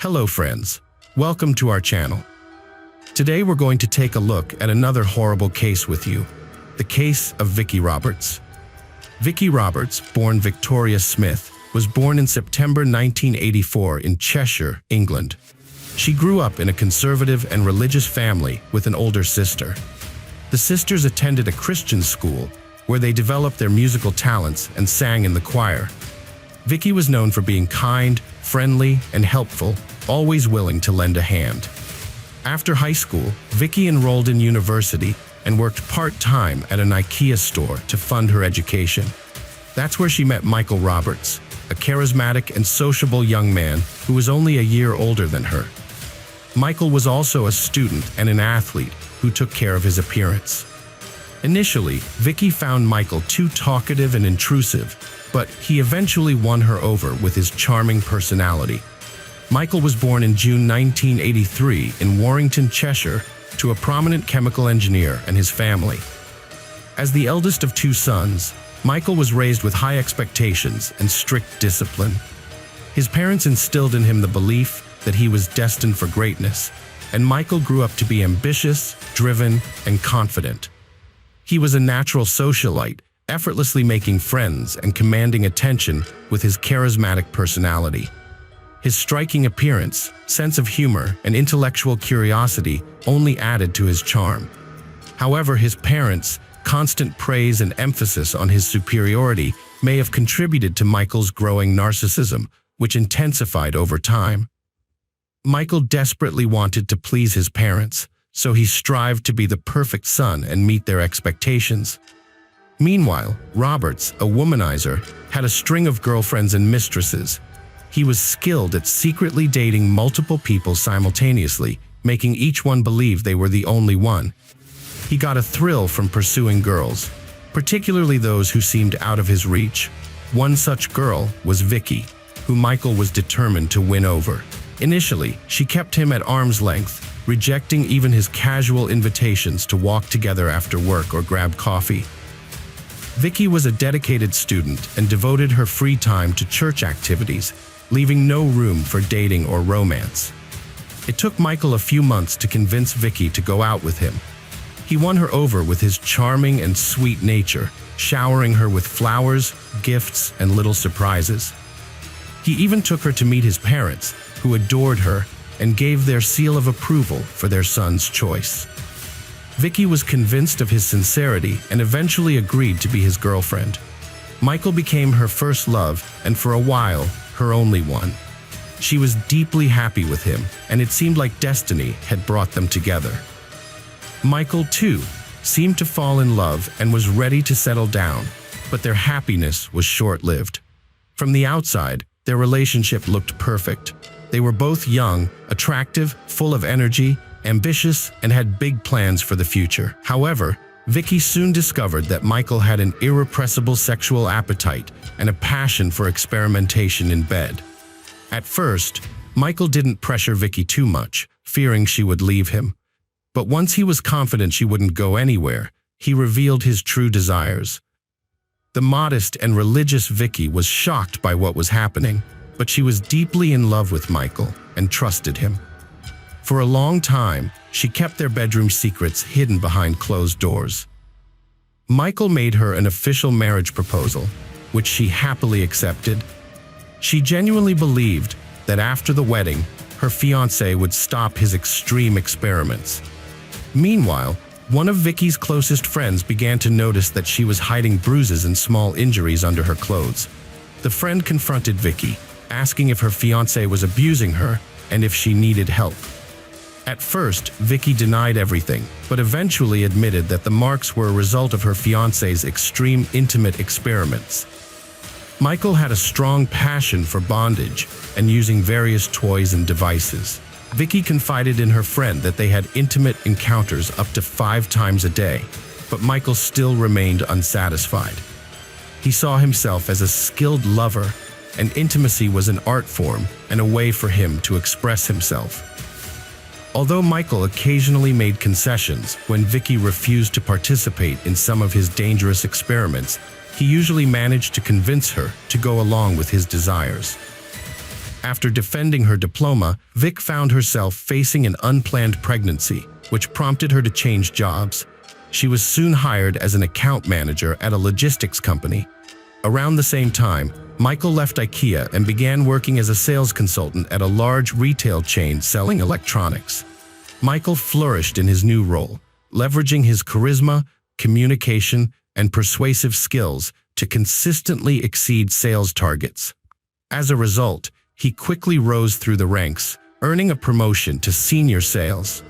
Hello friends, welcome to our channel. Today we're going to take a look at another horrible case with you, the case of Vicki Roberts. Vicki Roberts, born Victoria Smith, was born in September 1984 in Cheshire, England. She grew up in a conservative and religious family with an older sister. The sisters attended a Christian school where they developed their musical talents and sang in the choir. Vicki was known for being kind, friendly, and helpful, always willing to lend a hand. After high school, Vicki enrolled in university and worked part-time at an IKEA store to fund her education. That's where she met Michael Roberts, a charismatic and sociable young man who was only a year older than her. Michael was also a student and an athlete who took care of his appearance. Initially, Vicki found Michael too talkative and intrusive, but he eventually won her over with his charming personality. Michael was born in June 1983 in Warrington, Cheshire, to a prominent chemical engineer and his family. As the eldest of two sons, Michael was raised with high expectations and strict discipline. His parents instilled in him the belief that he was destined for greatness, and Michael grew up to be ambitious, driven, and confident. He was a natural socialite, effortlessly making friends and commanding attention with his charismatic personality. His striking appearance, sense of humor, and intellectual curiosity only added to his charm. However, his parents' constant praise and emphasis on his superiority may have contributed to Michael's growing narcissism, which intensified over time. Michael desperately wanted to please his parents, so he strived to be the perfect son and meet their expectations. Meanwhile, Roberts, a womanizer, had a string of girlfriends and mistresses. He was skilled at secretly dating multiple people simultaneously, making each one believe they were the only one. He got a thrill from pursuing girls, particularly those who seemed out of his reach. One such girl was Vicki, who Michael was determined to win over. Initially, she kept him at arm's length, rejecting even his casual invitations to walk together after work or grab coffee. Vicki was a dedicated student and devoted her free time to church activities, leaving no room for dating or romance. It took Michael a few months to convince Vicki to go out with him. He won her over with his charming and sweet nature, showering her with flowers, gifts, and little surprises. He even took her to meet his parents, who adored her and gave their seal of approval for their son's choice. Vicki was convinced of his sincerity and eventually agreed to be his girlfriend. Michael became her first love and for a while, her only one. She was deeply happy with him, and it seemed like destiny had brought them together. Michael, too, seemed to fall in love and was ready to settle down, but their happiness was short-lived. From the outside, their relationship looked perfect. They were both young, attractive, full of energy, ambitious, and had big plans for the future. However, Vicki soon discovered that Michael had an irrepressible sexual appetite and a passion for experimentation in bed. At first, Michael didn't pressure Vicki too much, fearing she would leave him. But once he was confident she wouldn't go anywhere, he revealed his true desires. The modest and religious Vicki was shocked by what was happening, but she was deeply in love with Michael and trusted him. For a long time, she kept their bedroom secrets hidden behind closed doors. Michael made her an official marriage proposal, which she happily accepted. She genuinely believed that after the wedding, her fiancé would stop his extreme experiments. Meanwhile, one of Vicki's closest friends began to notice that she was hiding bruises and small injuries under her clothes. The friend confronted Vicki, asking if her fiancé was abusing her and if she needed help. At first, Vicki denied everything, but eventually admitted that the marks were a result of her fiancé's extreme intimate experiments. Michael had a strong passion for bondage and using various toys and devices. Vicki confided in her friend that they had intimate encounters up to 5 times a day, but Michael still remained unsatisfied. He saw himself as a skilled lover, and intimacy was an art form and a way for him to express himself. Although Michael occasionally made concessions when Vicki refused to participate in some of his dangerous experiments, he usually managed to convince her to go along with his desires. After defending her diploma, Vic found herself facing an unplanned pregnancy, which prompted her to change jobs. She was soon hired as an account manager at a logistics company. Around the same time, Michael left IKEA and began working as a sales consultant at a large retail chain selling electronics. Michael flourished in his new role, leveraging his charisma, communication, and persuasive skills to consistently exceed sales targets. As a result, he quickly rose through the ranks, earning a promotion to senior sales.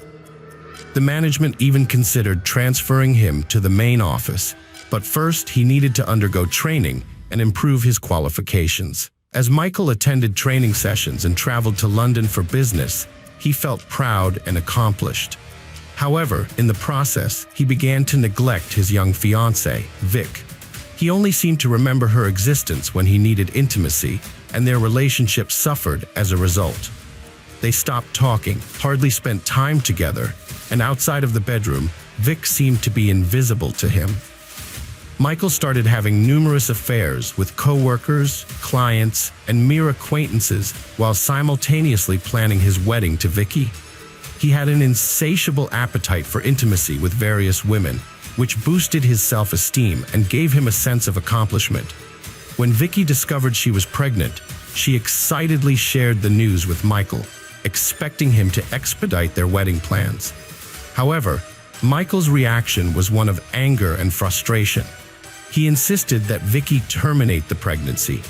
The management even considered transferring him to the main office, but first he needed to undergo training and improve his qualifications. As Michael attended training sessions and traveled to London for business, he felt proud and accomplished. However, in the process, he began to neglect his young fiancée, Vic. He only seemed to remember her existence when he needed intimacy, and their relationship suffered as a result. They stopped talking, hardly spent time together, and outside of the bedroom, Vic seemed to be invisible to him. Michael started having numerous affairs with coworkers, clients, and mere acquaintances while simultaneously planning his wedding to Vicky. He had an insatiable appetite for intimacy with various women, which boosted his self-esteem and gave him a sense of accomplishment. When Vicky discovered she was pregnant, she excitedly shared the news with Michael, expecting him to expedite their wedding plans. However, Michael's reaction was one of anger and frustration. He insisted that Vicky terminate the pregnancy,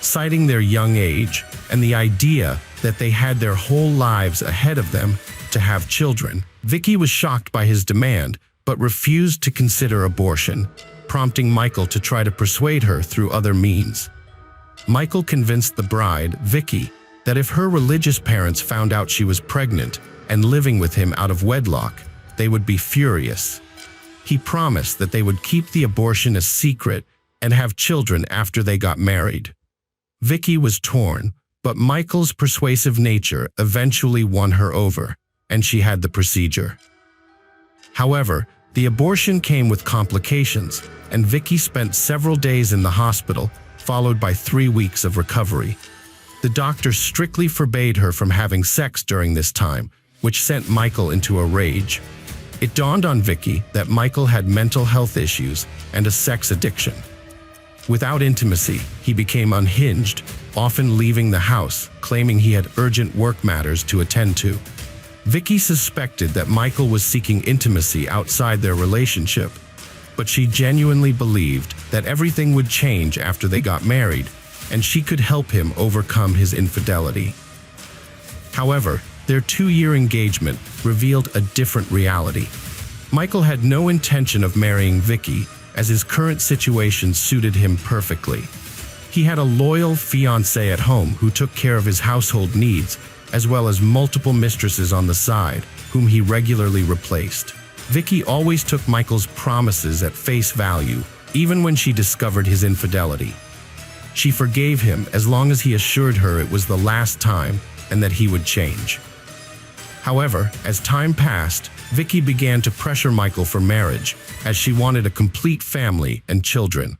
citing their young age and the idea that they had their whole lives ahead of them to have children. Vicky was shocked by his demand, but refused to consider abortion, prompting Michael to try to persuade her through other means. Michael convinced the bride, Vicky, that if her religious parents found out she was pregnant and living with him out of wedlock, they would be furious. He promised that they would keep the abortion a secret and have children after they got married. Vicky was torn, but Michael's persuasive nature eventually won her over, and she had the procedure. However, the abortion came with complications, and Vicky spent several days in the hospital, followed by 3 weeks of recovery. The doctor strictly forbade her from having sex during this time, which sent Michael into a rage. It dawned on Vicky that Michael had mental health issues and a sex addiction. Without intimacy, he became unhinged, often leaving the house, claiming he had urgent work matters to attend to. Vicky suspected that Michael was seeking intimacy outside their relationship, but she genuinely believed that everything would change after they got married, and she could help him overcome his infidelity. However, their 2-year engagement revealed a different reality. Michael had no intention of marrying Vicky, as his current situation suited him perfectly. He had a loyal fiancée at home who took care of his household needs, as well as multiple mistresses on the side, whom he regularly replaced. Vicky always took Michael's promises at face value, even when she discovered his infidelity. She forgave him as long as he assured her it was the last time and that he would change. However, as time passed, Vicky began to pressure Michael for marriage, as she wanted a complete family and children.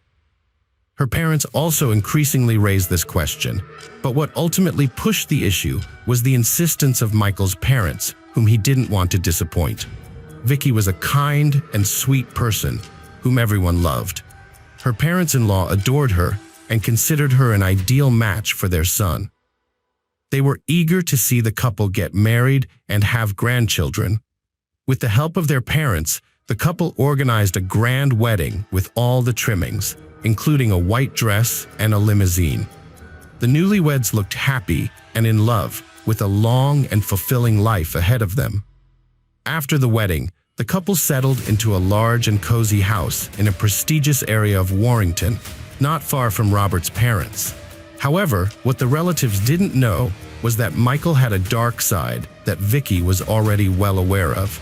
Her parents also increasingly raised this question, but what ultimately pushed the issue was the insistence of Michael's parents, whom he didn't want to disappoint. Vicky was a kind and sweet person whom everyone loved. Her parents-in-law adored her and considered her an ideal match for their son. They were eager to see the couple get married and have grandchildren. With the help of their parents, the couple organized a grand wedding with all the trimmings, including a white dress and a limousine. The newlyweds looked happy and in love, with a long and fulfilling life ahead of them. After the wedding, the couple settled into a large and cozy house in a prestigious area of Warrington, not far from Robert's parents. However, what the relatives didn't know was that Michael had a dark side that Vicky was already well aware of.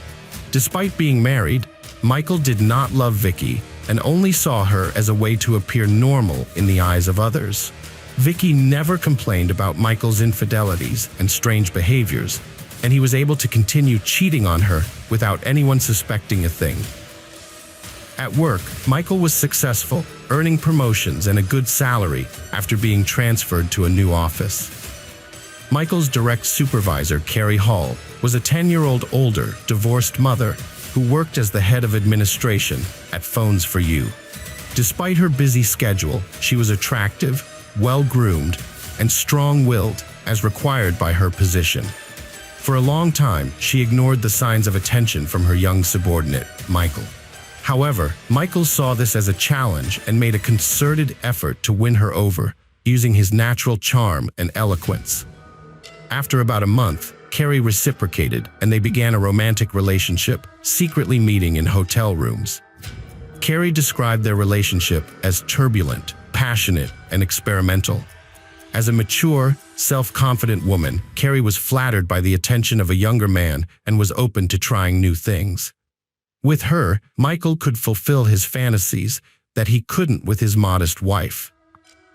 Despite being married, Michael did not love Vicky and only saw her as a way to appear normal in the eyes of others. Vicky never complained about Michael's infidelities and strange behaviors, and he was able to continue cheating on her without anyone suspecting a thing. At work, Michael was successful, earning promotions and a good salary after being transferred to a new office. Michael's direct supervisor, Carrie Hall, was a 10-year-old older, divorced mother who worked as the head of administration at Phones 4 U. Despite her busy schedule, she was attractive, well-groomed, and strong-willed as required by her position. For a long time, she ignored the signs of attention from her young subordinate, Michael. However, Michael saw this as a challenge and made a concerted effort to win her over, using his natural charm and eloquence. After about a month, Carrie reciprocated and they began a romantic relationship, secretly meeting in hotel rooms. Carrie described their relationship as turbulent, passionate, and experimental. As a mature, self-confident woman, Carrie was flattered by the attention of a younger man and was open to trying new things. With her, Michael could fulfill his fantasies that he couldn't with his modest wife.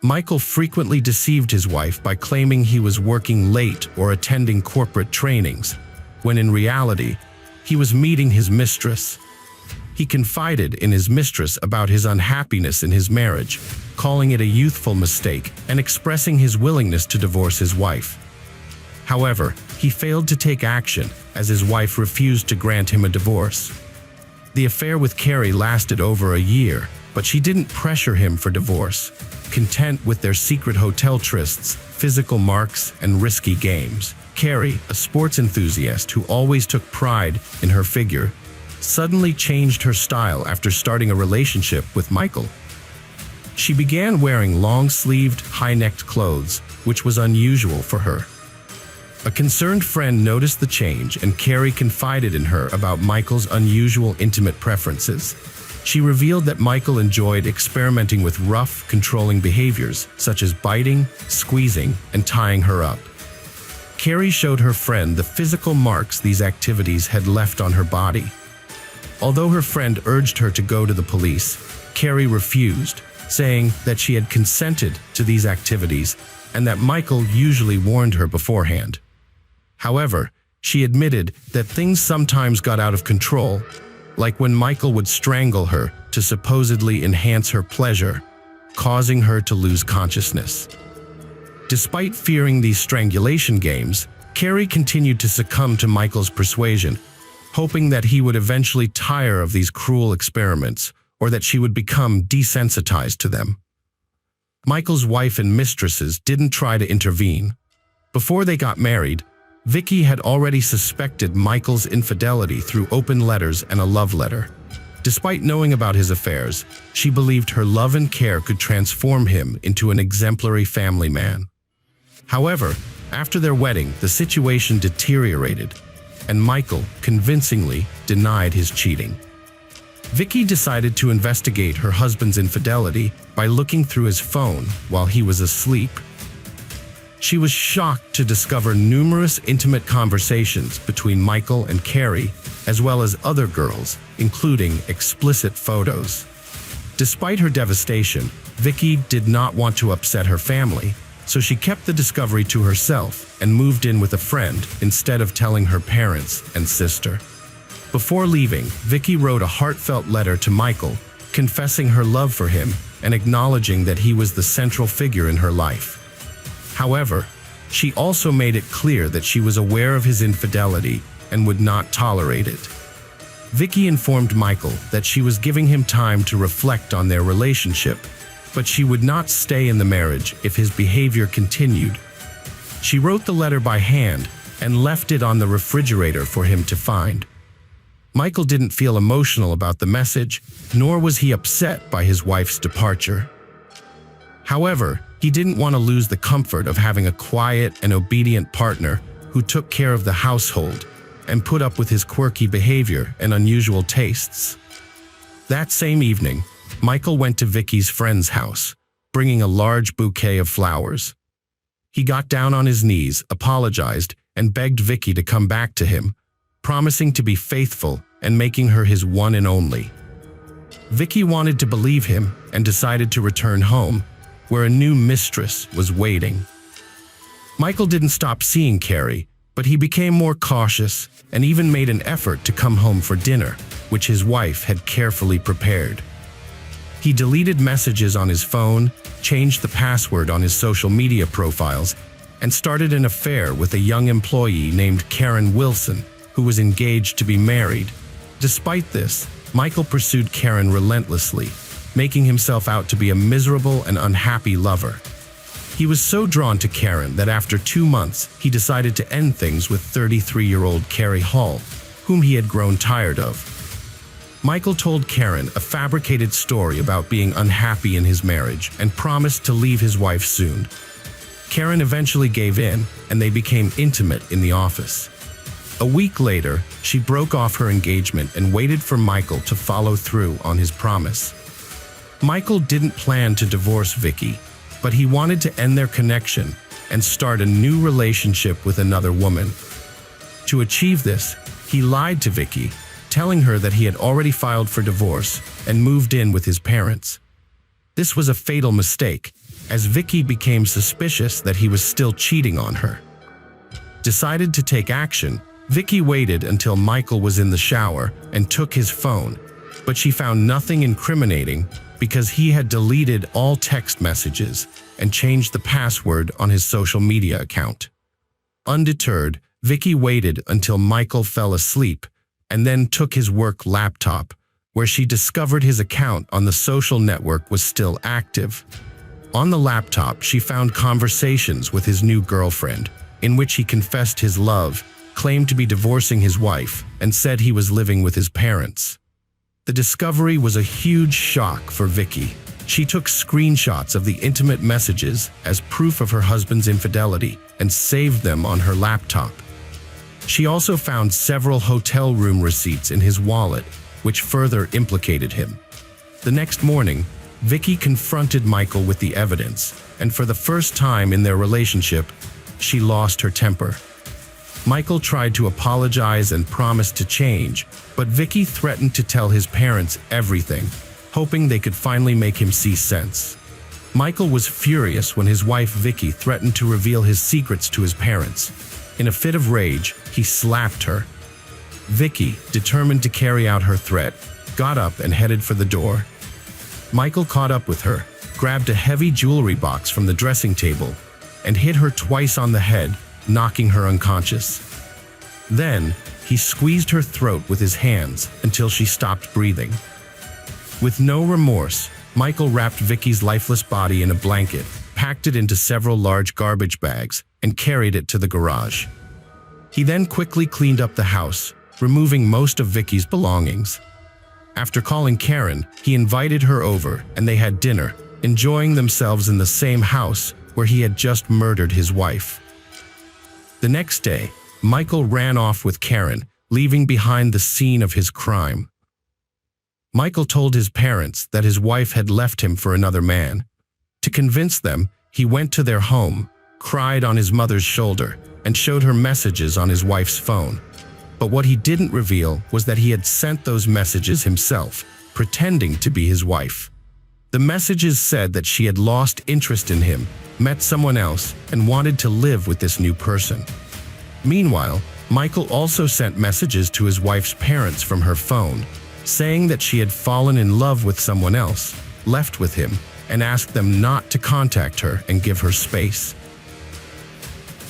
Michael frequently deceived his wife by claiming he was working late or attending corporate trainings, when in reality, he was meeting his mistress. He confided in his mistress about his unhappiness in his marriage, calling it a youthful mistake and expressing his willingness to divorce his wife. However, he failed to take action as his wife refused to grant him a divorce. The affair with Carrie lasted over a year, but she didn't pressure him for divorce. Content with their secret hotel trysts, physical marks, and risky games, Carrie, a sports enthusiast who always took pride in her figure, suddenly changed her style after starting a relationship with Michael. She began wearing long-sleeved, high-necked clothes, which was unusual for her. A concerned friend noticed the change and Carrie confided in her about Michael's unusual intimate preferences. She revealed that Michael enjoyed experimenting with rough, controlling behaviors, such as biting, squeezing, and tying her up. Carrie showed her friend the physical marks these activities had left on her body. Although her friend urged her to go to the police, Carrie refused, saying that she had consented to these activities and that Michael usually warned her beforehand. However, she admitted that things sometimes got out of control, like when Michael would strangle her to supposedly enhance her pleasure, causing her to lose consciousness. Despite fearing these strangulation games, Carrie continued to succumb to Michael's persuasion, hoping that he would eventually tire of these cruel experiments or that she would become desensitized to them. Michael's wife and mistresses didn't try to intervene. Before they got married, Vicky had already suspected Michael's infidelity through open letters and a love letter. Despite knowing about his affairs, she believed her love and care could transform him into an exemplary family man. However, after their wedding, the situation deteriorated, and Michael convincingly denied his cheating. Vicky decided to investigate her husband's infidelity by looking through his phone while he was asleep. She was shocked to discover numerous intimate conversations between Michael and Carrie, as well as other girls, including explicit photos. Despite her devastation, Vicky did not want to upset her family, so she kept the discovery to herself and moved in with a friend instead of telling her parents and sister. Before leaving, Vicky wrote a heartfelt letter to Michael, confessing her love for him and acknowledging that he was the central figure in her life. However, she also made it clear that she was aware of his infidelity and would not tolerate it. Vicky informed Michael that she was giving him time to reflect on their relationship, but she would not stay in the marriage if his behavior continued. She wrote the letter by hand and left it on the refrigerator for him to find. Michael didn't feel emotional about the message, nor was he upset by his wife's departure. However, he didn't want to lose the comfort of having a quiet and obedient partner who took care of the household and put up with his quirky behavior and unusual tastes. That same evening, Michael went to Vicky's friend's house, bringing a large bouquet of flowers. He got down on his knees, apologized, and begged Vicky to come back to him, promising to be faithful and making her his one and only. Vicky wanted to believe him and decided to return home, where a new mistress was waiting. Michael didn't stop seeing Carrie, but he became more cautious and even made an effort to come home for dinner, which his wife had carefully prepared. He deleted messages on his phone, changed the password on his social media profiles, and started an affair with a young employee named Karen Wilson, who was engaged to be married. Despite this, Michael pursued Karen relentlessly, making himself out to be a miserable and unhappy lover. He was so drawn to Karen that after 2 months, he decided to end things with 33-year-old Carrie Hall, whom he had grown tired of. Michael told Karen a fabricated story about being unhappy in his marriage and promised to leave his wife soon. Karen eventually gave in, and they became intimate in the office. A week later, she broke off her engagement and waited for Michael to follow through on his promise. Michael didn't plan to divorce Vicky, but he wanted to end their connection and start a new relationship with another woman. To achieve this, he lied to Vicky, telling her that he had already filed for divorce and moved in with his parents. This was a fatal mistake, as Vicky became suspicious that he was still cheating on her. Decided to take action, Vicky waited until Michael was in the shower and took his phone, but she found nothing incriminating because he had deleted all text messages and changed the password on his social media account. Undeterred, Vicky waited until Michael fell asleep and then took his work laptop, where she discovered his account on the social network was still active. On the laptop, she found conversations with his new girlfriend, in which he confessed his love, claimed to be divorcing his wife, and said he was living with his parents. The discovery was a huge shock for Vicky. She took screenshots of the intimate messages as proof of her husband's infidelity and saved them on her laptop. She also found several hotel room receipts in his wallet, which further implicated him. The next morning, Vicky confronted Michael with the evidence, and for the first time in their relationship, she lost her temper. Michael tried to apologize and promised to change, but Vicky threatened to tell his parents everything, hoping they could finally make him see sense. Michael was furious when his wife Vicky threatened to reveal his secrets to his parents. In a fit of rage, he slapped her. Vicky, determined to carry out her threat, got up and headed for the door. Michael caught up with her, grabbed a heavy jewelry box from the dressing table, and hit her twice on the head, knocking her unconscious. Then, he squeezed her throat with his hands until she stopped breathing. With no remorse, Michael wrapped Vicky's lifeless body in a blanket, packed it into several large garbage bags, and carried it to the garage. He then quickly cleaned up the house, removing most of Vicky's belongings. After calling Karen, he invited her over and they had dinner, enjoying themselves in the same house where he had just murdered his wife. The next day, Michael ran off with Karen, leaving behind the scene of his crime. Michael told his parents that his wife had left him for another man. To convince them, he went to their home, cried on his mother's shoulder, and showed her messages on his wife's phone. But what he didn't reveal was that he had sent those messages himself, pretending to be his wife. The messages said that she had lost interest in him, met someone else, and wanted to live with this new person. Meanwhile, Michael also sent messages to his wife's parents from her phone, saying that she had fallen in love with someone else, left with him, and asked them not to contact her and give her space.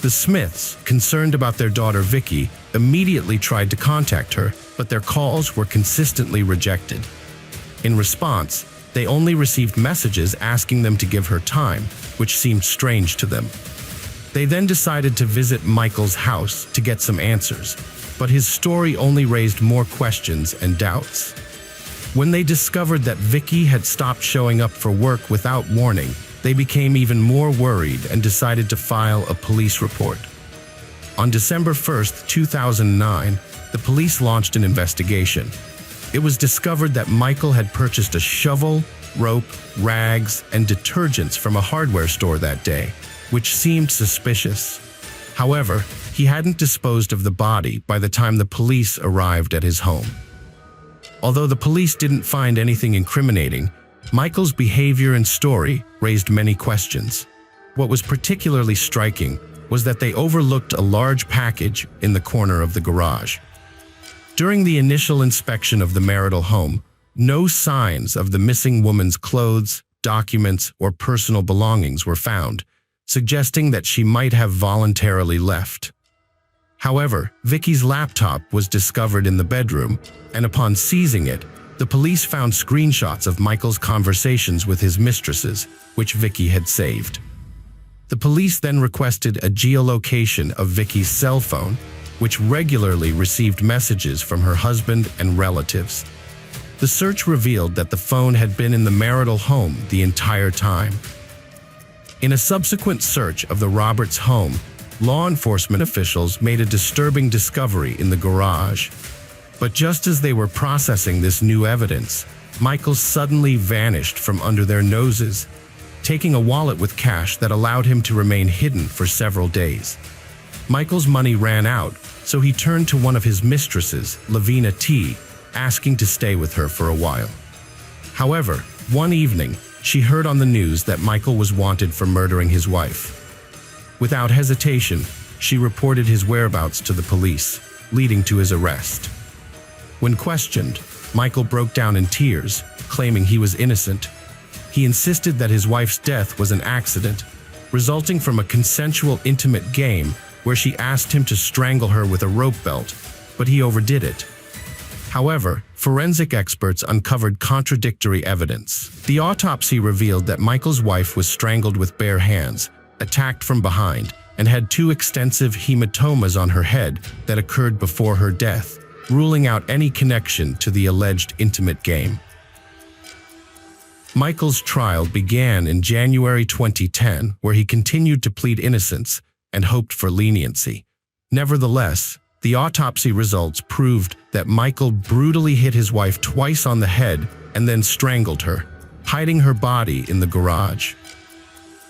The Smiths, concerned about their daughter Vicky, immediately tried to contact her, but their calls were consistently rejected. In response, they only received messages asking them to give her time, which seemed strange to them. They then decided to visit Michael's house to get some answers, but his story only raised more questions and doubts. When they discovered that Vicky had stopped showing up for work without warning, they became even more worried and decided to file a police report. On December 1st, 2009, the police launched an investigation. It was discovered that Michael had purchased a shovel, rope, rags, and detergents from a hardware store that day, which seemed suspicious. However, he hadn't disposed of the body by the time the police arrived at his home. Although the police didn't find anything incriminating, Michael's behavior and story raised many questions. What was particularly striking was that they overlooked a large package in the corner of the garage. During the initial inspection of the marital home, no signs of the missing woman's clothes, documents, or personal belongings were found, suggesting that she might have voluntarily left. However, Vicky's laptop was discovered in the bedroom, and upon seizing it, the police found screenshots of Michael's conversations with his mistresses, which Vicky had saved. The police then requested a geolocation of Vicky's cell phone, which regularly received messages from her husband and relatives. The search revealed that the phone had been in the marital home the entire time. In a subsequent search of the Roberts home, law enforcement officials made a disturbing discovery in the garage. But just as they were processing this new evidence, Michael suddenly vanished from under their noses, taking a wallet with cash that allowed him to remain hidden for several days. Michael's money ran out, so he turned to one of his mistresses, Lavina T., asking to stay with her for a while. However, one evening, she heard on the news that Michael was wanted for murdering his wife. Without hesitation, she reported his whereabouts to the police, leading to his arrest. When questioned, Michael broke down in tears, claiming he was innocent. He insisted that his wife's death was an accident, resulting from a consensual intimate game where she asked him to strangle her with a rope belt, but he overdid it. However, forensic experts uncovered contradictory evidence. The autopsy revealed that Michael's wife was strangled with bare hands, attacked from behind, and had 2 extensive hematomas on her head that occurred before her death, ruling out any connection to the alleged intimate game. Michael's trial began in January 2010, where he continued to plead innocence and hoped for leniency. Nevertheless, the autopsy results proved that Michael brutally hit his wife twice on the head and then strangled her, hiding her body in the garage.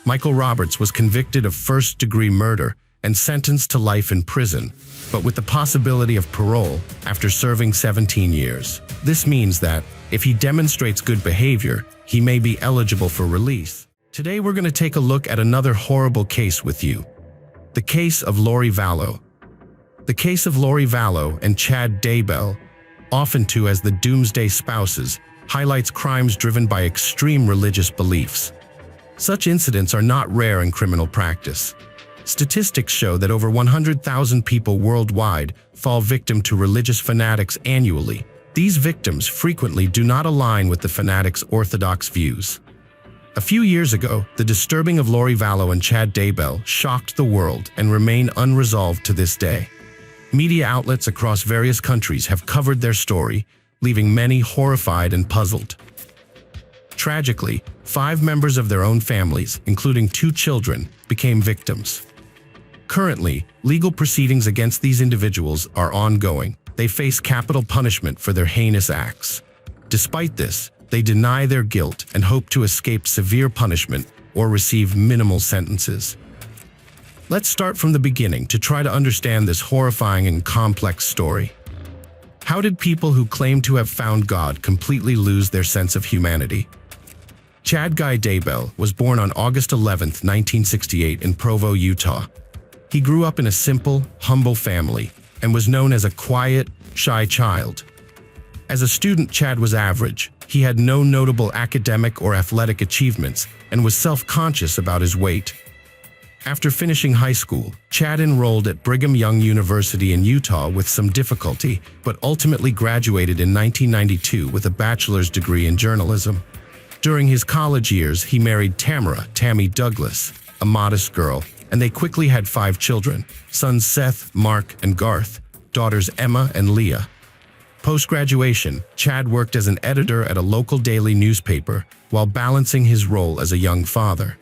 Michael Roberts was convicted of first-degree murder and sentenced to life in prison, but with the possibility of parole after serving 17 years. This means that, if he demonstrates good behavior, he may be eligible for release. Today we're going to take a look at another horrible case with you. The case of Lori Vallow. The case of Lori Vallow and Chad Daybell, often to as the Doomsday Spouses, highlights crimes driven by extreme religious beliefs. Such incidents are not rare in criminal practice. Statistics show that over 100,000 people worldwide fall victim to religious fanatics annually. These victims frequently do not align with the fanatics' orthodox views. A few years ago, the disturbing of Lori Vallow and Chad Daybell shocked the world and remain unresolved to this day. Media outlets across various countries have covered their story, leaving many horrified and puzzled. Tragically, 5 members of their own families, including 2 children, became victims. Currently, legal proceedings against these individuals are ongoing. They face capital punishment for their heinous acts. Despite this, they deny their guilt and hope to escape severe punishment or receive minimal sentences. Let's start from the beginning to try to understand this horrifying and complex story. How did people who claim to have found God completely lose their sense of humanity? Chad Guy Daybell was born on August 11, 1968 in Provo, Utah. He grew up in a simple, humble family and was known as a quiet, shy child. As a student, Chad was average. He had no notable academic or athletic achievements and was self-conscious about his weight. After finishing high school, Chad enrolled at Brigham Young University in Utah with some difficulty, but ultimately graduated in 1992 with a bachelor's degree in journalism. During his college years, he married Tammy Douglas, a modest girl, and they quickly had 5 children, sons Seth, Mark, and Garth, daughters Emma and Leah. Post-graduation, Chad worked as an editor at a local daily newspaper while balancing his role as a young father.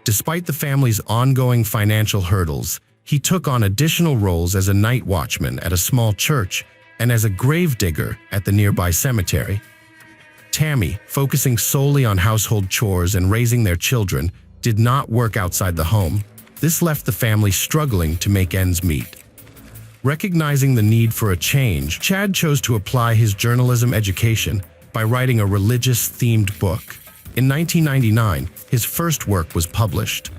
Despite the family's ongoing financial hurdles, he took on additional roles as a night watchman at a small church and as a grave digger at the nearby cemetery. Tammy, focusing solely on household chores and raising their children, did not work outside the home. This left the family struggling to make ends meet. Recognizing the need for a change, Chad chose to apply his journalism education by writing a religious-themed book. In 1999, his first work was published.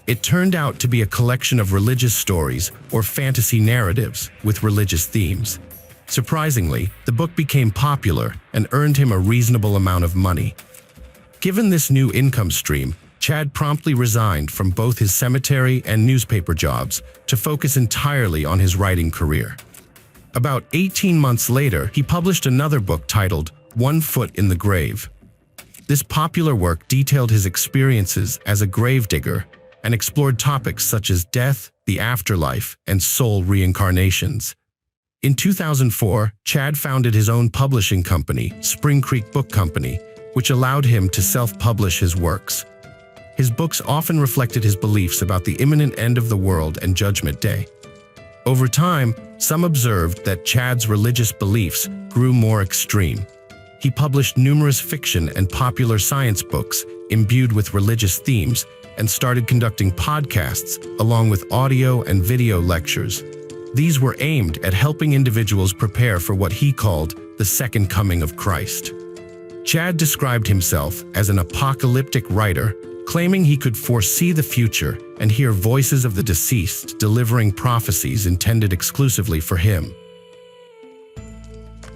It turned out to be a collection of religious stories or fantasy narratives with religious themes. Surprisingly, the book became popular and earned him a reasonable amount of money. Given this new income stream, Chad promptly resigned from both his cemetery and newspaper jobs to focus entirely on his writing career. About 18 months later, he published another book titled One Foot in the Grave. This popular work detailed his experiences as a gravedigger and explored topics such as death, the afterlife, and soul reincarnations. In 2004, Chad founded his own publishing company, Spring Creek Book Company, which allowed him to self-publish his works. His books often reflected his beliefs about the imminent end of the world and Judgment Day. Over time, some observed that Chad's religious beliefs grew more extreme. He published numerous fiction and popular science books imbued with religious themes and started conducting podcasts along with audio and video lectures. These were aimed at helping individuals prepare for what he called the Second Coming of Christ. Chad described himself as an apocalyptic writer, claiming he could foresee the future and hear voices of the deceased delivering prophecies intended exclusively for him.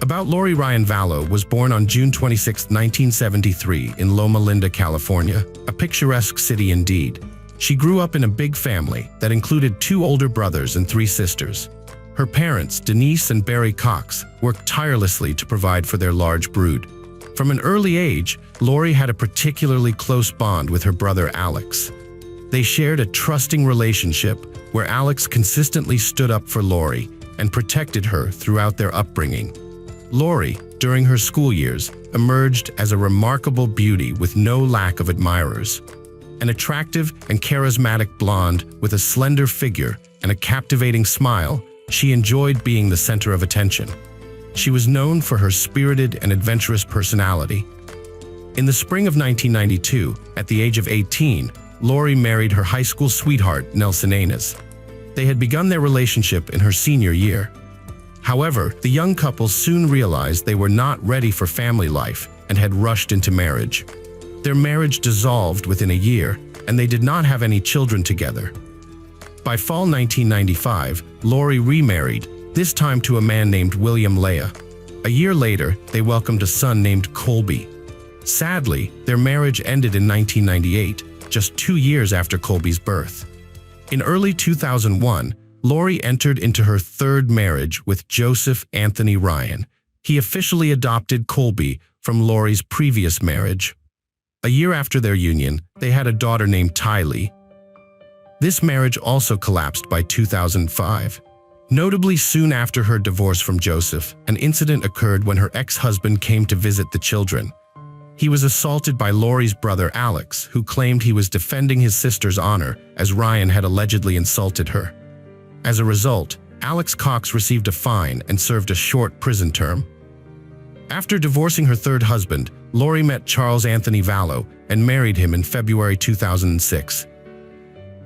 About Lori Ryan Vallow was born on June 26, 1973 in Loma Linda, California, a picturesque city indeed. She grew up in a big family that included 2 older brothers and 3 sisters. Her parents, Denise and Barry Cox, worked tirelessly to provide for their large brood. From an early age, Lori had a particularly close bond with her brother Alex. They shared a trusting relationship where Alex consistently stood up for Lori and protected her throughout their upbringing. Lori, during her school years, emerged as a remarkable beauty with no lack of admirers. An attractive and charismatic blonde with a slender figure and a captivating smile, she enjoyed being the center of attention. She was known for her spirited and adventurous personality. In the spring of 1992, at the age of 18, Lori married her high school sweetheart, Nelson Anes. They had begun their relationship in her senior year. However, the young couple soon realized they were not ready for family life and had rushed into marriage. Their marriage dissolved within a year, and they did not have any children together. By fall 1995, Lori remarried, this time to a man named William Lea. A year later, they welcomed a son named Colby. Sadly, their marriage ended in 1998, just 2 years after Colby's birth. In early 2001, Lori entered into her 3rd marriage with Joseph Anthony Ryan. He officially adopted Colby from Lori's previous marriage. A year after their union, they had a daughter named Tylee. This marriage also collapsed by 2005. Notably, soon after her divorce from Joseph, an incident occurred when her ex-husband came to visit the children. He was assaulted by Lori's brother Alex, who claimed he was defending his sister's honor as Ryan had allegedly insulted her. As a result, Alex Cox received a fine and served a short prison term. After divorcing her 3rd husband, Lori met Charles Anthony Vallow and married him in February 2006.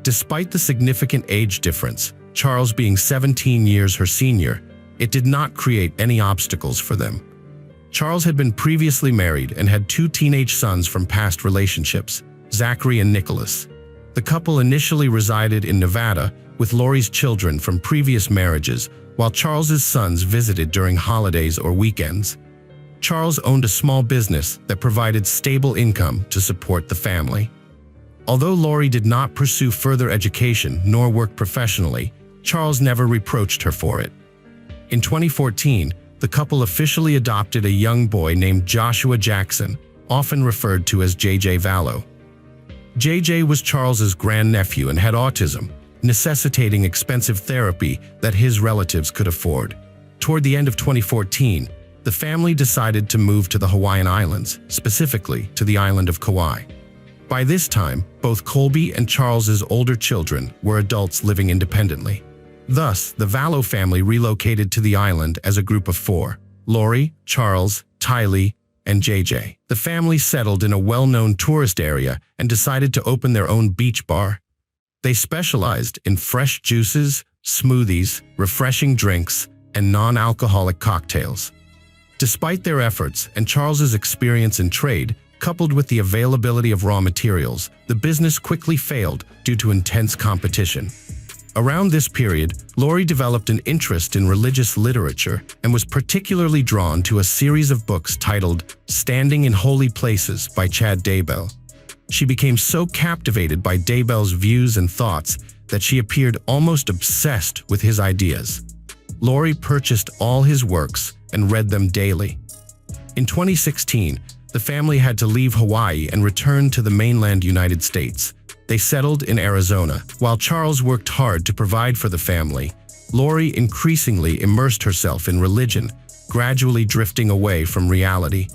Despite the significant age difference, Charles being 17 years her senior, it did not create any obstacles for them. Charles had been previously married and had 2 teenage sons from past relationships, Zachary and Nicholas. The couple initially resided in Nevada with Lori's children from previous marriages, while Charles's sons visited during holidays or weekends. Charles owned a small business that provided stable income to support the family. Although Lori did not pursue further education nor work professionally, Charles never reproached her for it. In 2014, the couple officially adopted a young boy named Joshua Jackson, often referred to as JJ Vallow. JJ was Charles's grandnephew and had autism, necessitating expensive therapy that his relatives could afford. Toward the end of 2014, the family decided to move to the Hawaiian Islands, specifically to the island of Kauai. By this time, both Colby and Charles's older children were adults living independently. Thus, the Vallow family relocated to the island as a group of 4: Lori, Charles, Tylee, and JJ. The family settled in a well-known tourist area and decided to open their own beach bar. They specialized in fresh juices, smoothies, refreshing drinks, and non-alcoholic cocktails. Despite their efforts and Charles's experience in trade, coupled with the availability of raw materials, the business quickly failed due to intense competition. Around this period, Lori developed an interest in religious literature and was particularly drawn to a series of books titled Standing in Holy Places by Chad Daybell. She became so captivated by Daybell's views and thoughts that she appeared almost obsessed with his ideas. Lori purchased all his works and read them daily. In 2016, the family had to leave Hawaii and return to the mainland United States. They settled in Arizona. While Charles worked hard to provide for the family, Lori increasingly immersed herself in religion, gradually drifting away from reality.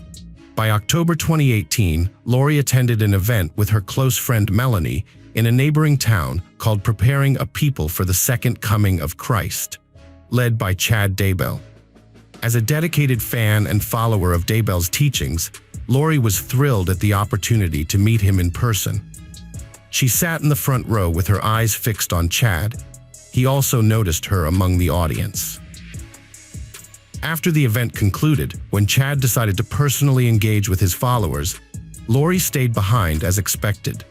By October 2018, Lori attended an event with her close friend Melanie in a neighboring town called Preparing a People for the Second Coming of Christ, led by Chad Daybell. As a dedicated fan and follower of Daybell's teachings, Lori was thrilled at the opportunity to meet him in person. She sat in the front row with her eyes fixed on Chad. He also noticed her among the audience. After the event concluded, when Chad decided to personally engage with his followers, Lori stayed behind as expected.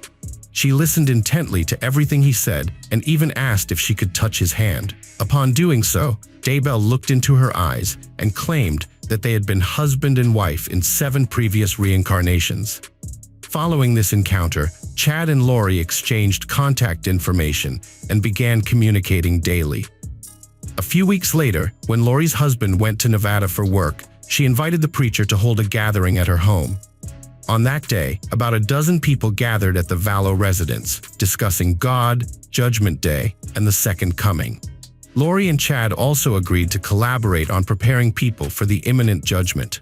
She listened intently to everything he said and even asked if she could touch his hand. Upon doing so, Daybell looked into her eyes and claimed that they had been husband and wife in 7 previous reincarnations. Following this encounter, Chad and Lori exchanged contact information and began communicating daily. A few weeks later, when Lori's husband went to Nevada for work, she invited the preacher to hold a gathering at her home. On that day, about a dozen people gathered at the Vallow residence, discussing God, Judgment Day, and the Second Coming. Lori and Chad also agreed to collaborate on preparing people for the imminent judgment.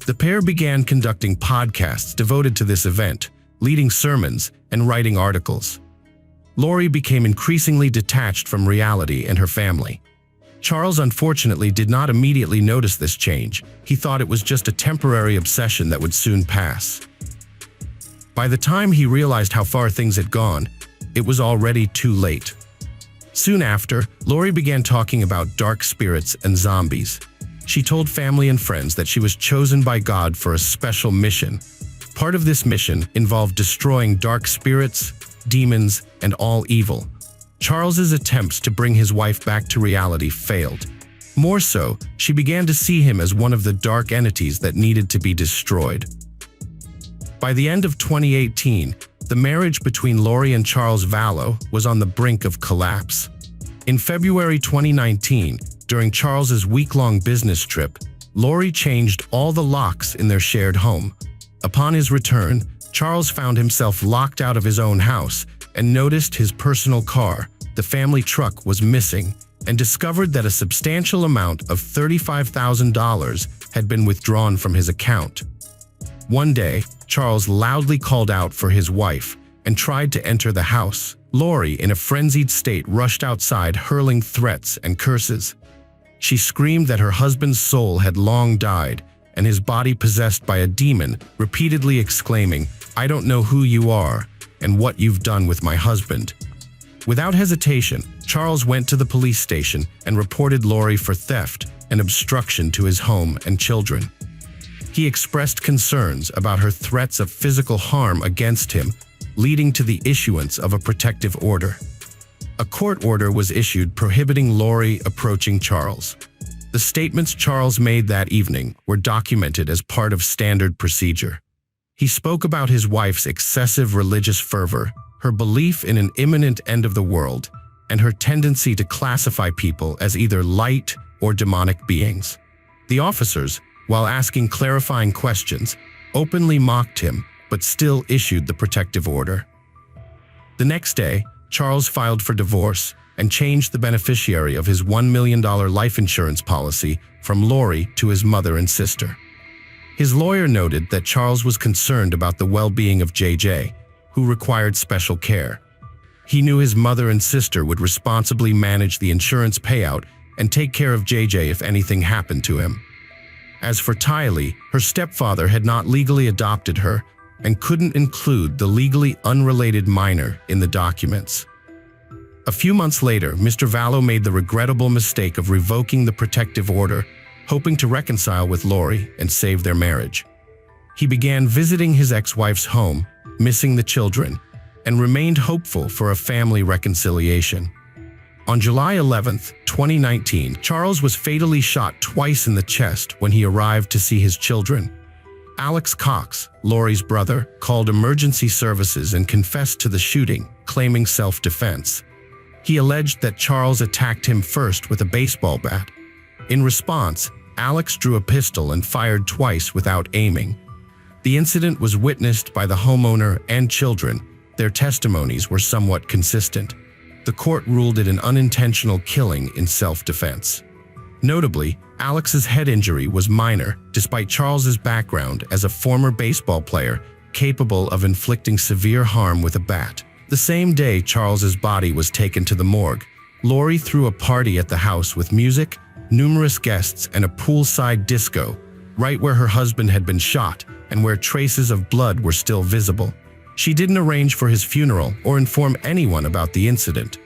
The pair began conducting podcasts devoted to this event, leading sermons and writing articles. Lori became increasingly detached from reality and her family. Charles unfortunately did not immediately notice this change. He thought it was just a temporary obsession that would soon pass. By the time he realized how far things had gone, it was already too late. Soon after, Lori began talking about dark spirits and zombies. She told family and friends that she was chosen by God for a special mission. Part of this mission involved destroying dark spirits, demons, and all evil. Charles's attempts to bring his wife back to reality failed. More so, she began to see him as one of the dark entities that needed to be destroyed. By the end of 2018, the marriage between Lori and Charles Vallow was on the brink of collapse. In February 2019, during Charles's week-long business trip, Lori changed all the locks in their shared home. Upon his return, Charles found himself locked out of his own house and noticed his personal car, the family truck, was missing, and discovered that a substantial amount of $35,000 had been withdrawn from his account. One day, Charles loudly called out for his wife and tried to enter the house. Lori, in a frenzied state, rushed outside, hurling threats and curses. She screamed that her husband's soul had long died and his body possessed by a demon, repeatedly exclaiming, "I don't know who you are and what you've done with my husband." Without hesitation, Charles went to the police station and reported Lori for theft and obstruction to his home and children. He expressed concerns about her threats of physical harm against him, leading to the issuance of a protective order. A court order was issued prohibiting Lori approaching Charles. The statements Charles made that evening were documented as part of standard procedure. He spoke about his wife's excessive religious fervor, her belief in an imminent end of the world, and her tendency to classify people as either light or demonic beings. The officers, while asking clarifying questions, openly mocked him but still issued the protective order. The next day, Charles filed for divorce and changed the beneficiary of his $1 million life insurance policy from Lori to his mother and sister. His lawyer noted that Charles was concerned about the well-being of JJ, who required special care. He knew his mother and sister would responsibly manage the insurance payout and take care of JJ if anything happened to him. As for Tylee, her stepfather had not legally adopted her and couldn't include the legally unrelated minor in the documents. A few months later, Mr. Vallow made the regrettable mistake of revoking the protective order, hoping to reconcile with Lori and save their marriage. He began visiting his ex-wife's home, missing the children, and remained hopeful for a family reconciliation. On July 11, 2019, Charles was fatally shot twice in the chest when he arrived to see his children. Alex Cox, Lori's brother, called emergency services and confessed to the shooting, claiming self-defense. He alleged that Charles attacked him first with a baseball bat. In response, Alex drew a pistol and fired twice without aiming. The incident was witnessed by the homeowner and children. Their testimonies were somewhat consistent. The court ruled it an unintentional killing in self-defense. Notably, Alex's head injury was minor, despite Charles's background as a former baseball player capable of inflicting severe harm with a bat. The same day Charles's body was taken to the morgue, Lori threw a party at the house with music, numerous guests, and a poolside disco, right where her husband had been shot and where traces of blood were still visible. She didn't arrange for his funeral or inform anyone about the incident.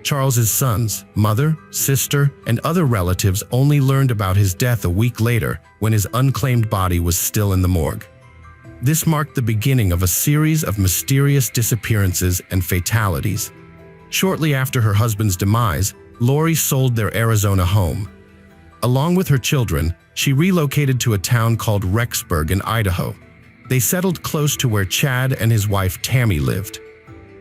Charles's sons, mother, sister, and other relatives only learned about his death a week later when his unclaimed body was still in the morgue. This marked the beginning of a series of mysterious disappearances and fatalities. Shortly after her husband's demise, Lori sold their Arizona home. Along with her children, she relocated to a town called Rexburg in Idaho. They settled close to where Chad and his wife Tammy lived.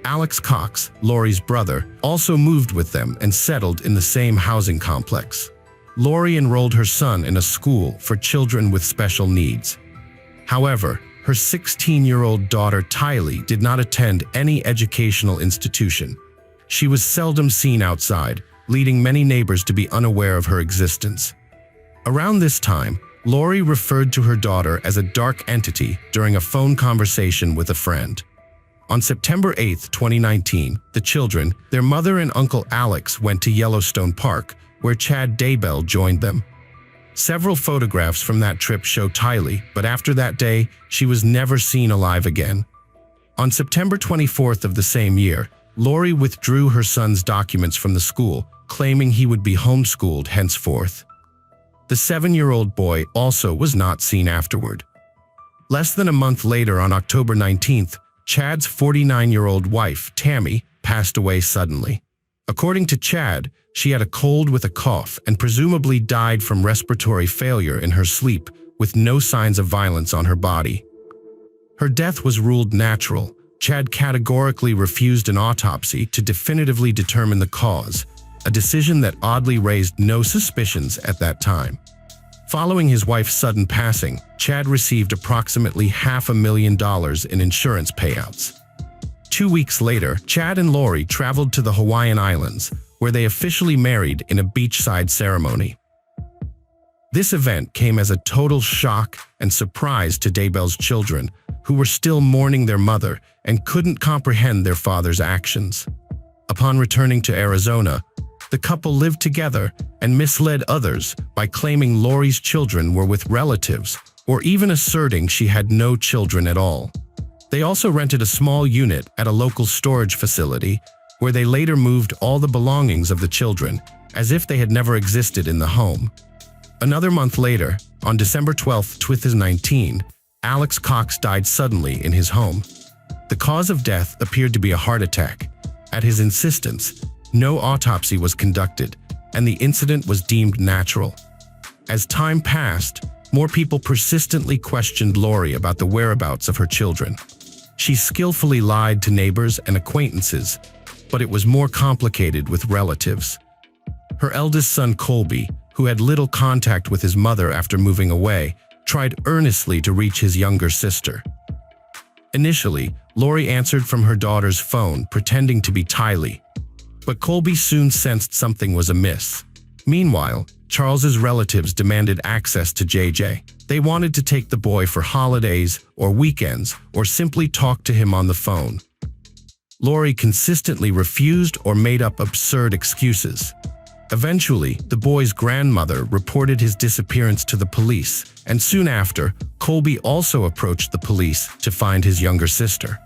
Alex Cox, Lori's brother, also moved with them and settled in the same housing complex. Lori enrolled her son in a school for children with special needs. However, her 16-year-old daughter Tylee did not attend any educational institution. She was seldom seen outside, leading many neighbors to be unaware of her existence. Around this time, Lori referred to her daughter as a dark entity during a phone conversation with a friend. On September 8, 2019, the children, their mother and Uncle Alex, went to Yellowstone Park, where Chad Daybell joined them. Several photographs from that trip show Tylee, but after that day, she was never seen alive again. On September 24th of the same year, Lori withdrew her son's documents from the school, claiming he would be homeschooled henceforth. The 7-year-old boy also was not seen afterward. Less than a month later, on October 19th, Chad's 49-year-old wife, Tammy, passed away suddenly. According to Chad, she had a cold with a cough and presumably died from respiratory failure in her sleep, with no signs of violence on her body. Her death was ruled natural. Chad categorically refused an autopsy to definitively determine the cause, a decision that oddly raised no suspicions at that time. Following his wife's sudden passing, Chad received approximately $500,000 in insurance payouts. 2 weeks later, Chad and Lori traveled to the Hawaiian Islands, where they officially married in a beachside ceremony. This event came as a total shock and surprise to Daybell's children, who were still mourning their mother and couldn't comprehend their father's actions. Upon returning to Arizona, the couple lived together and misled others by claiming Lori's children were with relatives, or even asserting she had no children at all. They also rented a small unit at a local storage facility, where they later moved all the belongings of the children, as if they had never existed in the home. Another month later, on December 12, 2019, Alex Cox died suddenly in his home. The cause of death appeared to be a heart attack. At his insistence, no autopsy was conducted, and the incident was deemed natural. As time passed, more people persistently questioned Lori about the whereabouts of her children. She skillfully lied to neighbors and acquaintances, but it was more complicated with relatives. Her eldest son Colby, who had little contact with his mother after moving away, tried earnestly to reach his younger sister. Initially, Lori answered from her daughter's phone, pretending to be Tylee. But Colby soon sensed something was amiss. Meanwhile, Charles's relatives demanded access to JJ. They wanted to take the boy for holidays or weekends, or simply talk to him on the phone. Lori consistently refused or made up absurd excuses. Eventually, the boy's grandmother reported his disappearance to the police, and soon after, Colby also approached the police to find his younger sister.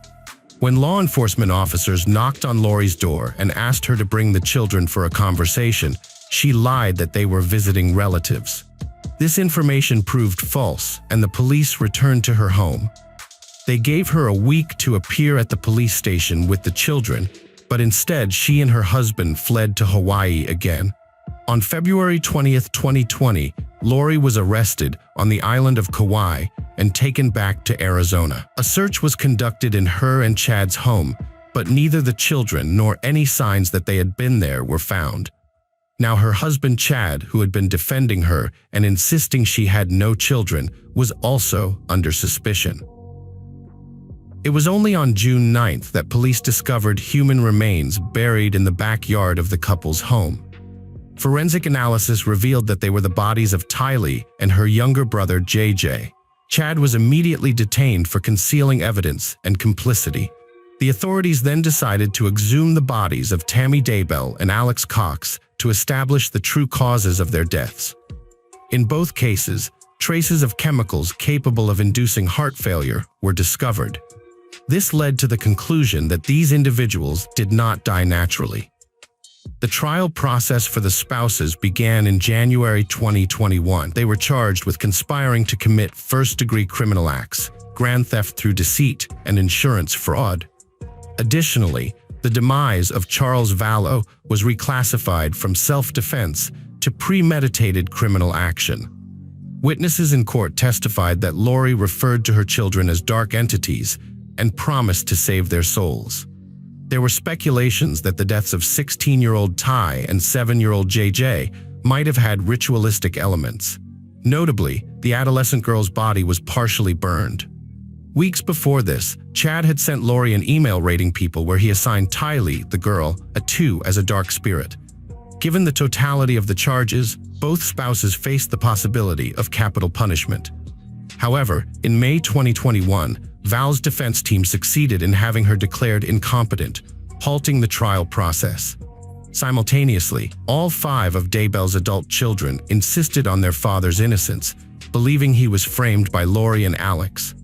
When law enforcement officers knocked on Lori's door and asked her to bring the children for a conversation, she lied that they were visiting relatives. This information proved false, and the police returned to her home. They gave her a week to appear at the police station with the children, but instead she and her husband fled to Hawaii again. On February 20, 2020, Lori was arrested on the island of Kauai and taken back to Arizona. A search was conducted in her and Chad's home, but neither the children nor any signs that they had been there were found. Now her husband Chad, who had been defending her and insisting she had no children, was also under suspicion. It was only on June 9th that police discovered human remains buried in the backyard of the couple's home. Forensic analysis revealed that they were the bodies of Tylee and her younger brother JJ. Chad was immediately detained for concealing evidence and complicity. The authorities then decided to exhume the bodies of Tammy Daybell and Alex Cox to establish the true causes of their deaths. In both cases, traces of chemicals capable of inducing heart failure were discovered. This led to the conclusion that these individuals did not die naturally. The trial process for the spouses began in January 2021. They were charged with conspiring to commit first-degree criminal acts, grand theft through deceit, and insurance fraud. Additionally, the demise of Charles Vallow was reclassified from self-defense to premeditated criminal action. Witnesses in court testified that Lori referred to her children as dark entities and promised to save their souls. There were speculations that the deaths of 16-year-old Ty and 7-year-old JJ might have had ritualistic elements. Notably, the adolescent girl's body was partially burned. Weeks before this, Chad had sent Lori an email rating people where he assigned Tylee, the girl, a 2 as a dark spirit. Given the totality of the charges, both spouses faced the possibility of capital punishment. However, in May 2021, Val's defense team succeeded in having her declared incompetent, halting the trial process. Simultaneously, all 5 of Daybell's adult children insisted on their father's innocence, believing he was framed by Lori and Alex.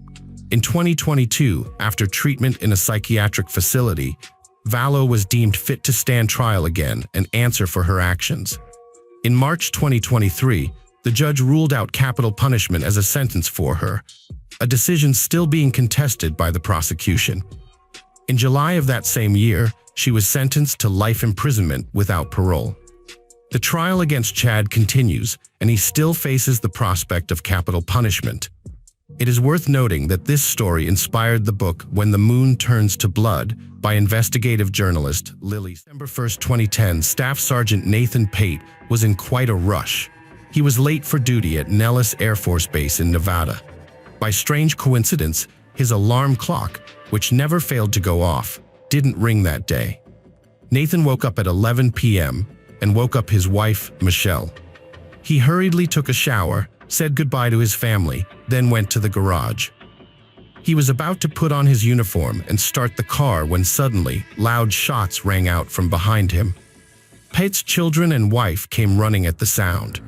In 2022, after treatment in a psychiatric facility, Vallow was deemed fit to stand trial again and answer for her actions. In March 2023, the judge ruled out capital punishment as a sentence for her, a decision still being contested by the prosecution. In July of that same year, she was sentenced to life imprisonment without parole. The trial against Chad continues, and he still faces the prospect of capital punishment. It is worth noting that this story inspired the book When the Moon Turns to Blood by investigative journalist Lily. December 1, 2010, Staff Sergeant Nathan Pate was in quite a rush. He was late for duty at Nellis Air Force Base in Nevada. By strange coincidence, his alarm clock, which never failed to go off, didn't ring that day. Nathan woke up at 11 p.m. and woke up his wife, Michelle. He hurriedly took a shower, said goodbye to his family, then went to the garage. He was about to put on his uniform and start the car when suddenly loud shots rang out from behind him. Pate's children and wife came running at the sound.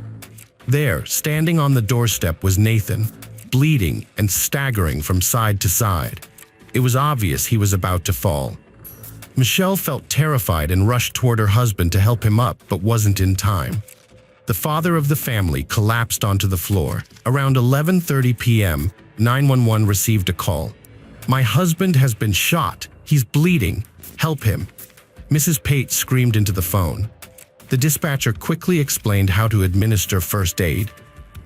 There, standing on the doorstep, was Nathan, bleeding and staggering from side to side. It was obvious he was about to fall. Michelle felt terrified and rushed toward her husband to help him up, but wasn't in time. The father of the family collapsed onto the floor. Around 11:30 p.m., 911 received a call. "My husband has been shot. He's bleeding. Help him." Mrs. Pate screamed into the phone. The dispatcher quickly explained how to administer first aid.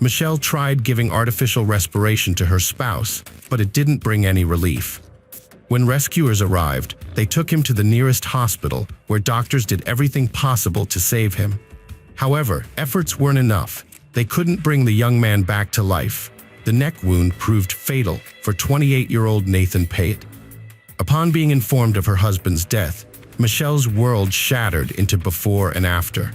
Michelle tried giving artificial respiration to her spouse, but it didn't bring any relief. When rescuers arrived, they took him to the nearest hospital, where doctors did everything possible to save him. However, efforts weren't enough. They couldn't bring the young man back to life. The neck wound proved fatal for 28-year-old Nathan Pate. Upon being informed of her husband's death, Michelle's world shattered into before and after.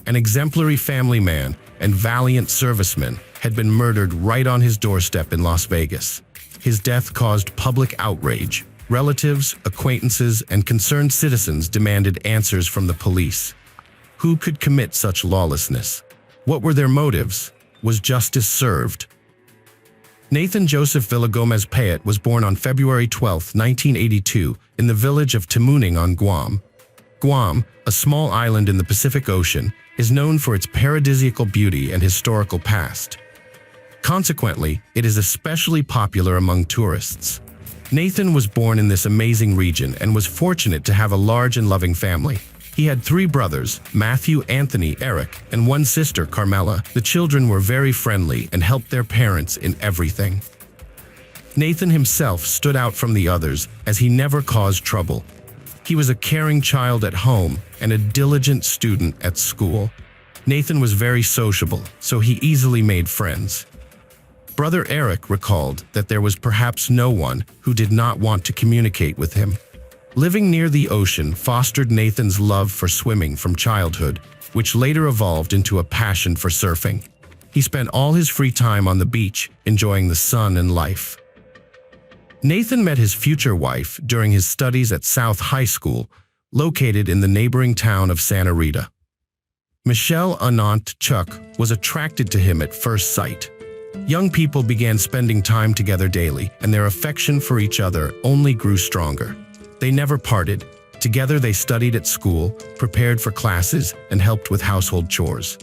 An exemplary family man and valiant serviceman had been murdered right on his doorstep in Las Vegas. His death caused public outrage. Relatives, acquaintances, and concerned citizens demanded answers from the police. Who could commit such lawlessness? What were their motives? Was justice served? Nathan Joseph Villagomez Payet was born on February 12, 1982, in the village of Tamuning on Guam. Guam, a small island in the Pacific Ocean, is known for its paradisiacal beauty and historical past. Consequently, it is especially popular among tourists. Nathan was born in this amazing region and was fortunate to have a large and loving family. He had 3 brothers, Matthew, Anthony, Eric, and 1 sister, Carmela. The children were very friendly and helped their parents in everything. Nathan himself stood out from the others as he never caused trouble. He was a caring child at home and a diligent student at school. Nathan was very sociable, so he easily made friends. Brother Eric recalled that there was perhaps no one who did not want to communicate with him. Living near the ocean fostered Nathan's love for swimming from childhood, which later evolved into a passion for surfing. He spent all his free time on the beach, enjoying the sun and life. Nathan met his future wife during his studies at South High School, located in the neighboring town of Santa Rita. Michelle Anant Chuck was attracted to him at first sight. Young people began spending time together daily, and their affection for each other only grew stronger. They never parted. Together they studied at school, prepared for classes, and helped with household chores.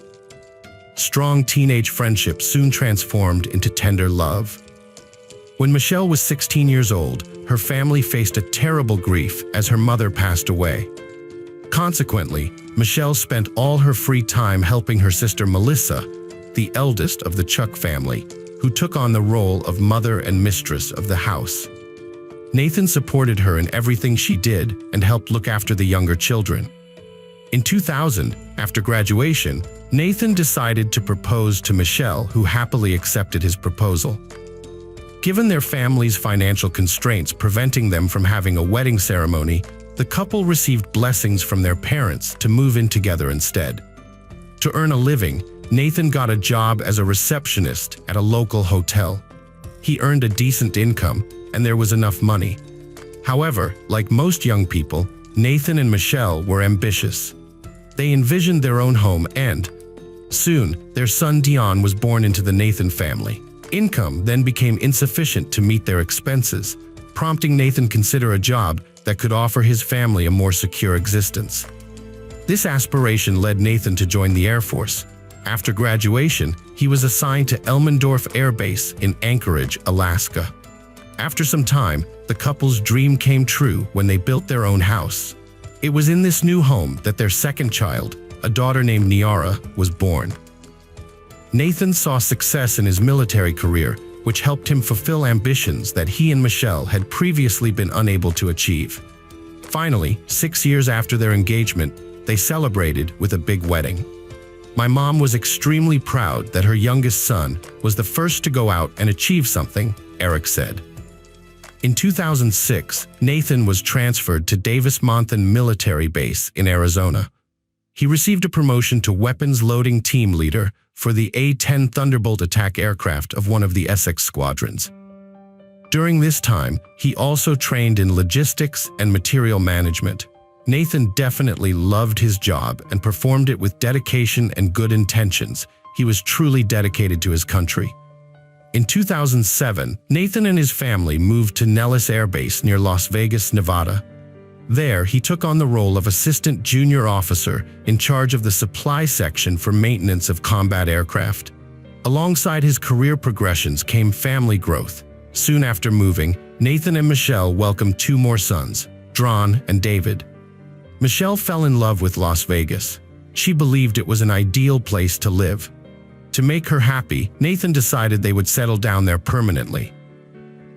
Strong teenage friendship soon transformed into tender love. When Michelle was 16 years old, her family faced a terrible grief as her mother passed away. Consequently, Michelle spent all her free time helping her sister Melissa, the eldest of the Chuck family, who took on the role of mother and mistress of the house. Nathan supported her in everything she did and helped look after the younger children. In 2000, after graduation, Nathan decided to propose to Michelle, who happily accepted his proposal. Given their family's financial constraints preventing them from having a wedding ceremony, the couple received blessings from their parents to move in together instead. To earn a living, Nathan got a job as a receptionist at a local hotel. He earned a decent income, and there was enough money. However, like most young people, Nathan and Michelle were ambitious. They envisioned their own home and, soon, their son Dion was born into the Nathan family. Income then became insufficient to meet their expenses, prompting Nathan to consider a job that could offer his family a more secure existence. This aspiration led Nathan to join the Air Force. After graduation, he was assigned to Elmendorf Air Base in Anchorage, Alaska. After some time, the couple's dream came true when they built their own house. It was in this new home that their second child, a daughter named Niara, was born. Nathan saw success in his military career, which helped him fulfill ambitions that he and Michelle had previously been unable to achieve. Finally, 6 years after their engagement, they celebrated with a big wedding. My mom was extremely proud that her youngest son was the first to go out and achieve something, Eric said. In 2006, Nathan was transferred to Davis-Monthan Military Base in Arizona. He received a promotion to weapons loading team leader for the A-10 Thunderbolt attack aircraft of one of the Essex squadrons. During this time, he also trained in logistics and material management. Nathan definitely loved his job and performed it with dedication and good intentions. He was truly dedicated to his country. In 2007, Nathan and his family moved to Nellis Air Base near Las Vegas, Nevada. There, he took on the role of Assistant Junior Officer in charge of the supply section for maintenance of combat aircraft. Alongside his career progressions came family growth. Soon after moving, Nathan and Michelle welcomed 2 more sons, Dron and David. Michelle fell in love with Las Vegas. She believed it was an ideal place to live. To make her happy, Nathan decided they would settle down there permanently.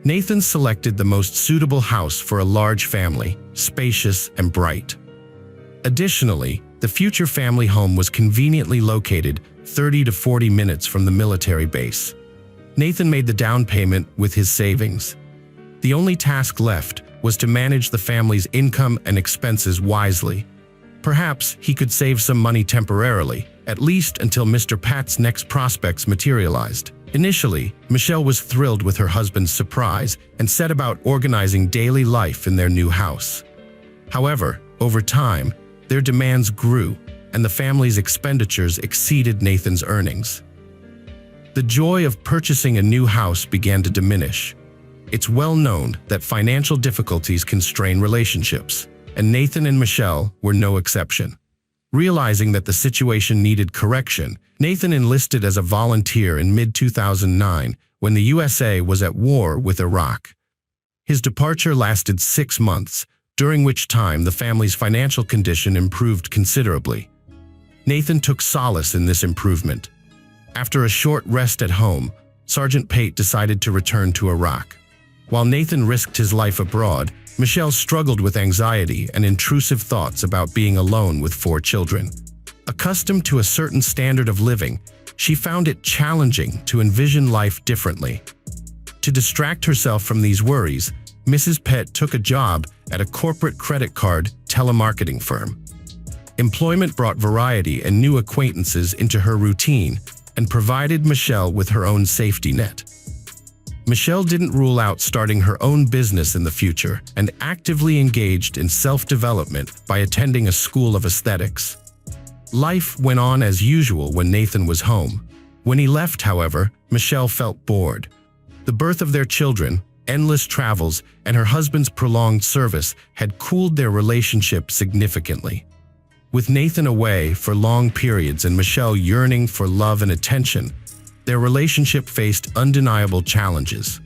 Nathan selected the most suitable house for a large family, spacious and bright. Additionally, the future family home was conveniently located 30 to 40 minutes from the military base. Nathan made the down payment with his savings. The only task left was to manage the family's income and expenses wisely. Perhaps he could save some money temporarily, at least until Mr. Pat's next prospects materialized. Initially, Michelle was thrilled with her husband's surprise and set about organizing daily life in their new house. However, over time, their demands grew, and the family's expenditures exceeded Nathan's earnings. The joy of purchasing a new house began to diminish. It's well known that financial difficulties constrain relationships, and Nathan and Michelle were no exception. Realizing that the situation needed correction, Nathan enlisted as a volunteer in mid-2009 when the USA was at war with Iraq. His departure lasted 6 months, during which time the family's financial condition improved considerably. Nathan took solace in this improvement. After a short rest at home, Sergeant Pate decided to return to Iraq. While Nathan risked his life abroad, Michelle struggled with anxiety and intrusive thoughts about being alone with 4 children. Accustomed to a certain standard of living, she found it challenging to envision life differently. To distract herself from these worries, Mrs. Pett took a job at a corporate credit card telemarketing firm. Employment brought variety and new acquaintances into her routine and provided Michelle with her own safety net. Michelle didn't rule out starting her own business in the future and actively engaged in self-development by attending a school of aesthetics. Life went on as usual when Nathan was home. When he left, however, Michelle felt bored. The birth of their children, endless travels, and her husband's prolonged service had cooled their relationship significantly. With Nathan away for long periods and Michelle yearning for love and attention, their relationship faced undeniable challenges.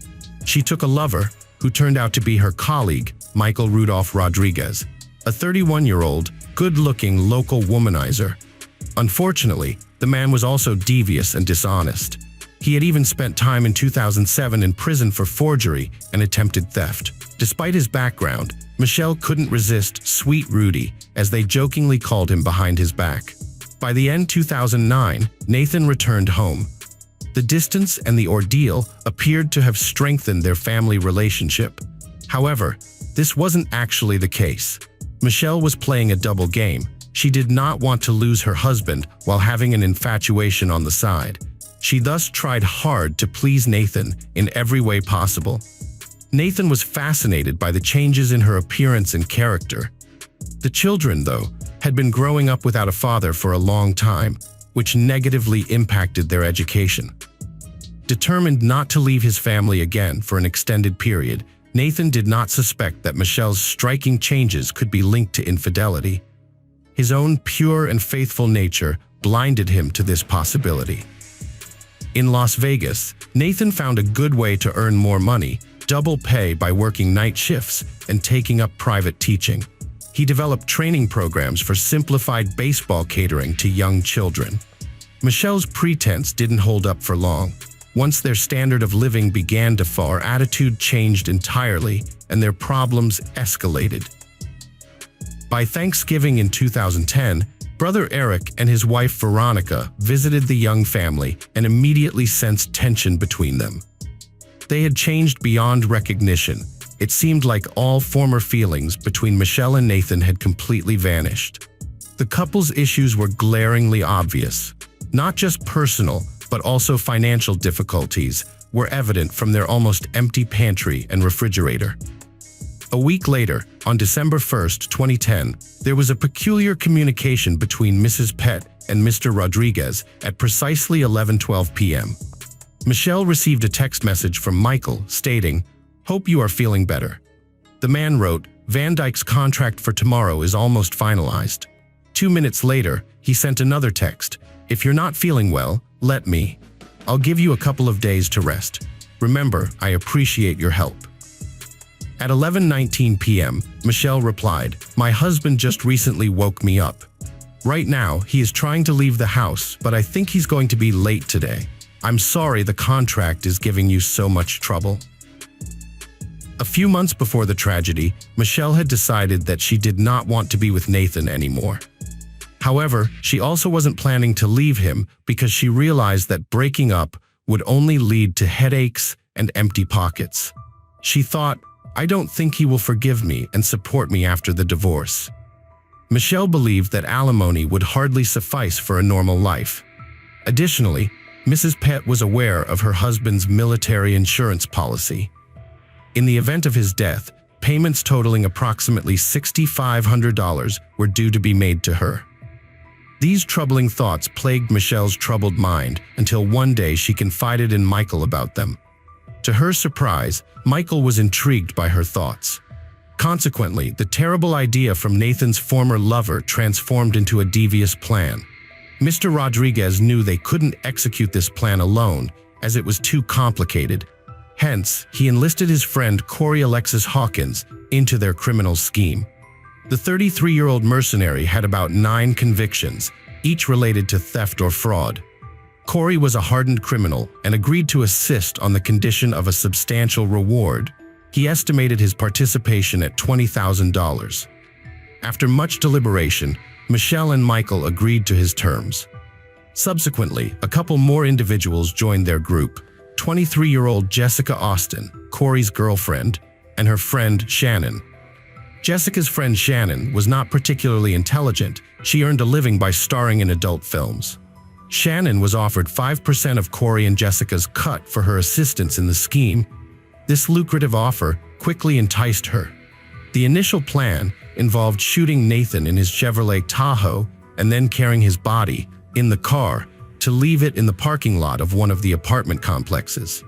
She took a lover, who turned out to be her colleague, Michael Rudolph Rodriguez, a 31-year-old, good-looking local womanizer. Unfortunately, the man was also devious and dishonest. He had even spent time in 2007 in prison for forgery and attempted theft. Despite his background, Michelle couldn't resist Sweet Rudy, as they jokingly called him behind his back. By the end of 2009, Nathan returned home. The distance and the ordeal appeared to have strengthened their family relationship. However, this wasn't actually the case. Michelle was playing a double game. She did not want to lose her husband while having an infatuation on the side. She thus tried hard to please Nathan in every way possible. Nathan was fascinated by the changes in her appearance and character. The children, though, had been growing up without a father for a long time, which negatively impacted their education. Determined not to leave his family again for an extended period, Nathan did not suspect that Michelle's striking changes could be linked to infidelity. His own pure and faithful nature blinded him to this possibility. In Las Vegas, Nathan found a good way to earn more money, double pay by working night shifts and taking up private teaching. He developed training programs for simplified baseball catering to young children. Michelle's pretense didn't hold up for long. Once their standard of living began to fall, her attitude changed entirely and their problems escalated. By Thanksgiving in 2010, Brother Eric and his wife Veronica visited the young family and immediately sensed tension between them. They had changed beyond recognition. It seemed like all former feelings between Michelle and Nathan had completely vanished. The couple's issues were glaringly obvious. Not just personal, but also financial difficulties were evident from their almost empty pantry and refrigerator. A week later, on December 1, 2010, there was a peculiar communication between Mrs. Pett and Mr. Rodriguez at precisely 11:12 p.m. Michelle received a text message from Michael stating, "Hope you are feeling better." The man wrote, "Van Dyke's contract for tomorrow is almost finalized." 2 minutes later, he sent another text, "If you're not feeling well, let me. I'll give you a couple of days to rest. Remember, I appreciate your help." At 11:19 p.m., Michelle replied, "My husband just recently woke me up. Right now, he is trying to leave the house, but I think he's going to be late today. I'm sorry the contract is giving you so much trouble." A few months before the tragedy, Michelle had decided that she did not want to be with Nathan anymore. However, she also wasn't planning to leave him because she realized that breaking up would only lead to headaches and empty pockets. She thought, "I don't think he will forgive me and support me after the divorce." Michelle believed that alimony would hardly suffice for a normal life. Additionally, Mrs. Pett was aware of her husband's military insurance policy. In the event of his death, payments totaling approximately $6,500 were due to be made to her. These troubling thoughts plagued Michelle's troubled mind until one day she confided in Michael about them. To her surprise, Michael was intrigued by her thoughts. Consequently, the terrible idea from Nathan's former lover transformed into a devious plan. Mr. Rodriguez knew they couldn't execute this plan alone, as it was too complicated. Hence, he enlisted his friend Corey Alexis Hawkins into their criminal scheme. The 33-year-old mercenary had about 9 convictions, each related to theft or fraud. Corey was a hardened criminal and agreed to assist on the condition of a substantial reward. He estimated his participation at $20,000. After much deliberation, Michelle and Michael agreed to his terms. Subsequently, a couple more individuals joined their group: 23-year-old Jessica Austin, Corey's girlfriend, and her friend Shannon. Jessica's friend Shannon was not particularly intelligent. She earned a living by starring in adult films. Shannon was offered 5% of Corey and Jessica's cut for her assistance in the scheme. This lucrative offer quickly enticed her. The initial plan involved shooting Nathan in his Chevrolet Tahoe and then carrying his body in the car to leave it in the parking lot of one of the apartment complexes.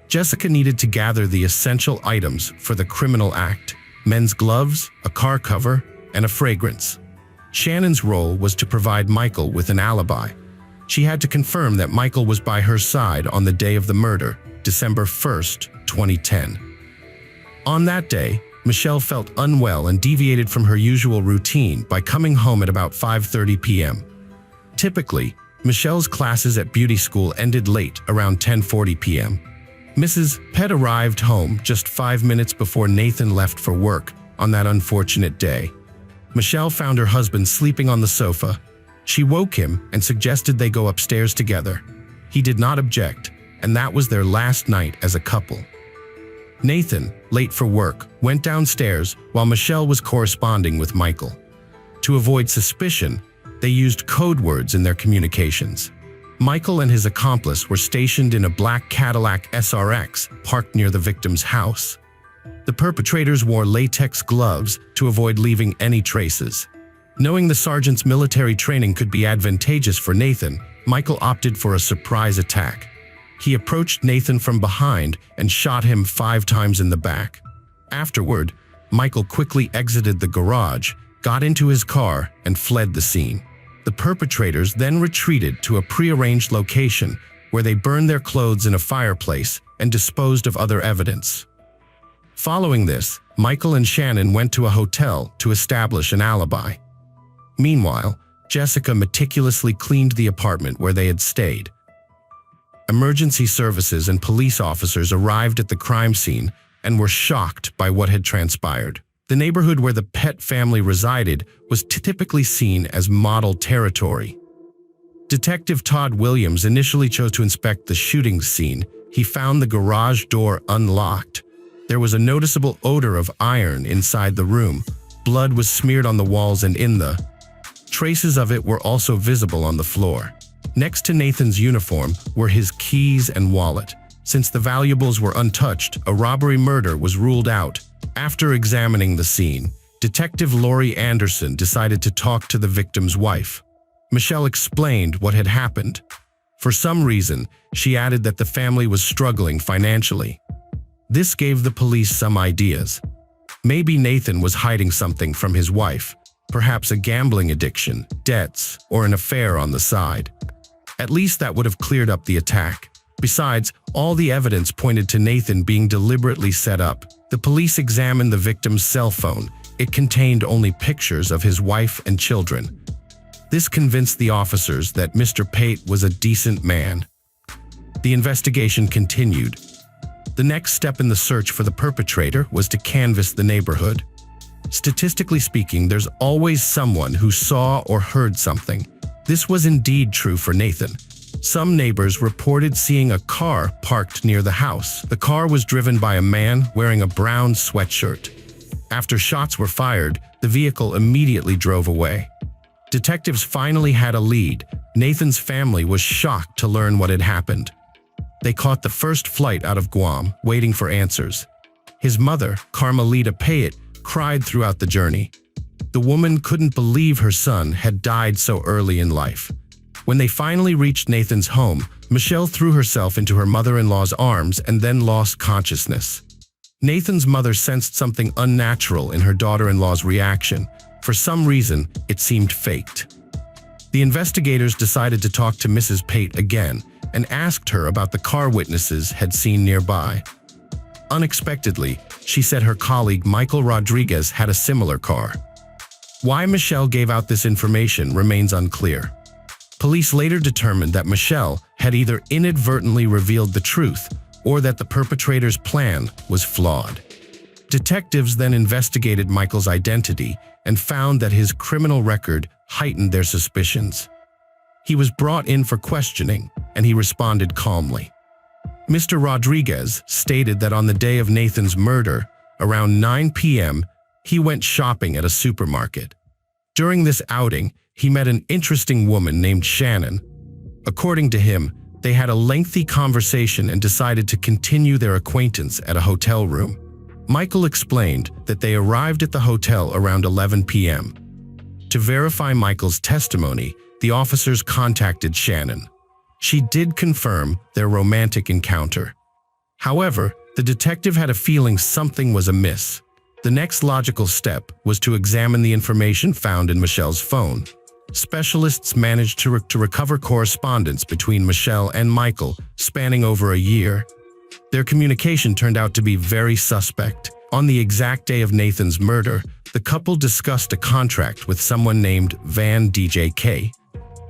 Jessica needed to gather the essential items for the criminal act: men's gloves, a car cover, and a fragrance. Shannon's role was to provide Michael with an alibi. She had to confirm that Michael was by her side on the day of the murder, December 1st, 2010. On that day, Michelle felt unwell and deviated from her usual routine by coming home at about 5:30 p.m. Typically, Michelle's classes at beauty school ended late, around 10:40 p.m. Mrs. Pett arrived home just 5 minutes before Nathan left for work on that unfortunate day. Michelle found her husband sleeping on the sofa. She woke him and suggested they go upstairs together. He did not object, and that was their last night as a couple. Nathan, late for work, went downstairs while Michelle was corresponding with Michael. To avoid suspicion, they used code words in their communications. Michael and his accomplice were stationed in a black Cadillac SRX parked near the victim's house. The perpetrators wore latex gloves to avoid leaving any traces. Knowing the sergeant's military training could be advantageous for Nathan, Michael opted for a surprise attack. He approached Nathan from behind and shot him 5 times in the back. Afterward, Michael quickly exited the garage, got into his car, and fled the scene. The perpetrators then retreated to a prearranged location where they burned their clothes in a fireplace and disposed of other evidence. Following this, Michael and Shannon went to a hotel to establish an alibi. Meanwhile, Jessica meticulously cleaned the apartment where they had stayed. Emergency services and police officers arrived at the crime scene and were shocked by what had transpired. The neighborhood where the Pett family resided was typically seen as model territory. Detective Todd Williams initially chose to inspect the shooting scene. He found the garage door unlocked. There was a noticeable odor of iron inside the room. Blood was smeared on the walls and in the traces of it were also visible on the floor. Next to Nathan's uniform were his keys and wallet. Since the valuables were untouched, a robbery murder was ruled out. After examining the scene, Detective Lori Anderson decided to talk to the victim's wife. Michelle explained what had happened. For some reason, she added that the family was struggling financially. This gave the police some ideas. Maybe Nathan was hiding something from his wife, perhaps a gambling addiction, debts, or an affair on the side. At least that would have cleared up the attack. Besides, all the evidence pointed to Nathan being deliberately set up. The police examined the victim's cell phone. It contained only pictures of his wife and children. This convinced the officers that Mr. Pate was a decent man. The investigation continued. The next step in the search for the perpetrator was to canvass the neighborhood. Statistically speaking, there's always someone who saw or heard something. This was indeed true for Nathan. Some neighbors reported seeing a car parked near the house. The car was driven by a man wearing a brown sweatshirt. After shots were fired, the vehicle immediately drove away. Detectives finally had a lead. Nathan's family was shocked to learn what had happened. They caught the first flight out of Guam, waiting for answers. His mother, Carmelita Payette, cried throughout the journey. The woman couldn't believe her son had died so early in life. When they finally reached Nathan's home, Michelle threw herself into her mother-in-law's arms and then lost consciousness. Nathan's mother sensed something unnatural in her daughter-in-law's reaction. For some reason, it seemed faked. The investigators decided to talk to Mrs. Pate again and asked her about the car witnesses had seen nearby. Unexpectedly, she said her colleague Michael Rodriguez had a similar car. Why Michelle gave out this information remains unclear. Police later determined that Michelle had either inadvertently revealed the truth or that the perpetrator's plan was flawed. Detectives then investigated Michael's identity and found that his criminal record heightened their suspicions. He was brought in for questioning, and he responded calmly. Mr. Rodriguez stated that on the day of Nathan's murder, around 9 p.m., he went shopping at a supermarket. During this outing, he met an interesting woman named Shannon. According to him, they had a lengthy conversation and decided to continue their acquaintance at a hotel room. Michael explained that they arrived at the hotel around 11 p.m. To verify Michael's testimony, the officers contacted Shannon. She did confirm their romantic encounter. However, the detective had a feeling something was amiss. The next logical step was to examine the information found in Michelle's phone. Specialists managed to recover correspondence between Michelle and Michael spanning over a year. Their communication turned out to be very suspect. On the exact day of Nathan's murder, the couple discussed a contract with someone named Van DJK.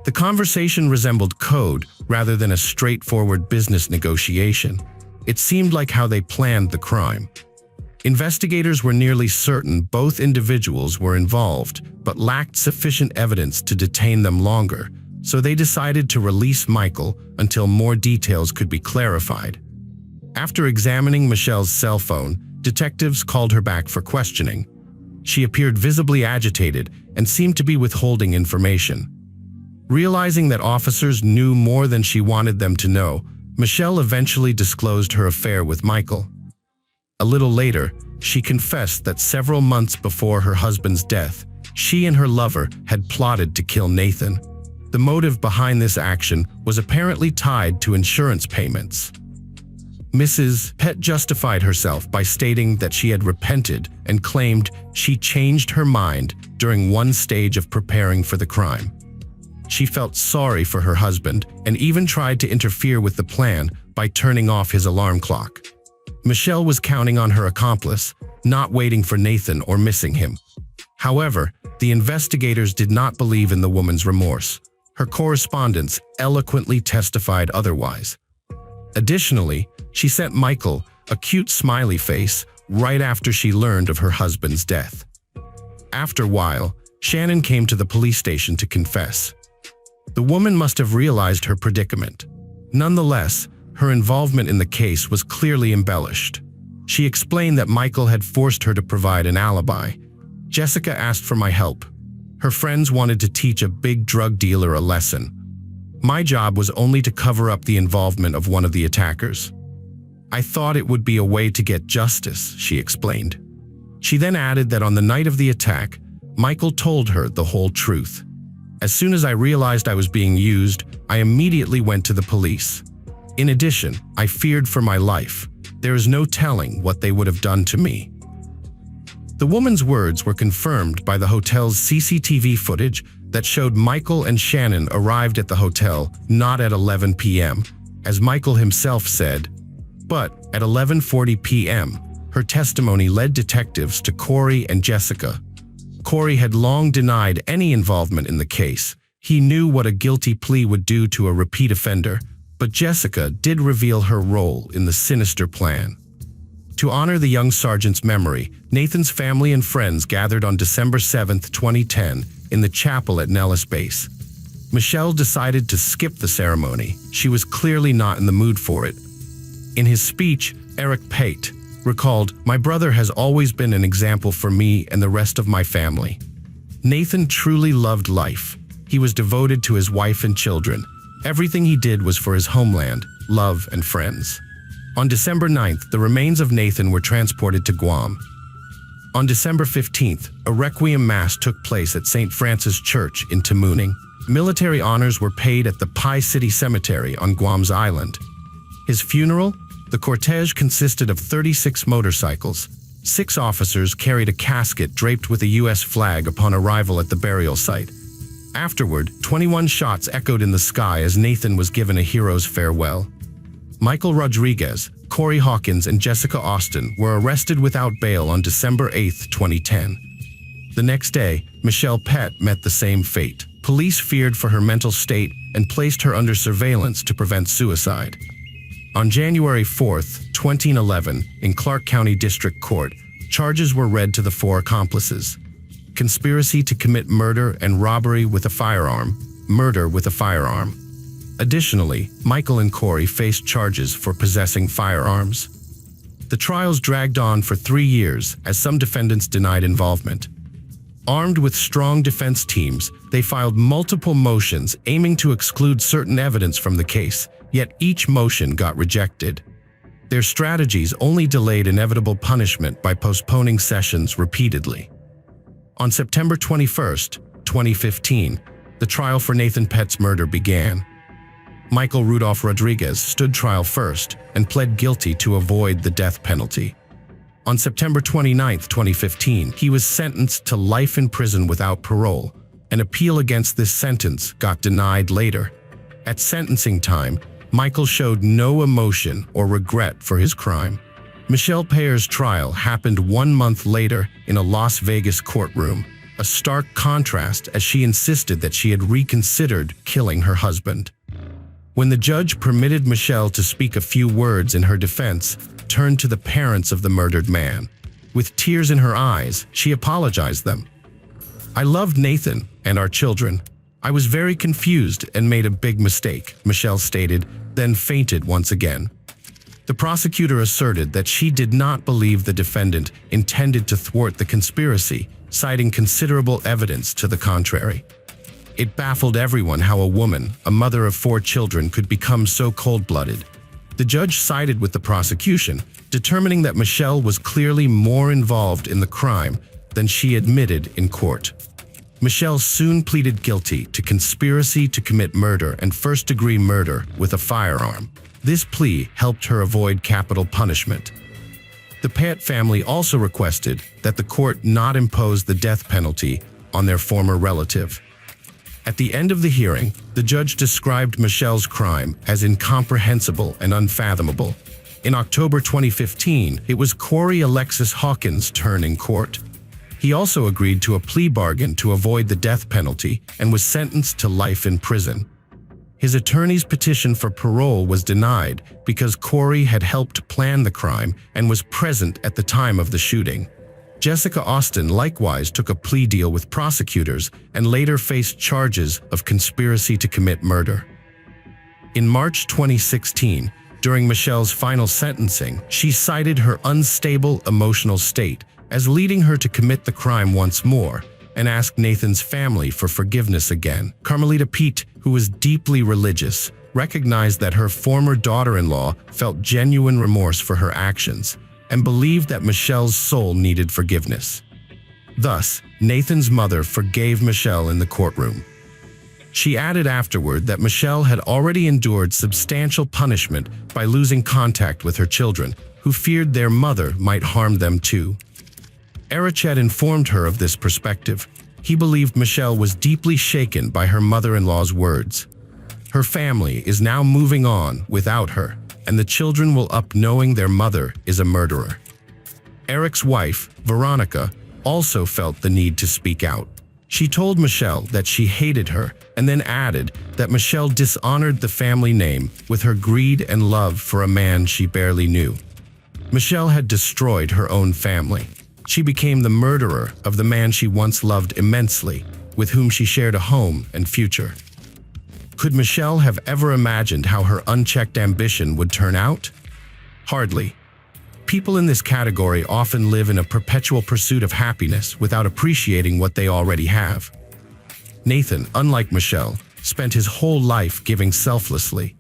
The conversation resembled code rather than a straightforward business negotiation. It seemed like how they planned the crime. Investigators were nearly certain both individuals were involved, but lacked sufficient evidence to detain them longer, so they decided to release Michael until more details could be clarified. After examining Michelle's cell phone, detectives called her back for questioning. She appeared visibly agitated and seemed to be withholding information. Realizing that officers knew more than she wanted them to know, Michelle eventually disclosed her affair with Michael. A little later, she confessed that several months before her husband's death, she and her lover had plotted to kill Nathan. The motive behind this action was apparently tied to insurance payments. Mrs. Pett justified herself by stating that she had repented and claimed she changed her mind during one stage of preparing for the crime. She felt sorry for her husband and even tried to interfere with the plan by turning off his alarm clock. Michelle was counting on her accomplice, not waiting for Nathan or missing him. However, the investigators did not believe in the woman's remorse. Her correspondence eloquently testified otherwise. Additionally, she sent Michael a cute smiley face right after she learned of her husband's death. After a while, Shannon came to the police station to confess. The woman must have realized her predicament. Nonetheless, her involvement in the case was clearly embellished. She explained that Michael had forced her to provide an alibi. Jessica asked for my help. Her friends wanted to teach a big drug dealer a lesson. My job was only to cover up the involvement of one of the attackers. I thought it would be a way to get justice, she explained. She then added that on the night of the attack, Michael told her the whole truth. As soon as I realized I was being used, I immediately went to the police. In addition, I feared for my life. There is no telling what they would have done to me. The woman's words were confirmed by the hotel's CCTV footage that showed Michael and Shannon arrived at the hotel not at 11 p.m., as Michael himself said, but at 11:40 p.m. Her testimony led detectives to Corey and Jessica. Corey had long denied any involvement in the case. He knew what a guilty plea would do to a repeat offender, but Jessica did reveal her role in the sinister plan. To honor the young sergeant's memory, Nathan's family and friends gathered on December 7, 2010, in the chapel at Nellis Base. Michelle decided to skip the ceremony. She was clearly not in the mood for it. In his speech, Eric Pate recalled, "My brother has always been an example for me and the rest of my family. Nathan truly loved life. He was devoted to his wife and children. Everything he did was for his homeland, love, and friends." On December 9th, the remains of Nathan were transported to Guam. On December 15th, a requiem mass took place at St. Francis Church in Tamuning. Military honors were paid at the Pai City Cemetery on Guam's island. His funeral? The cortege consisted of 36 motorcycles. 6 officers carried a casket draped with a U.S. flag upon arrival at the burial site. Afterward, 21 shots echoed in the sky as Nathan was given a hero's farewell. Michael Rodriguez, Corey Hawkins, and Jessica Austin were arrested without bail on December 8, 2010. The next day, Michelle Pett met the same fate. Police feared for her mental state and placed her under surveillance to prevent suicide. On January 4, 2011, in Clark County District Court, charges were read to the four accomplices: conspiracy to commit murder and robbery with a firearm, murder with a firearm. Additionally, Michael and Corey faced charges for possessing firearms. The trials dragged on for 3 years as some defendants denied involvement. Armed with strong defense teams, they filed multiple motions aiming to exclude certain evidence from the case, yet each motion got rejected. Their strategies only delayed inevitable punishment by postponing sessions repeatedly. On September 21, 2015, the trial for Nathan Pett's murder began. Michael Rudolph Rodriguez stood trial first and pled guilty to avoid the death penalty. On September 29, 2015, he was sentenced to life in prison without parole. An appeal against this sentence got denied later. At sentencing time, Michael showed no emotion or regret for his crime. Michelle Payer's trial happened 1 month later in a Las Vegas courtroom, a stark contrast as she insisted that she had reconsidered killing her husband. When the judge permitted Michelle to speak a few words in her defense, turned to the parents of the murdered man. With tears in her eyes, she apologized them. "I loved Nathan and our children. I was very confused and made a big mistake," Michelle stated, then fainted once again. The prosecutor asserted that she did not believe the defendant intended to thwart the conspiracy, citing considerable evidence to the contrary. It baffled everyone how a woman, a mother of 4 children, could become so cold-blooded. The judge sided with the prosecution, determining that Michelle was clearly more involved in the crime than she admitted in court. Michelle soon pleaded guilty to conspiracy to commit murder and first-degree murder with a firearm. This plea helped her avoid capital punishment. The Pett family also requested that the court not impose the death penalty on their former relative. At the end of the hearing, the judge described Michelle's crime as incomprehensible and unfathomable. In October 2015, it was Corey Alexis Hawkins' turn in court. He also agreed to a plea bargain to avoid the death penalty and was sentenced to life in prison. His attorney's petition for parole was denied because Corey had helped plan the crime and was present at the time of the shooting. Jessica Austin likewise took a plea deal with prosecutors and later faced charges of conspiracy to commit murder. In March 2016, during Michelle's final sentencing, she cited her unstable emotional state as leading her to commit the crime once more and asked Nathan's family for forgiveness again. Carmelita Pete, who was deeply religious, recognized that her former daughter-in-law felt genuine remorse for her actions and believed that Michelle's soul needed forgiveness. Thus, Nathan's mother forgave Michelle in the courtroom. She added afterward that Michelle had already endured substantial punishment by losing contact with her children, who feared their mother might harm them too. Erichet informed her of this perspective. He believed Michelle was deeply shaken by her mother-in-law's words. Her family is now moving on without her, and the children will up knowing their mother is a murderer. Eric's wife, Veronica, also felt the need to speak out. She told Michelle that she hated her and then added that Michelle dishonored the family name with her greed and love for a man she barely knew. Michelle had destroyed her own family. She became the murderer of the man she once loved immensely, with whom she shared a home and future. Could Michelle have ever imagined how her unchecked ambition would turn out? Hardly. People in this category often live in a perpetual pursuit of happiness without appreciating what they already have. Nathan, unlike Michelle, spent his whole life giving selflessly.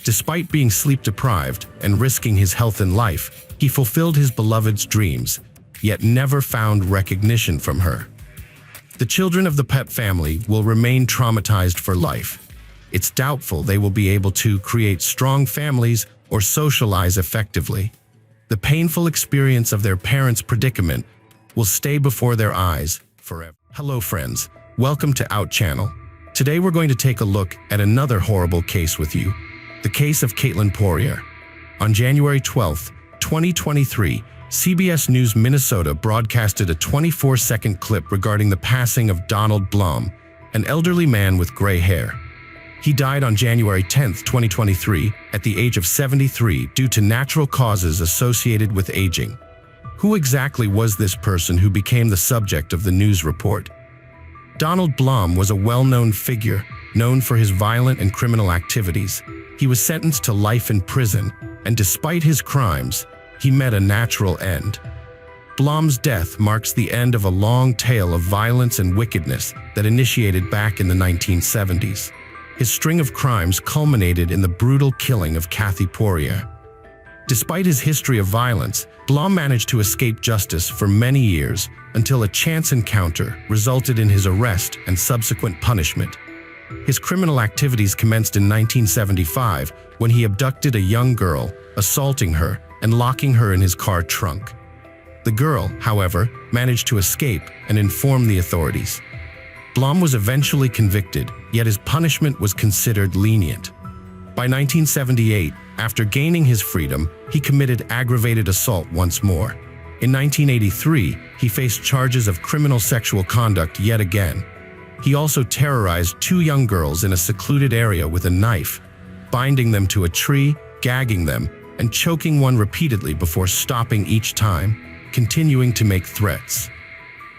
Despite being sleep-deprived and risking his health and life, he fulfilled his beloved's dreams, yet never found recognition from her. The children of the Pett family will remain traumatized for life. It's doubtful they will be able to create strong families or socialize effectively. The painful experience of their parents' predicament will stay before their eyes forever. Hello friends, welcome to Out Channel. Today we're going to take a look at another horrible case with you, the case of Caitlin Poirier. On January 12, 2023, CBS News Minnesota broadcasted a 24-second clip regarding the passing of Donald Blum, an elderly man with gray hair. He died on January 10, 2023, at the age of 73 due to natural causes associated with aging. Who exactly was this person who became the subject of the news report? Donald Blum was a well-known figure, known for his violent and criminal activities. He was sentenced to life in prison, and despite his crimes, he met a natural end. Blum's death marks the end of a long tale of violence and wickedness that initiated back in the 1970s. His string of crimes culminated in the brutal killing of Kathy Poirier. Despite his history of violence, Blum managed to escape justice for many years until a chance encounter resulted in his arrest and subsequent punishment. His criminal activities commenced in 1975 when he abducted a young girl, assaulting her and locking her in his car trunk. The girl, however, managed to escape and inform the authorities. Blum was eventually convicted, yet his punishment was considered lenient. By 1978, after gaining his freedom, he committed aggravated assault once more. In 1983, he faced charges of criminal sexual conduct yet again. He also terrorized two young girls in a secluded area with a knife, binding them to a tree, gagging them, and choking one repeatedly before stopping each time, continuing to make threats.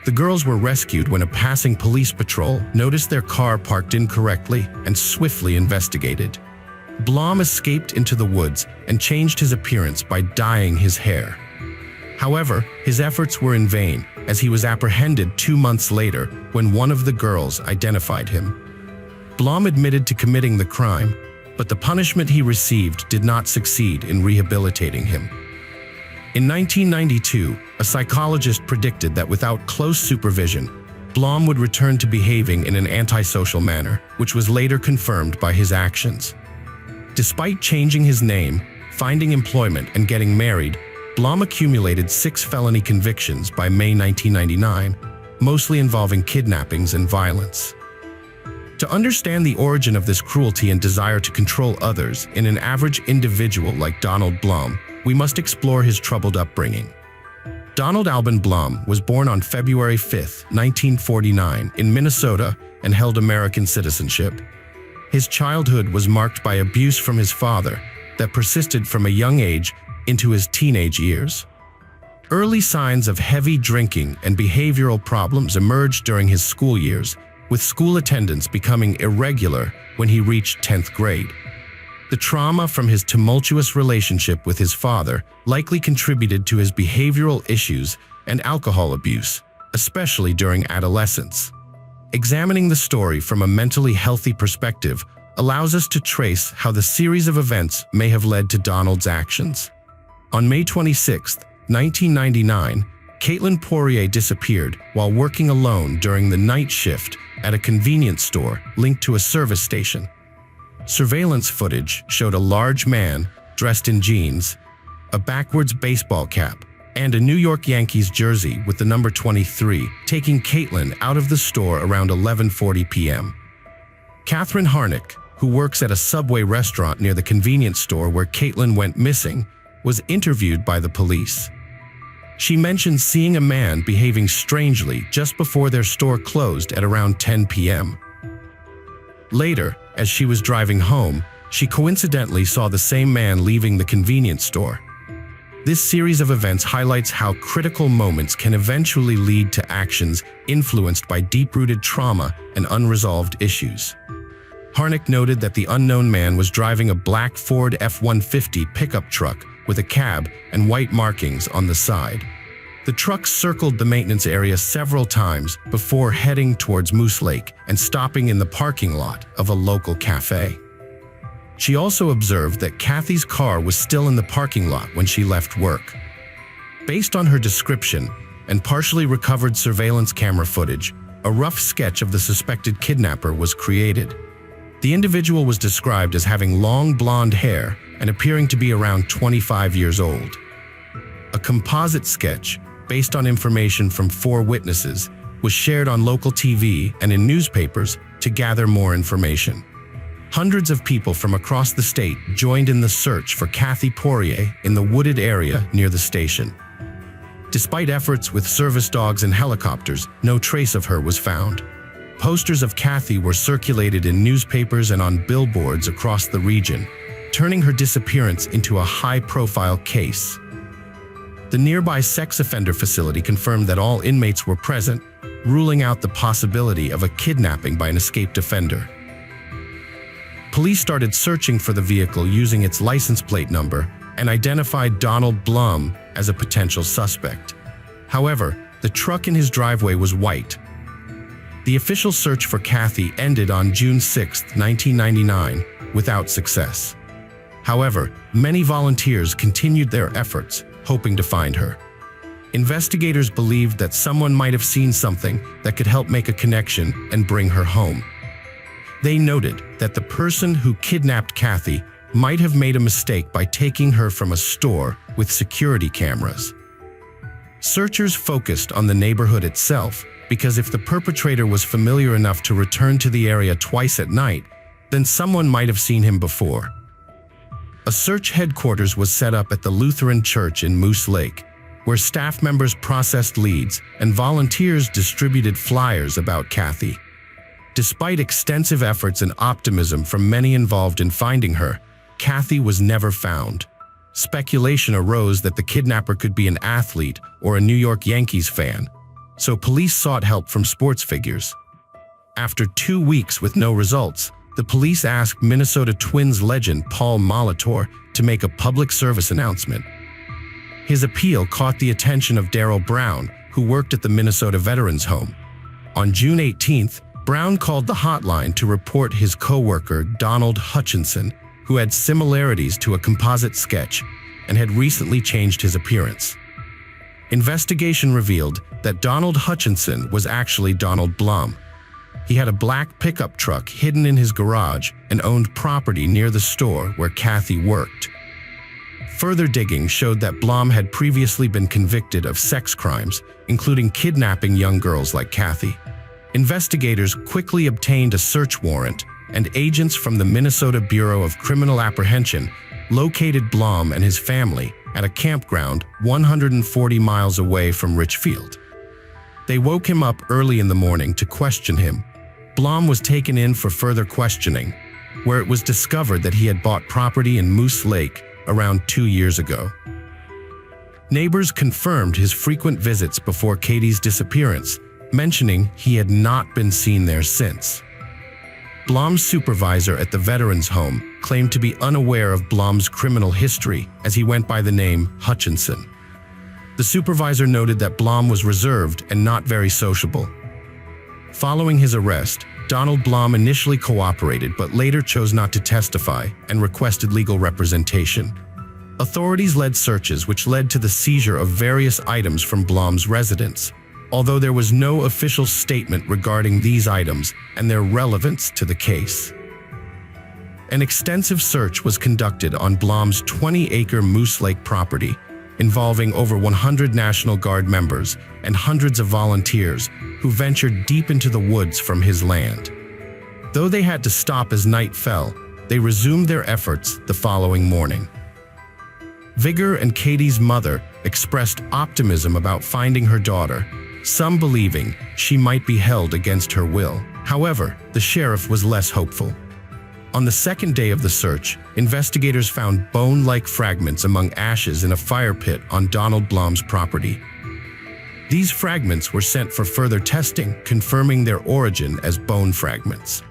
The girls were rescued when a passing police patrol noticed their car parked incorrectly and swiftly investigated. Blum escaped into the woods and changed his appearance by dyeing his hair. However, his efforts were in vain, as he was apprehended 2 months later when one of the girls identified him. Blum admitted to committing the crime, but the punishment he received did not succeed in rehabilitating him. In 1992, a psychologist predicted that without close supervision, Blum would return to behaving in an antisocial manner, which was later confirmed by his actions. Despite changing his name, finding employment, and getting married, Blum accumulated 6 felony convictions by May 1999, mostly involving kidnappings and violence. To understand the origin of this cruelty and desire to control others in an average individual like Donald Blum, we must explore his troubled upbringing. Donald Alban Blum was born on February 5, 1949, in Minnesota and held American citizenship. His childhood was marked by abuse from his father that persisted from a young age into his teenage years. Early signs of heavy drinking and behavioral problems emerged during his school years, with school attendance becoming irregular when he reached 10th grade. The trauma from his tumultuous relationship with his father likely contributed to his behavioral issues and alcohol abuse, especially during adolescence. Examining the story from a mentally healthy perspective allows us to trace how the series of events may have led to Donald's actions. On May 26, 1999, Caitlin Poirier disappeared while working alone during the night shift at a convenience store linked to a service station. Surveillance footage showed a large man dressed in jeans, a backwards baseball cap, and a New York Yankees jersey with the number 23, taking Caitlin out of the store around 11:40 p.m. Catherine Harnick, who works at a Subway restaurant near the convenience store where Caitlin went missing, was interviewed by the police. She mentioned seeing a man behaving strangely just before their store closed at around 10 p.m. Later, as she was driving home, she coincidentally saw the same man leaving the convenience store. This series of events highlights how critical moments can eventually lead to actions influenced by deep-rooted trauma and unresolved issues. Harnick noted that the unknown man was driving a black Ford F-150 pickup truck with a cab and white markings on the side. The truck circled the maintenance area several times before heading towards Moose Lake and stopping in the parking lot of a local cafe. She also observed that Kathy's car was still in the parking lot when she left work. Based on her description and partially recovered surveillance camera footage, a rough sketch of the suspected kidnapper was created. The individual was described as having long blonde hair and appearing to be around 25 years old. A composite sketch, based on information from 4 witnesses, was shared on local TV and in newspapers to gather more information. Hundreds of people from across the state joined in the search for Kathy Poirier in the wooded area near the station. Despite efforts with service dogs and helicopters, no trace of her was found. Posters of Kathy were circulated in newspapers and on billboards across the region, turning her disappearance into a high-profile case. The nearby sex offender facility confirmed that all inmates were present, ruling out the possibility of a kidnapping by an escaped offender. Police started searching for the vehicle using its license plate number and identified Donald Blum as a potential suspect. However, the truck in his driveway was white. The official search for Kathy ended on June 6, 1999, without success. However, many volunteers continued their efforts, hoping to find her. Investigators believed that someone might have seen something that could help make a connection and bring her home. They noted that the person who kidnapped Kathy might have made a mistake by taking her from a store with security cameras. Searchers focused on the neighborhood itself because if the perpetrator was familiar enough to return to the area twice at night, then someone might have seen him before. A search headquarters was set up at the Lutheran Church in Moose Lake, where staff members processed leads and volunteers distributed flyers about Kathy. Despite extensive efforts and optimism from many involved in finding her, Kathy was never found. Speculation arose that the kidnapper could be an athlete or a New York Yankees fan, so police sought help from sports figures. After 2 weeks with no results, the police asked Minnesota Twins legend Paul Molitor to make a public service announcement. His appeal caught the attention of Darryl Brown, who worked at the Minnesota Veterans Home. On June 18th, Brown called the hotline to report his co-worker Donald Hutchinson, who had similarities to a composite sketch and had recently changed his appearance. Investigation revealed that Donald Hutchinson was actually Donald Blum. He had a black pickup truck hidden in his garage and owned property near the store where Kathy worked. Further digging showed that Blum had previously been convicted of sex crimes, including kidnapping young girls like Kathy. Investigators quickly obtained a search warrant, and agents from the Minnesota Bureau of Criminal Apprehension located Blum and his family at a campground 140 miles away from Richfield. They woke him up early in the morning to question him. Blum was taken in for further questioning, where it was discovered that he had bought property in Moose Lake around 2 years ago. Neighbors confirmed his frequent visits before Katie's disappearance, mentioning he had not been seen there since. Blum's supervisor at the Veterans Home claimed to be unaware of Blum's criminal history as he went by the name Hutchinson. The supervisor noted that Blum was reserved and not very sociable. Following his arrest, Donald Blum initially cooperated but later chose not to testify and requested legal representation. Authorities led searches which led to the seizure of various items from Blum's residence, although there was no official statement regarding these items and their relevance to the case. An extensive search was conducted on Blum's 20-acre Moose Lake property, involving over 100 National Guard members and hundreds of volunteers who ventured deep into the woods from his land. Though they had to stop as night fell, they resumed their efforts the following morning. Vigor and Katie's mother expressed optimism about finding her daughter, some believing she might be held against her will. However, the sheriff was less hopeful. On the second day of the search, investigators found bone-like fragments among ashes in a fire pit on Donald Blum's property. These fragments were sent for further testing, confirming their origin as bone fragments.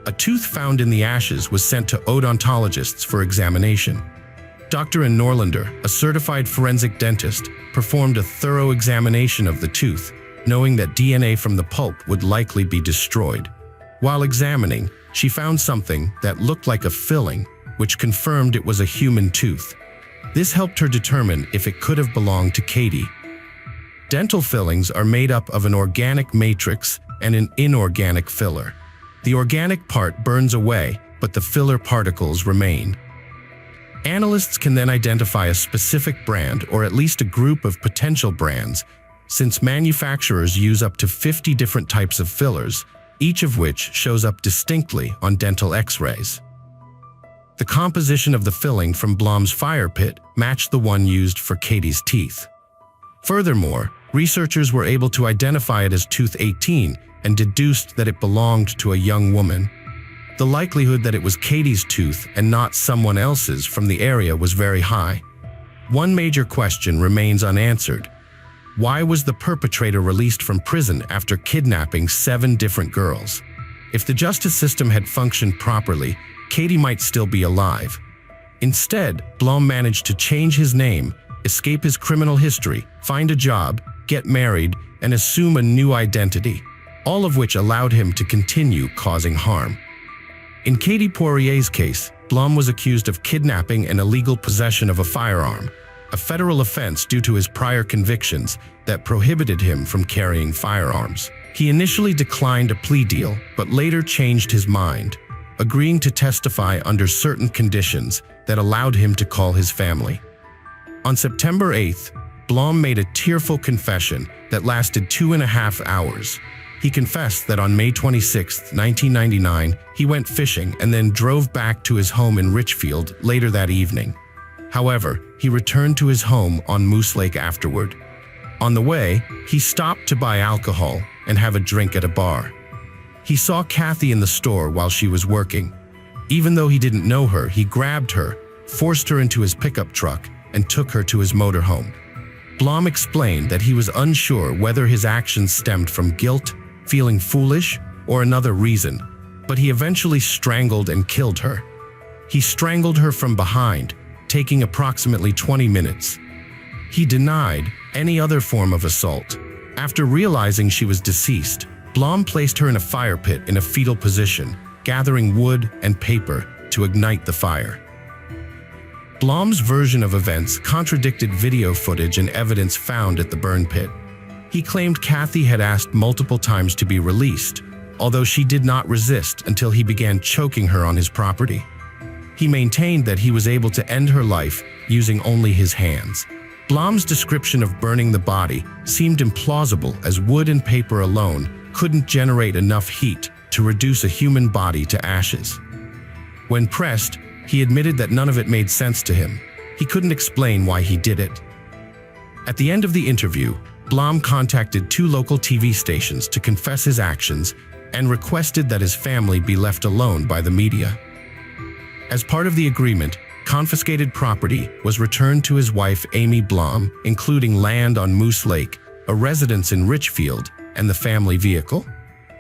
A tooth found in the ashes was sent to odontologists for examination. Dr. Ann Norlander, a certified forensic dentist, performed a thorough examination of the tooth, knowing that DNA from the pulp would likely be destroyed. While examining, she found something that looked like a filling, which confirmed it was a human tooth. This helped her determine if it could have belonged to Katie. Dental fillings are made up of an organic matrix and an inorganic filler. The organic part burns away, but the filler particles remain. Analysts can then identify a specific brand or at least a group of potential brands, since manufacturers use up to 50 different types of fillers, each of which shows up distinctly on dental x-rays. The composition of the filling from Blum's fire pit matched the one used for Katie's teeth. Furthermore, researchers were able to identify it as tooth 18 and deduced that it belonged to a young woman. The likelihood that it was Katie's tooth and not someone else's from the area was very high. One major question remains unanswered. Why was the perpetrator released from prison after kidnapping 7 different girls? If the justice system had functioned properly, Katie might still be alive. Instead, Blom managed to change his name, escape his criminal history, find a job, get married, and assume a new identity, all of which allowed him to continue causing harm. In Katie Poirier's case, Blom was accused of kidnapping and illegal possession of a firearm, a federal offense due to his prior convictions that prohibited him from carrying firearms. He initially declined a plea deal, but later changed his mind, agreeing to testify under certain conditions that allowed him to call his family. On September 8th, Blom made a tearful confession that lasted 2.5 hours. He confessed that on May 26, 1999, he went fishing and then drove back to his home in Richfield later that evening. However, he returned to his home on Moose Lake afterward. On the way, he stopped to buy alcohol and have a drink at a bar. He saw Kathy in the store while she was working. Even though he didn't know her, he grabbed her, forced her into his pickup truck, and took her to his motorhome. Blom explained that he was unsure whether his actions stemmed from guilt, feeling foolish, or another reason, but he eventually strangled and killed her. He strangled her from behind, taking approximately 20 minutes. He denied any other form of assault. After realizing she was deceased, Blom placed her in a fire pit in a fetal position, gathering wood and paper to ignite the fire. Blom's version of events contradicted video footage and evidence found at the burn pit. He claimed Kathy had asked multiple times to be released, although she did not resist until he began choking her on his property. He maintained that he was able to end her life using only his hands. Blom's description of burning the body seemed implausible, as wood and paper alone couldn't generate enough heat to reduce a human body to ashes. When pressed, he admitted that none of it made sense to him. He couldn't explain why he did it. At the end of the interview, Blom contacted 2 local TV stations to confess his actions and requested that his family be left alone by the media. As part of the agreement, confiscated property was returned to his wife Amy Blom, including land on Moose Lake, a residence in Richfield, and the family vehicle.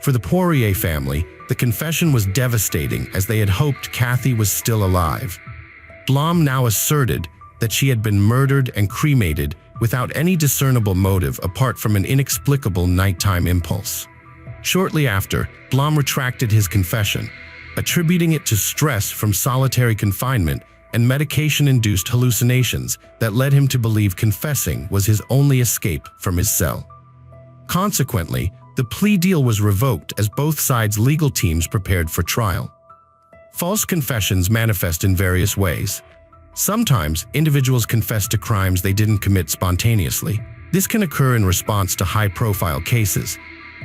For the Poirier family, the confession was devastating, as they had hoped Kathy was still alive. Blom now asserted that she had been murdered and cremated without any discernible motive apart from an inexplicable nighttime impulse. Shortly after, Blom retracted his confession, attributing it to stress from solitary confinement and medication-induced hallucinations that led him to believe confessing was his only escape from his cell. Consequently, the plea deal was revoked as both sides' legal teams prepared for trial. False confessions manifest in various ways. Sometimes, individuals confess to crimes they didn't commit spontaneously. This can occur in response to high-profile cases.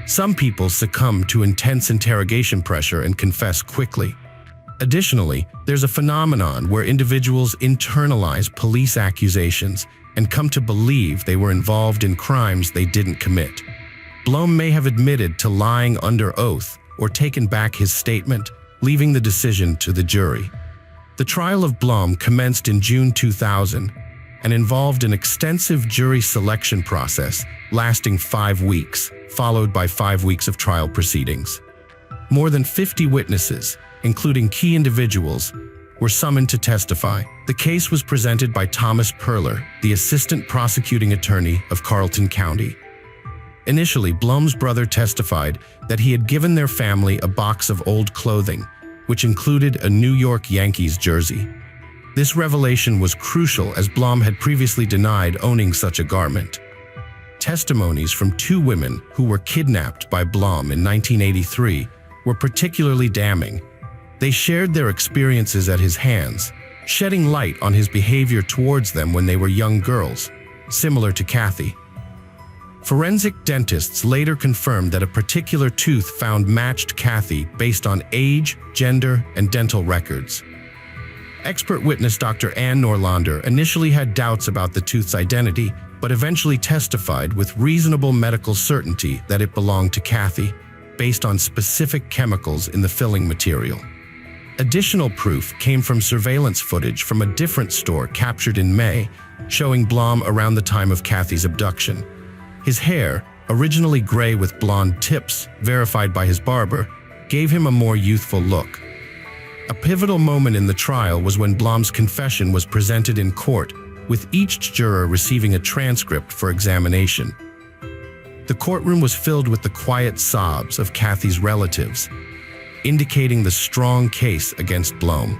Some people succumb to intense interrogation pressure and confess quickly. Additionally, there's a phenomenon where individuals internalize police accusations and come to believe they were involved in crimes they didn't commit. Blom may have admitted to lying under oath or taken back his statement, leaving the decision to the jury. The trial of Blom commenced in June 2000 and involved an extensive jury selection process lasting 5 weeks, followed by 5 weeks of trial proceedings. More than 50 witnesses, including key individuals, were summoned to testify. The case was presented by Thomas Perler, the assistant prosecuting attorney of Carleton County. Initially, Blom's brother testified that he had given their family a box of old clothing, which included a New York Yankees jersey. This revelation was crucial, as Blom had previously denied owning such a garment. Testimonies from 2 women who were kidnapped by Blom in 1983 were particularly damning. They shared their experiences at his hands, shedding light on his behavior towards them when they were young girls, similar to Kathy. Forensic dentists later confirmed that a particular tooth found matched Kathy based on age, gender, and dental records. Expert witness Dr. Ann Norlander initially had doubts about the tooth's identity, but eventually testified with reasonable medical certainty that it belonged to Kathy, based on specific chemicals in the filling material. Additional proof came from surveillance footage from a different store captured in May, showing Blom around the time of Kathy's abduction. His hair, originally gray with blonde tips, verified by his barber, gave him a more youthful look. A pivotal moment in the trial was when Blom's confession was presented in court, with each juror receiving a transcript for examination. The courtroom was filled with the quiet sobs of Kathy's relatives, indicating the strong case against Blom.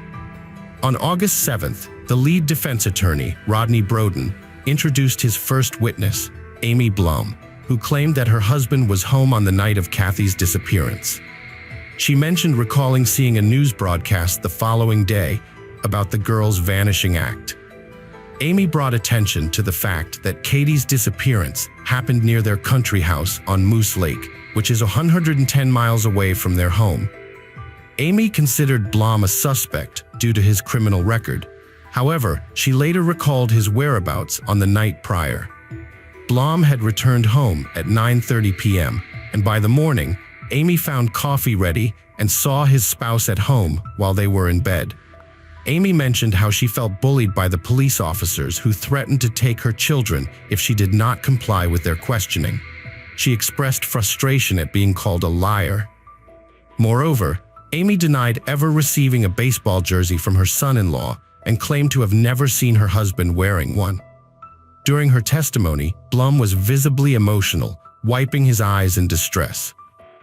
On August 7th, the lead defense attorney, Rodney Brodin, introduced his first witness, Amy Blom, who claimed that her husband was home on the night of Kathy's disappearance. She mentioned recalling seeing a news broadcast the following day about the girl's vanishing act. Amy brought attention to the fact that Katie's disappearance happened near their country house on Moose Lake, which is 110 miles away from their home. Amy considered Blom a suspect due to his criminal record. However, she later recalled his whereabouts on the night prior. Blom had returned home at 9:30 p.m., and by the morning, Amy found coffee ready and saw his spouse at home while they were in bed. Amy mentioned how she felt bullied by the police officers who threatened to take her children if she did not comply with their questioning. She expressed frustration at being called a liar. Moreover, Amy denied ever receiving a baseball jersey from her son-in-law and claimed to have never seen her husband wearing one. During her testimony, Blom was visibly emotional, wiping his eyes in distress.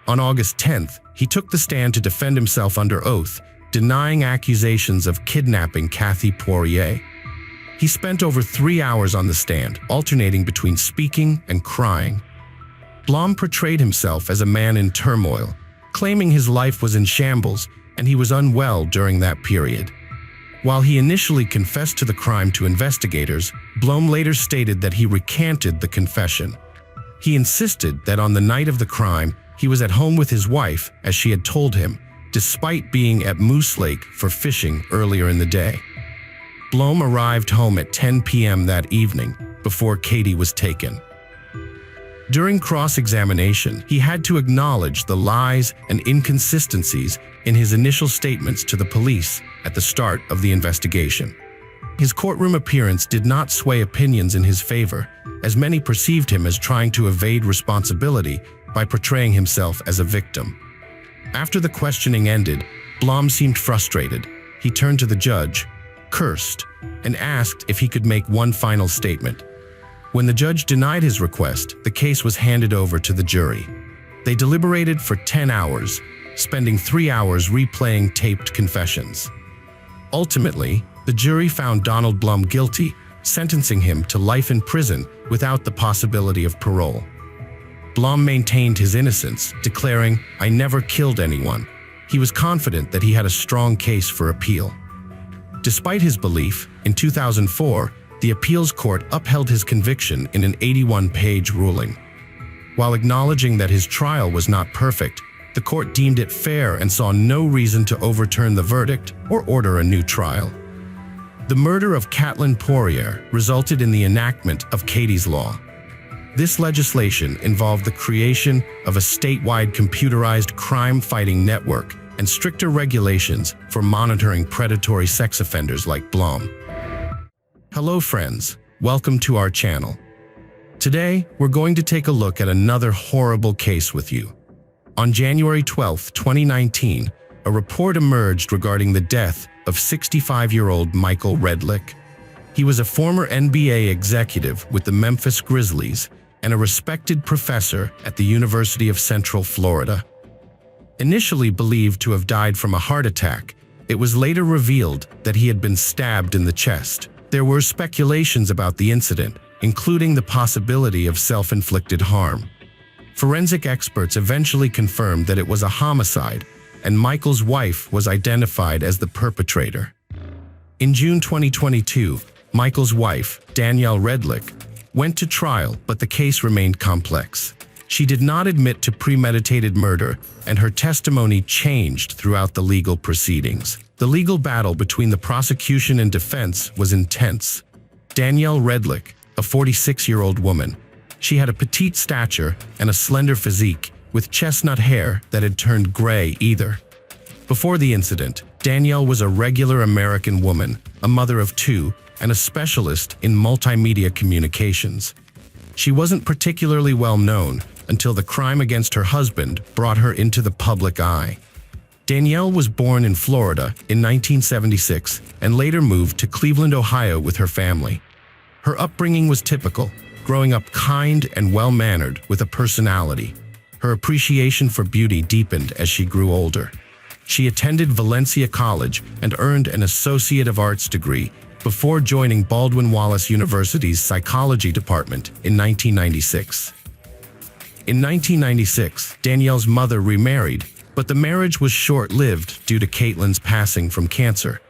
On August 10th, he took the stand to defend himself under oath, denying accusations of kidnapping Kathy Poirier. He spent over 3 hours on the stand, alternating between speaking and crying. Blom portrayed himself as a man in turmoil, claiming his life was in shambles and he was unwell during that period. While he initially confessed to the crime to investigators, Blom later stated that he recanted the confession. He insisted that on the night of the crime, he was at home with his wife, as she had told him, despite being at Moose Lake for fishing earlier in the day. Blom arrived home at 10 p.m. that evening, before Katie was taken. During cross-examination, he had to acknowledge the lies and inconsistencies in his initial statements to the police at the start of the investigation. His courtroom appearance did not sway opinions in his favor, as many perceived him as trying to evade responsibility by portraying himself as a victim. After the questioning ended, Blom seemed frustrated. He turned to the judge, cursed, and asked if he could make one final statement. When the judge denied his request, the case was handed over to the jury. They deliberated for 10 hours, spending 3 hours replaying taped confessions. Ultimately, the jury found Donald Blom guilty, sentencing him to life in prison without the possibility of parole. Blom maintained his innocence, declaring, "I never killed anyone." He was confident that he had a strong case for appeal. Despite his belief, in 2004, the appeals court upheld his conviction in an 81-page ruling. While acknowledging that his trial was not perfect, the court deemed it fair and saw no reason to overturn the verdict or order a new trial. The murder of Caitlin Poirier resulted in the enactment of Katie's Law. This legislation involved the creation of a statewide computerized crime-fighting network and stricter regulations for monitoring predatory sex offenders like Blom. Hello friends, welcome to our channel. Today, we're going to take a look at another horrible case with you. On January 12, 2019, a report emerged regarding the death of 65-year-old Michael Redlick. He was a former NBA executive with the Memphis Grizzlies and a respected professor at the University of Central Florida. Initially believed to have died from a heart attack, it was later revealed that he had been stabbed in the chest. There were speculations about the incident, including the possibility of self-inflicted harm. Forensic experts eventually confirmed that it was a homicide, and Michael's wife was identified as the perpetrator. In June 2022, Michael's wife, Danielle Redlick, went to trial, but the case remained complex. She did not admit to premeditated murder, and her testimony changed throughout the legal proceedings. The legal battle between the prosecution and defense was intense. Danielle Redlick, a 46-year-old woman, she had a petite stature and a slender physique with chestnut hair that had turned gray either. Before the incident, Danielle was a regular American woman, a mother of two, and a specialist in multimedia communications. She wasn't particularly well known until the crime against her husband brought her into the public eye. Danielle was born in Florida in 1976 and later moved to Cleveland, Ohio with her family. Her upbringing was typical, growing up kind and well-mannered with a personality. Her appreciation for beauty deepened as she grew older. She attended Valencia College and earned an Associate of Arts degree before joining Baldwin Wallace University's psychology department in 1996. In 1996, Danielle's mother remarried, but the marriage was short-lived due to Caitlin's passing from cancer.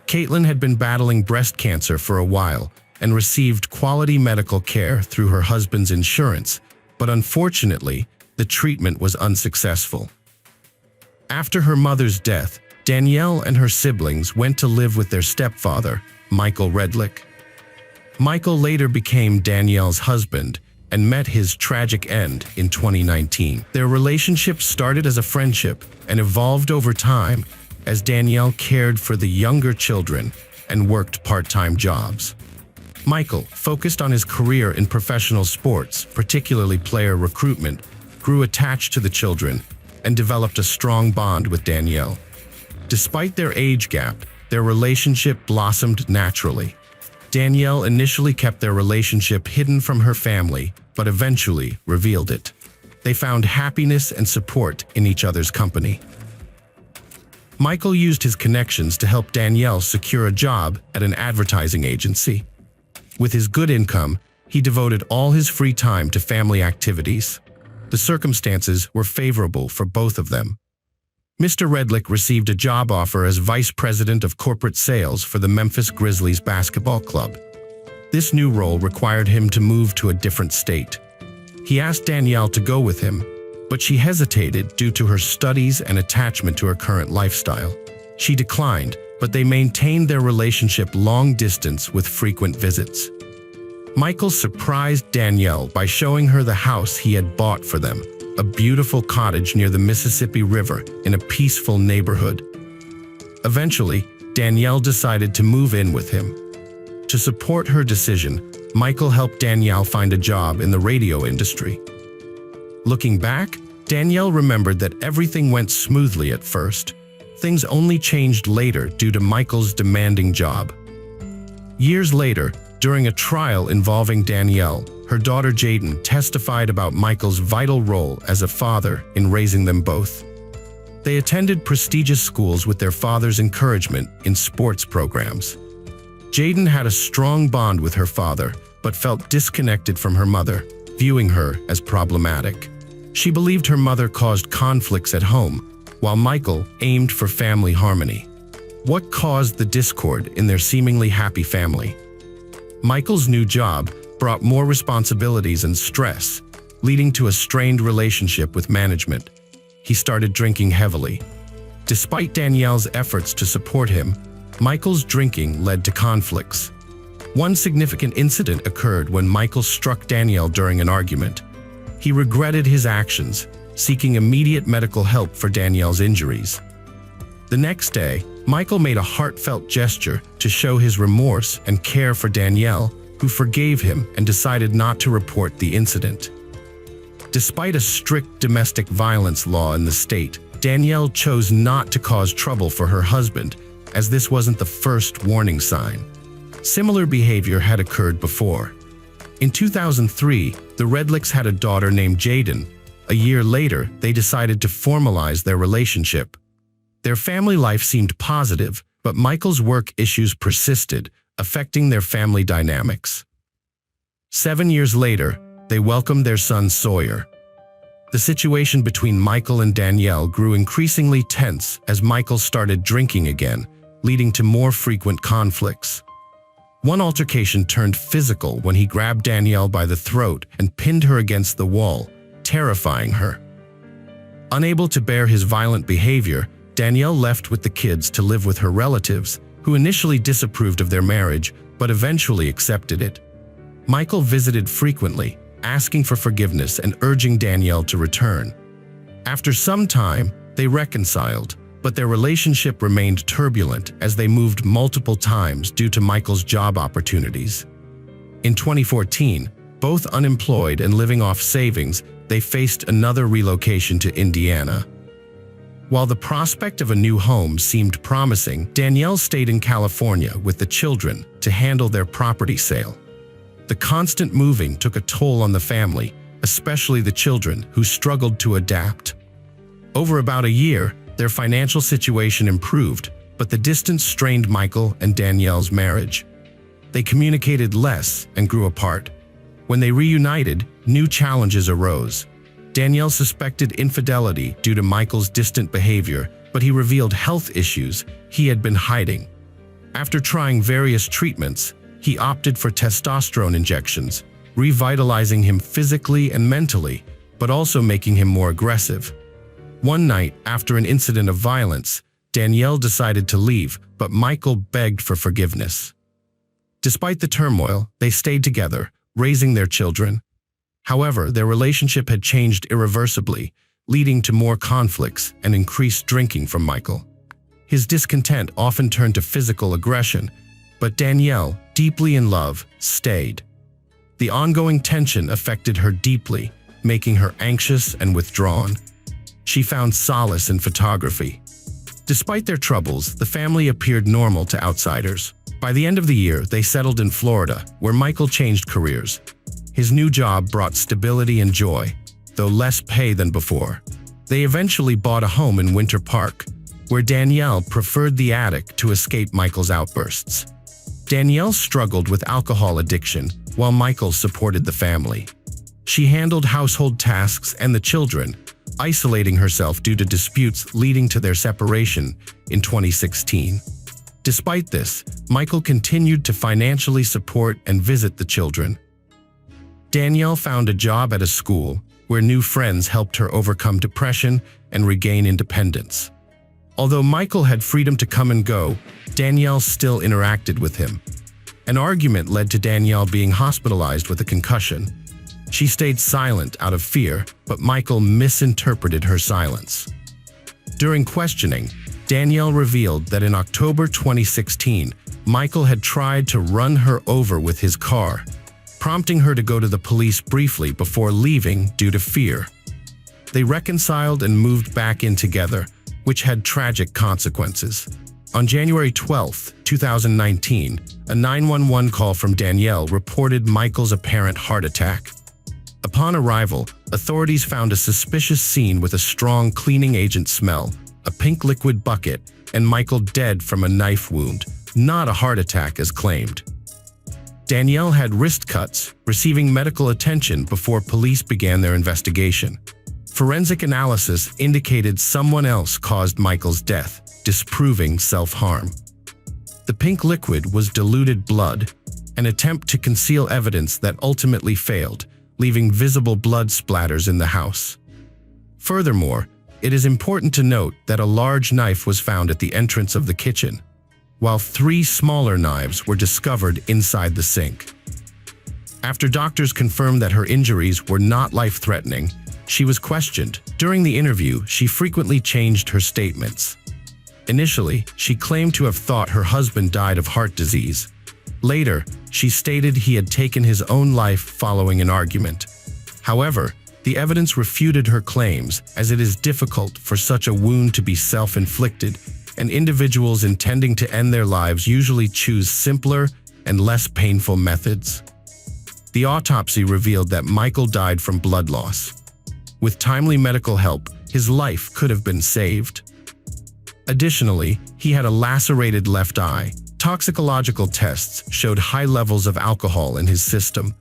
Caitlin had been battling breast cancer for a while and received quality medical care through her husband's insurance, but unfortunately, the treatment was unsuccessful. After her mother's death, Danielle and her siblings went to live with their stepfather, Michael Redlick. Michael later became Danielle's husband and met his tragic end in 2019. Their relationship started as a friendship and evolved over time as Danielle cared for the younger children and worked part-time jobs. Michael, focused on his career in professional sports, particularly player recruitment, grew attached to the children and developed a strong bond with Danielle. Despite their age gap, their relationship blossomed naturally. Danielle initially kept their relationship hidden from her family, but eventually revealed it. They found happiness and support in each other's company. Michael used his connections to help Danielle secure a job at an advertising agency. With his good income, he devoted all his free time to family activities. The circumstances were favorable for both of them. Mr. Redlick received a job offer as vice president of corporate sales for the Memphis Grizzlies basketball club. This new role required him to move to a different state. He asked Danielle to go with him, but she hesitated due to her studies and attachment to her current lifestyle. She declined, but they maintained their relationship long distance with frequent visits. Michael surprised Danielle by showing her the house he had bought for them, a beautiful cottage near the Mississippi River in a peaceful neighborhood. Eventually, Danielle decided to move in with him. To support her decision, Michael helped Danielle find a job in the radio industry. Looking back, Danielle remembered that everything went smoothly at first. Things only changed later due to Michael's demanding job. Years later, during a trial involving Danielle, her daughter Jaden testified about Michael's vital role as a father in raising them both. They attended prestigious schools with their father's encouragement in sports programs. Jaden had a strong bond with her father, but felt disconnected from her mother, viewing her as problematic. She believed her mother caused conflicts at home, while Michael aimed for family harmony. What caused the discord in their seemingly happy family? Michael's new job brought more responsibilities and stress, leading to a strained relationship with management. He started drinking heavily. Despite Danielle's efforts to support him, Michael's drinking led to conflicts. One significant incident occurred when Michael struck Danielle during an argument. He regretted his actions, seeking immediate medical help for Danielle's injuries. The next day, Michael made a heartfelt gesture to show his remorse and care for Danielle, who forgave him and decided not to report the incident. Despite a strict domestic violence law in the state, Danielle chose not to cause trouble for her husband, as this wasn't the first warning sign. Similar behavior had occurred before. In 2003, the Redlicks had a daughter named Jaden. A year later, they decided to formalize their relationship. Their family life seemed positive, but Michael's work issues persisted, affecting their family dynamics. 7 years later, they welcomed their son Sawyer. The situation between Michael and Danielle grew increasingly tense as Michael started drinking again, leading to more frequent conflicts. One altercation turned physical when he grabbed Danielle by the throat and pinned her against the wall, terrifying her. Unable to bear his violent behavior, Danielle left with the kids to live with her relatives, who initially disapproved of their marriage but eventually accepted it. Michael visited frequently, asking for forgiveness and urging Danielle to return. After some time, they reconciled, But their relationship remained turbulent as they moved multiple times due to Michael's job opportunities. In 2014, both unemployed and living off savings, they faced another relocation to Indiana. While the prospect of a new home seemed promising, Danielle stayed in California with the children to handle their property sale. The constant moving took a toll on the family, especially the children, who struggled to adapt. Over about a year, their financial situation improved, but the distance strained Michael and Danielle's marriage. They communicated less and grew apart. When they reunited, new challenges arose. Danielle suspected infidelity due to Michael's distant behavior, but he revealed health issues he had been hiding. After trying various treatments, he opted for testosterone injections, revitalizing him physically and mentally, but also making him more aggressive. One night, after an incident of violence, Danielle decided to leave, but Michael begged for forgiveness. Despite the turmoil, they stayed together, raising their children. However, their relationship had changed irreversibly, leading to more conflicts and increased drinking from Michael. His discontent often turned to physical aggression, but Danielle, deeply in love, stayed. The ongoing tension affected her deeply, making her anxious and withdrawn. She found solace in photography. Despite their troubles, the family appeared normal to outsiders. By the end of the year, they settled in Florida, where Michael changed careers. His new job brought stability and joy, though less pay than before. They eventually bought a home in Winter Park, where Danielle preferred the attic to escape Michael's outbursts. Danielle struggled with alcohol addiction, while Michael supported the family. She handled household tasks and the children, isolating herself due to disputes leading to their separation in 2016. Despite this, Michael continued to financially support and visit the children. Danielle found a job at a school where new friends helped her overcome depression and regain independence. Although Michael had freedom to come and go, Danielle still interacted with him. An argument led to Danielle being hospitalized with a concussion. She stayed silent out of fear, but Michael misinterpreted her silence. During questioning, Danielle revealed that in October 2016, Michael had tried to run her over with his car, prompting her to go to the police briefly before leaving due to fear. They reconciled and moved back in together, which had tragic consequences. On January 12, 2019, a 911 call from Danielle reported Michael's apparent heart attack. Upon arrival, authorities found a suspicious scene with a strong cleaning agent smell, a pink liquid bucket, and Michael dead from a knife wound, not a heart attack as claimed. Danielle had wrist cuts, receiving medical attention before police began their investigation. Forensic analysis indicated someone else caused Michael's death, disproving self-harm. The pink liquid was diluted blood, an attempt to conceal evidence that ultimately failed, leaving visible blood splatters in the house. Furthermore, it is important to note that a large knife was found at the entrance of the kitchen, while 3 smaller knives were discovered inside the sink. After doctors confirmed that her injuries were not life-threatening, she was questioned. During the interview, she frequently changed her statements. Initially, she claimed to have thought her husband died of heart disease. Later, she stated he had taken his own life following an argument. However, the evidence refuted her claims, as it is difficult for such a wound to be self-inflicted, and individuals intending to end their lives usually choose simpler and less painful methods. The autopsy revealed that Michael died from blood loss. With timely medical help, his life could have been saved. Additionally, he had a lacerated left eye. Toxicological tests showed high levels of alcohol in his system.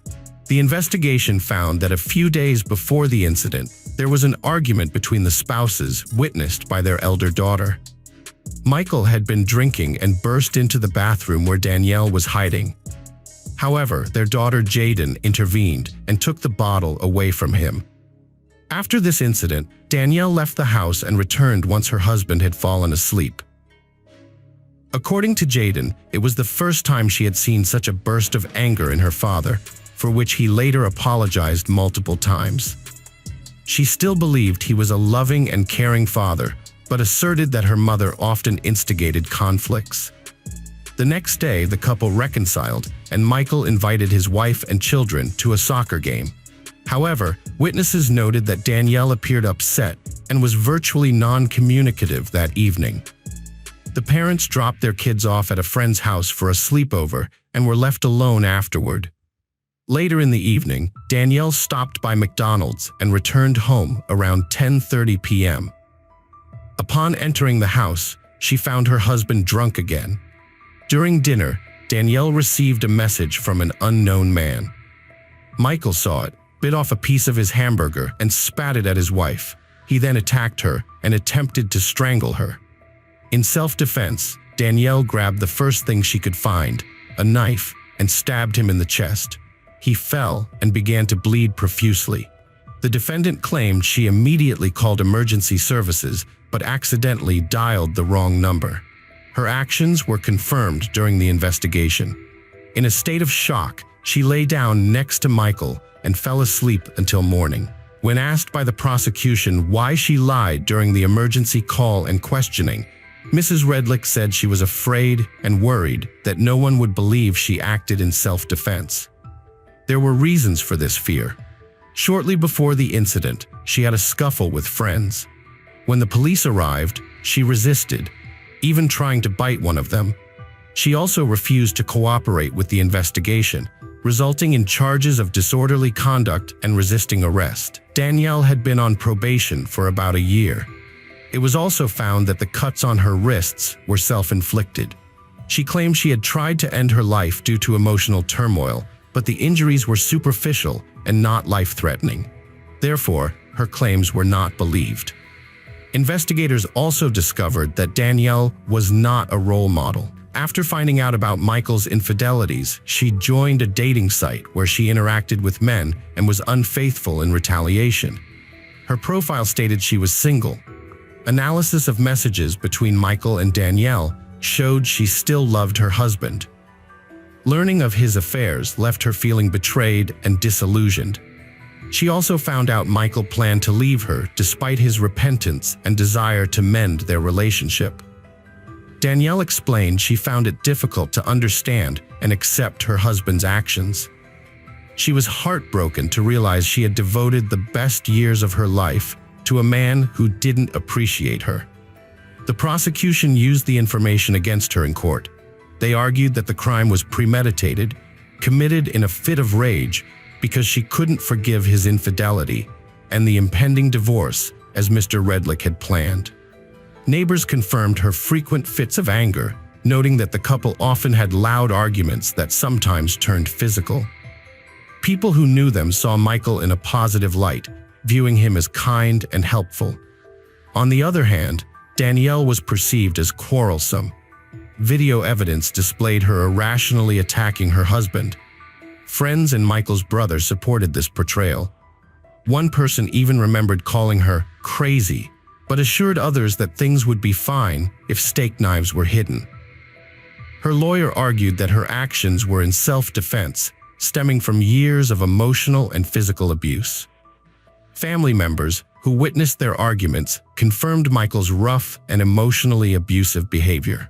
The investigation found that a few days before the incident, there was an argument between the spouses witnessed by their elder daughter. Michael had been drinking and burst into the bathroom where Danielle was hiding. However, their daughter Jaden intervened and took the bottle away from him. After this incident, Danielle left the house and returned once her husband had fallen asleep. According to Jaden, it was the first time she had seen such a burst of anger in her father, for which he later apologized multiple times. She still believed he was a loving and caring father, but asserted that her mother often instigated conflicts. The next day, the couple reconciled, and Michael invited his wife and children to a soccer game. However, witnesses noted that Danielle appeared upset and was virtually non-communicative that evening. The parents dropped their kids off at a friend's house for a sleepover and were left alone afterward. Later in the evening, Danielle stopped by McDonald's and returned home around 10:30 p.m. Upon entering the house, she found her husband drunk again. During dinner, Danielle received a message from an unknown man. Michael saw it, bit off a piece of his hamburger, and spat it at his wife. He then attacked her and attempted to strangle her. In self-defense, Danielle grabbed the first thing she could find, a knife, and stabbed him in the chest. He fell and began to bleed profusely. The defendant claimed she immediately called emergency services, but accidentally dialed the wrong number. Her actions were confirmed during the investigation. In a state of shock, she lay down next to Michael and fell asleep until morning. When asked by the prosecution why she lied during the emergency call and questioning, Mrs. Redlich said she was afraid and worried that no one would believe she acted in self-defense. There were reasons for this fear. Shortly before the incident, she had a scuffle with friends. When the police arrived, she resisted, even trying to bite one of them. She also refused to cooperate with the investigation, resulting in charges of disorderly conduct and resisting arrest. Danielle had been on probation for about a year. It was also found that the cuts on her wrists were self-inflicted. She claimed she had tried to end her life due to emotional turmoil, but the injuries were superficial and not life-threatening. Therefore, her claims were not believed. Investigators also discovered that Danielle was not a role model. After finding out about Michael's infidelities, she joined a dating site where she interacted with men and was unfaithful in retaliation. Her profile stated she was single. Analysis of messages between Michael and Danielle showed she still loved her husband. Learning of his affairs left her feeling betrayed and disillusioned. She also found out Michael planned to leave her despite his repentance and desire to mend their relationship. Danielle explained she found it difficult to understand and accept her husband's actions. She was heartbroken to realize she had devoted the best years of her life to a man who didn't appreciate her. The prosecution used the information against her in court. They argued that the crime was premeditated, committed in a fit of rage because she couldn't forgive his infidelity and the impending divorce as Mr. Redlich had planned. Neighbors confirmed her frequent fits of anger, noting that the couple often had loud arguments that sometimes turned physical. People who knew them saw Michael in a positive light, viewing him as kind and helpful. On the other hand, Danielle was perceived as quarrelsome. Video evidence displayed her irrationally attacking her husband. Friends and Michael's brother supported this portrayal. One person even remembered calling her crazy, but assured others that things would be fine if steak knives were hidden. Her lawyer argued that her actions were in self-defense, stemming from years of emotional and physical abuse. Family members who witnessed their arguments confirmed Michael's rough and emotionally abusive behavior.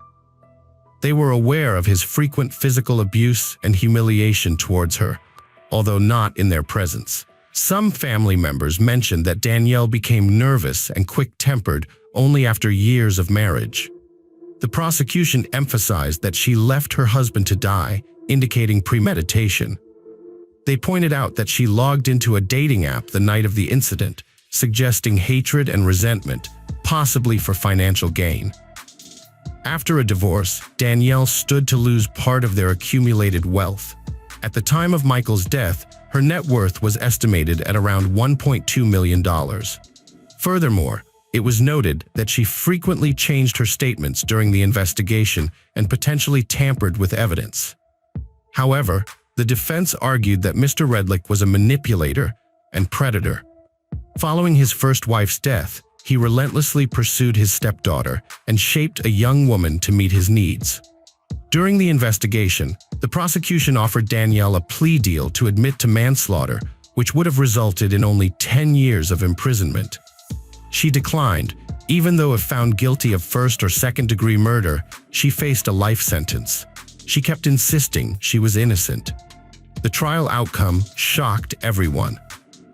They were aware of his frequent physical abuse and humiliation towards her, although not in their presence. Some family members mentioned that Danielle became nervous and quick-tempered only after years of marriage. The prosecution emphasized that she left her husband to die, indicating premeditation. They pointed out that she logged into a dating app the night of the incident, suggesting hatred and resentment, possibly for financial gain. After a divorce, Danielle stood to lose part of their accumulated wealth. At the time of Michael's death, her net worth was estimated at around $1.2 million. Furthermore, it was noted that she frequently changed her statements during the investigation and potentially tampered with evidence. However, the defense argued that Mr. Redlich was a manipulator and predator. Following his first wife's death, he relentlessly pursued his stepdaughter and shaped a young woman to meet his needs. During the investigation, the prosecution offered Danielle a plea deal to admit to manslaughter, which would have resulted in only 10 years of imprisonment. She declined, Even though if found guilty of first or second-degree murder, she faced a life sentence. She kept insisting she was innocent. The trial outcome shocked everyone.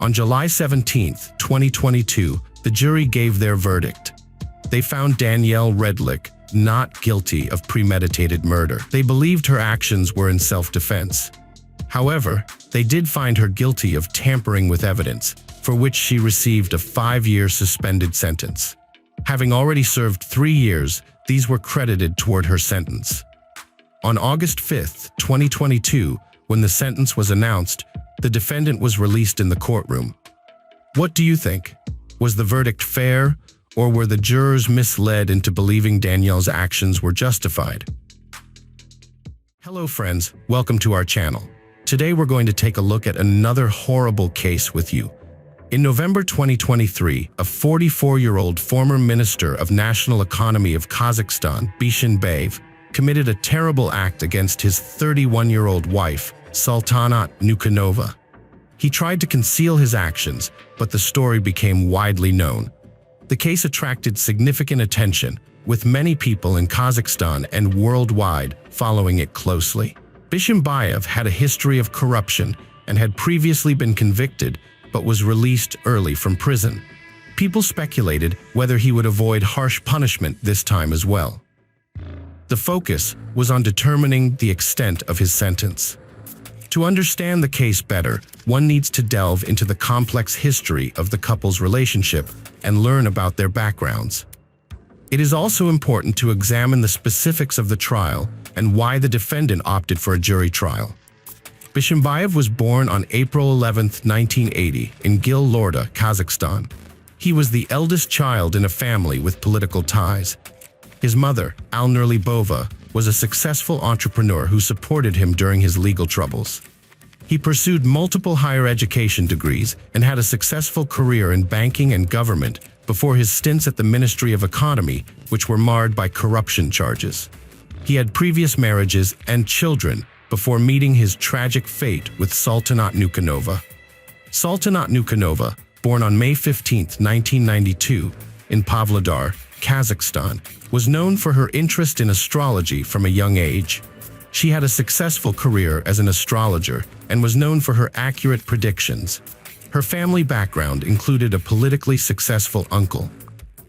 On July 17, 2022, the jury gave their verdict. They found Danielle Redlich not guilty of premeditated murder. They believed her actions were in self-defense. However, they did find her guilty of tampering with evidence, for which she received a 5-year suspended sentence. Having already served 3 years, these were credited toward her sentence. On August 5, 2022, when the sentence was announced, the defendant was released in the courtroom. What do you think? Was the verdict fair, or were the jurors misled into believing Danielle's actions were justified? Hello friends, welcome to our channel. Today we're going to take a look at another horrible case with you. In November 2023, a 44-year-old former Minister of National Economy of Kazakhstan, Bishimbayev, committed a terrible act against his 31-year-old wife, Sultanat Nukanova. He tried to conceal his actions, but the story became widely known. The case attracted significant attention, with many people in Kazakhstan and worldwide following it closely. Bishimbayev had a history of corruption and had previously been convicted, but was released early from prison. People speculated whether he would avoid harsh punishment this time as well. The focus was on determining the extent of his sentence. To understand the case better, one needs to delve into the complex history of the couple's relationship and learn about their backgrounds. It is also important to examine the specifics of the trial and why the defendant opted for a jury trial. Bishimbayev was born on April 11, 1980, in Gil-Lorda, Kazakhstan. He was the eldest child in a family with political ties. His mother, Alnur Libova, was a successful entrepreneur who supported him during his legal troubles. He pursued multiple higher education degrees and had a successful career in banking and government before his stints at the Ministry of Economy, which were marred by corruption charges. He had previous marriages and children before meeting his tragic fate with Sultanat Nukanova. Sultanat Nukanova, born on May 15, 1992, in Pavlodar, Kazakhstan, was known for her interest in astrology from a young age. She had a successful career as an astrologer and was known for her accurate predictions. Her family background included a politically successful uncle.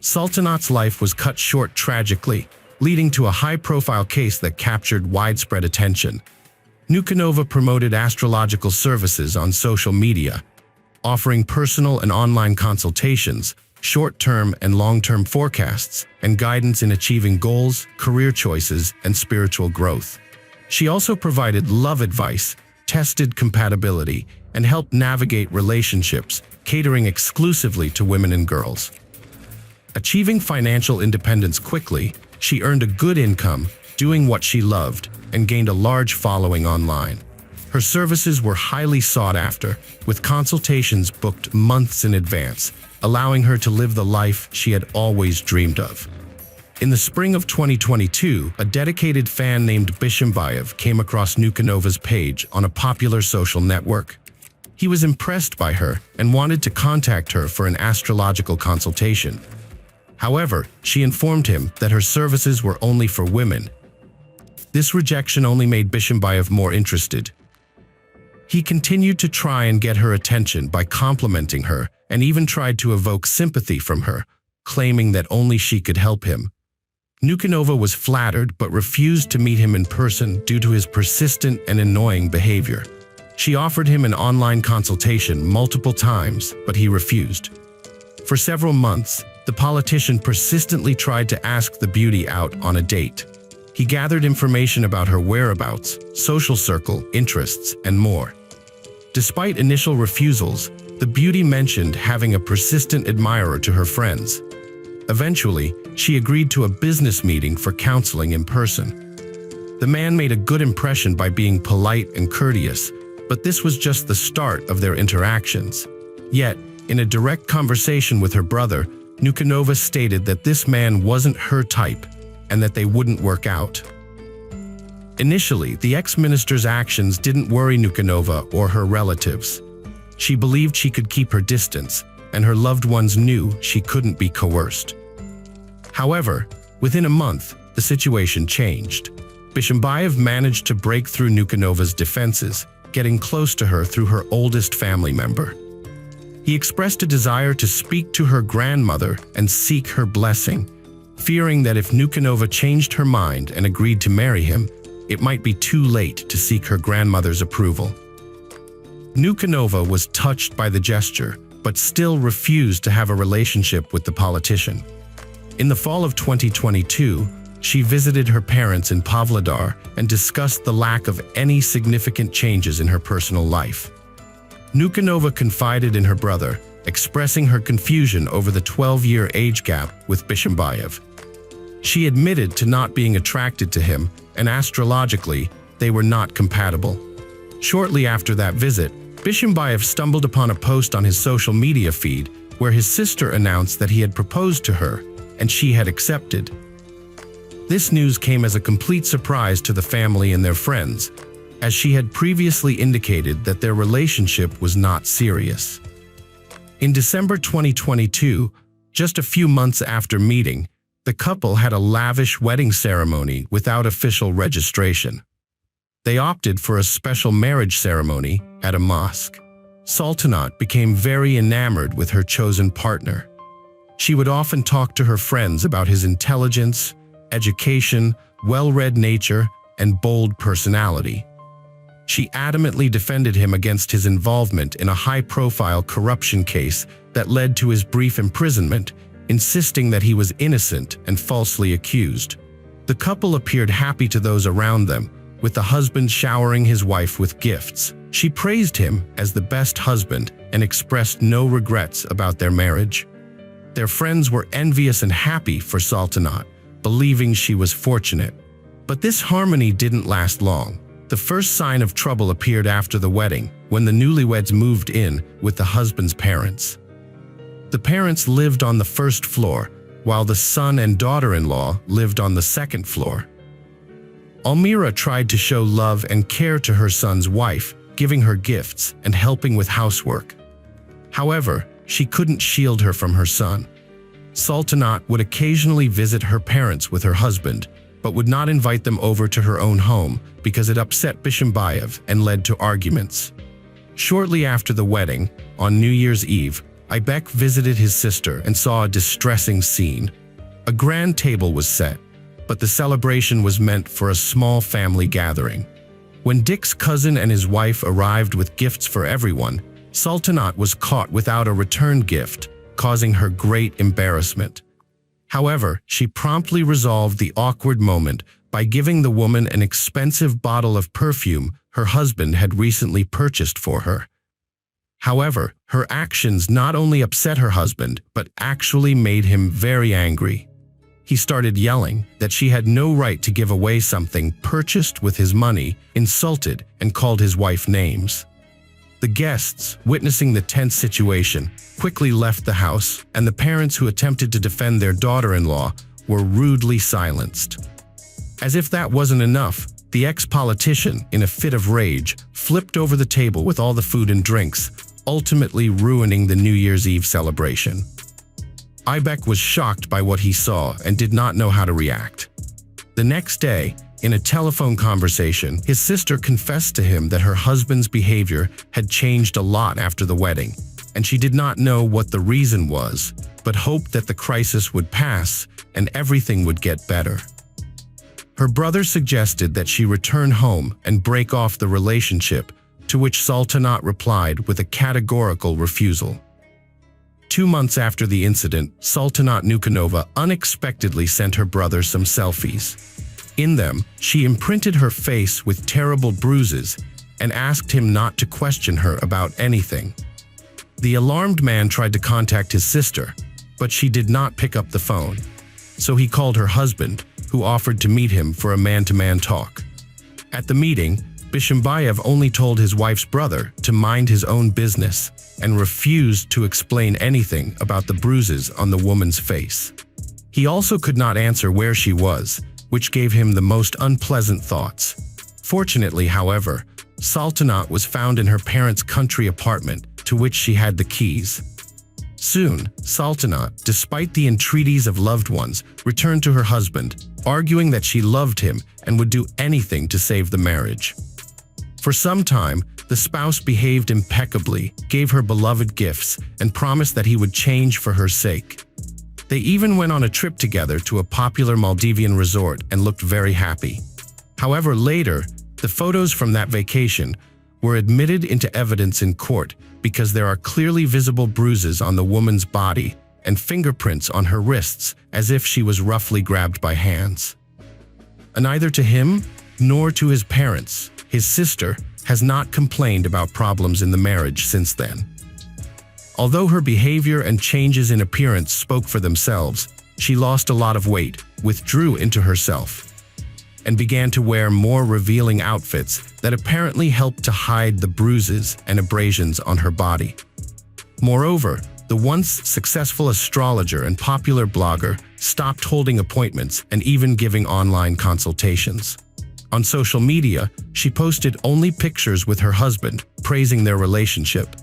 Sultanat's life was cut short tragically, leading to a high-profile case that captured widespread attention. Nukanova promoted astrological services on social media, offering personal and online consultations, short-term and long-term forecasts, and guidance in achieving goals, career choices, and spiritual growth. She also provided love advice, tested compatibility, and helped navigate relationships, catering exclusively to women and girls. Achieving financial independence quickly, she earned a good income, doing what she loved, and gained a large following online. Her services were highly sought after, with consultations booked months in advance, allowing her to live the life she had always dreamed of. In the spring of 2022, a dedicated fan named Bishimbayev came across Nukanova's page on a popular social network. He was impressed by her and wanted to contact her for an astrological consultation. However, she informed him that her services were only for women. This rejection only made Bishimbayev more interested. He continued to try and get her attention by complimenting her and even tried to evoke sympathy from her, claiming that only she could help him. Nukanova was flattered but refused to meet him in person due to his persistent and annoying behavior. She offered him an online consultation multiple times, but he refused. For several months, the politician persistently tried to ask the beauty out on a date. He gathered information about her whereabouts, social circle, interests, and more. Despite initial refusals, the beauty mentioned having a persistent admirer to her friends. Eventually, she agreed to a business meeting for counseling in person. The man made a good impression by being polite and courteous, but this was just the start of their interactions. Yet, in a direct conversation with her brother, Nukanova stated that this man wasn't her type and that they wouldn't work out. Initially, the ex-minister's actions didn't worry Nukanova or her relatives. She believed she could keep her distance, and her loved ones knew she couldn't be coerced. However, within a month, the situation changed. Bishimbayev managed to break through Nukunova's defenses, getting close to her through her oldest family member. He expressed a desire to speak to her grandmother and seek her blessing, fearing that if Nukunova changed her mind and agreed to marry him, it might be too late to seek her grandmother's approval. Nukunova was touched by the gesture, but still refused to have a relationship with the politician. In the fall of 2022, she visited her parents in Pavlodar and discussed the lack of any significant changes in her personal life. Nukunova confided in her brother, expressing her confusion over the 12-year age gap with Bishimbayev. She admitted to not being attracted to him, and astrologically, they were not compatible. Shortly after that visit, Bishimbayev stumbled upon a post on his social media feed where his sister announced that he had proposed to her, and she had accepted. This news came as a complete surprise to the family and their friends, as she had previously indicated that their relationship was not serious. In December 2022, just a few months after meeting, the couple had a lavish wedding ceremony without official registration. They opted for a special marriage ceremony at a mosque. Saltanat became very enamored with her chosen partner. She would often talk to her friends about his intelligence, education, well-read nature, and bold personality. She adamantly defended him against his involvement in a high-profile corruption case that led to his brief imprisonment, insisting that he was innocent and falsely accused. The couple appeared happy to those around them, with the husband showering his wife with gifts. She praised him as the best husband and expressed no regrets about their marriage. Their friends were envious and happy for Saltanat, believing she was fortunate. But this harmony didn't last long. The first sign of trouble appeared after the wedding, when the newlyweds moved in with the husband's parents. The parents lived on the first floor, while the son and daughter-in-law lived on the second floor. Almira tried to show love and care to her son's wife, giving her gifts and helping with housework. However, she couldn't shield her from her son. Saltanat would occasionally visit her parents with her husband, but would not invite them over to her own home because it upset Bishimbayev and led to arguments. Shortly after the wedding, on New Year's Eve, Aybek visited his sister and saw a distressing scene. A grand table was set, but the celebration was meant for a small family gathering. When Dick's cousin and his wife arrived with gifts for everyone, Saltanat was caught without a return gift, causing her great embarrassment. However, she promptly resolved the awkward moment by giving the woman an expensive bottle of perfume her husband had recently purchased for her. However, her actions not only upset her husband, but actually made him very angry. He started yelling that she had no right to give away something purchased with his money, insulted, and called his wife names. The guests, witnessing the tense situation, quickly left the house, and the parents who attempted to defend their daughter-in-law were rudely silenced. As if that wasn't enough, the ex-politician, in a fit of rage, flipped over the table with all the food and drinks, ultimately ruining the New Year's Eve celebration. Aybek was shocked by what he saw and did not know how to react. The next day, in a telephone conversation, his sister confessed to him that her husband's behavior had changed a lot after the wedding, and she did not know what the reason was, but hoped that the crisis would pass and everything would get better. Her brother suggested that she return home and break off the relationship, to which Saltanat replied with a categorical refusal. 2 months after the incident, Saltanat Nukunova unexpectedly sent her brother some selfies. In them, she imprinted her face with terrible bruises and asked him not to question her about anything. The alarmed man tried to contact his sister, but she did not pick up the phone. So he called her husband, who offered to meet him for a man-to-man talk. At the meeting, Bishimbayev only told his wife's brother to mind his own business and refused to explain anything about the bruises on the woman's face. He also could not answer where she was, which gave him the most unpleasant thoughts. Fortunately, however, Saltanat was found in her parents' country apartment, to which she had the keys. Soon, Saltanat, despite the entreaties of loved ones, returned to her husband, arguing that she loved him and would do anything to save the marriage. For some time, the spouse behaved impeccably, gave her beloved gifts, and promised that he would change for her sake. They even went on a trip together to a popular Maldivian resort and looked very happy. However, later, the photos from that vacation were admitted into evidence in court because there are clearly visible bruises on the woman's body and fingerprints on her wrists as if she was roughly grabbed by hands. And neither to him nor to his parents, his sister, has not complained about problems in the marriage since then. Although her behavior and changes in appearance spoke for themselves, she lost a lot of weight, withdrew into herself, and began to wear more revealing outfits that apparently helped to hide the bruises and abrasions on her body. Moreover, the once successful astrologer and popular blogger stopped holding appointments and even giving online consultations. On social media, she posted only pictures with her husband, praising their relationship.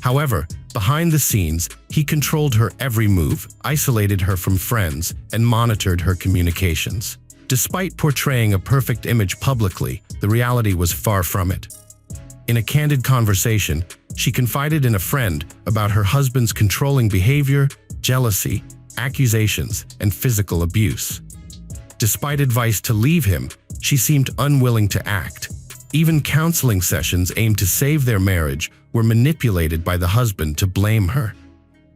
However, behind the scenes, he controlled her every move, isolated her from friends, and monitored her communications. Despite portraying a perfect image publicly, the reality was far from it. In a candid conversation, she confided in a friend about her husband's controlling behavior, jealousy, accusations, and physical abuse. Despite advice to leave him, she seemed unwilling to act. Even counseling sessions aimed to save their marriage were manipulated by the husband to blame her.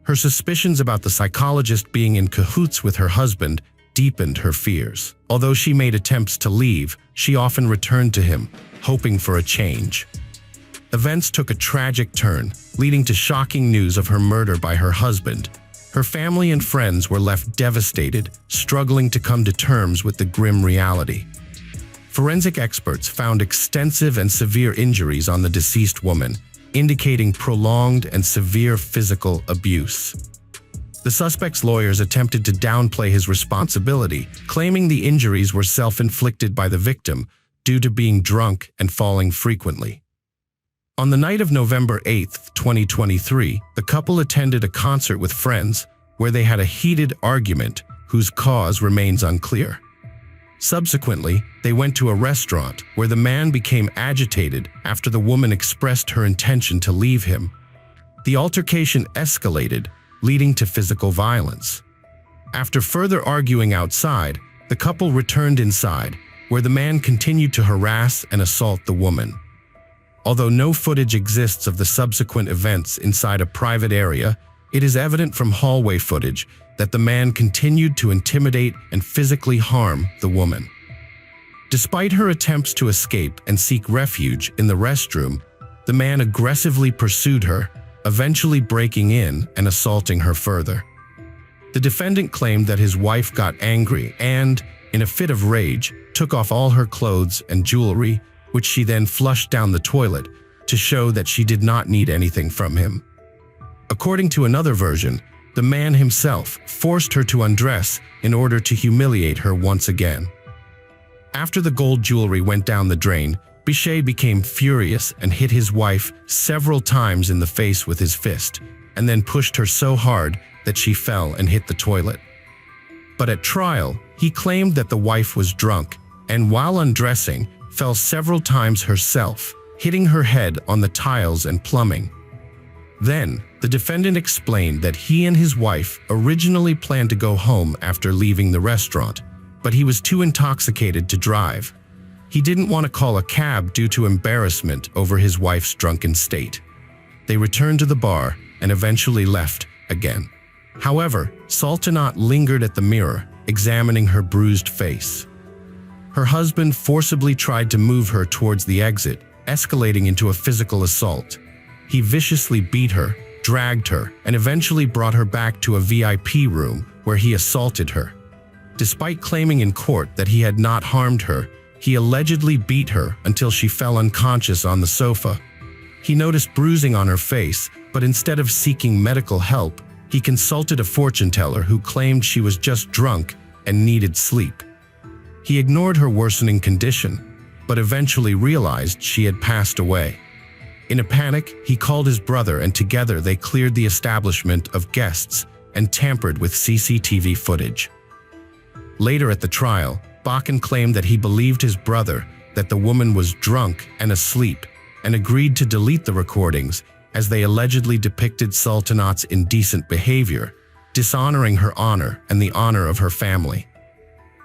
Her suspicions about the psychologist being in cahoots with her husband deepened her fears. Although she made attempts to leave, she often returned to him, hoping for a change. Events took a tragic turn, leading to shocking news of her murder by her husband. Her family and friends were left devastated, struggling to come to terms with the grim reality. Forensic experts found extensive and severe injuries on the deceased woman, indicating prolonged and severe physical abuse. The suspect's lawyers attempted to downplay his responsibility, claiming the injuries were self-inflicted by the victim due to being drunk and falling frequently. On the night of November 8, 2023, the couple attended a concert with friends where they had a heated argument whose cause remains unclear. Subsequently, they went to a restaurant where the man became agitated after the woman expressed her intention to leave him. The altercation escalated, leading to physical violence. After further arguing outside, the couple returned inside, where the man continued to harass and assault the woman. Although no footage exists of the subsequent events inside a private area, it is evident from hallway footage that the man continued to intimidate and physically harm the woman. Despite her attempts to escape and seek refuge in the restroom, the man aggressively pursued her, eventually breaking in and assaulting her further. The defendant claimed that his wife got angry and, in a fit of rage, took off all her clothes and jewelry, which she then flushed down the toilet to show that she did not need anything from him. According to another version, the man himself forced her to undress in order to humiliate her once again. After the gold jewelry went down the drain, Bichet became furious and hit his wife several times in the face with his fist, and then pushed her so hard that she fell and hit the toilet. But at trial, he claimed that the wife was drunk and, while undressing, fell several times herself, hitting her head on the tiles and plumbing. Then, the defendant explained that he and his wife originally planned to go home after leaving the restaurant, but he was too intoxicated to drive. He didn't want to call a cab due to embarrassment over his wife's drunken state. They returned to the bar and eventually left again. However, Saltanat lingered at the mirror, examining her bruised face. Her husband forcibly tried to move her towards the exit, escalating into a physical assault. He viciously beat her, dragged her, and eventually brought her back to a VIP room where he assaulted her. Despite claiming in court that he had not harmed her, he allegedly beat her until she fell unconscious on the sofa. He noticed bruising on her face, but instead of seeking medical help, he consulted a fortune teller who claimed she was just drunk and needed sleep. He ignored her worsening condition, but eventually realized she had passed away. In a panic, he called his brother and together they cleared the establishment of guests and tampered with CCTV footage. Later at the trial, Bakken claimed that he believed his brother that the woman was drunk and asleep and agreed to delete the recordings as they allegedly depicted Sultanat's indecent behavior, dishonoring her honor and the honor of her family.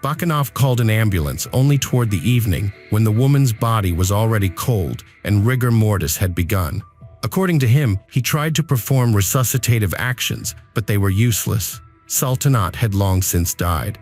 Bakkenov called an ambulance only toward the evening when the woman's body was already cold and rigor mortis had begun. According to him, he tried to perform resuscitative actions, but they were useless. Sultanat had long since died.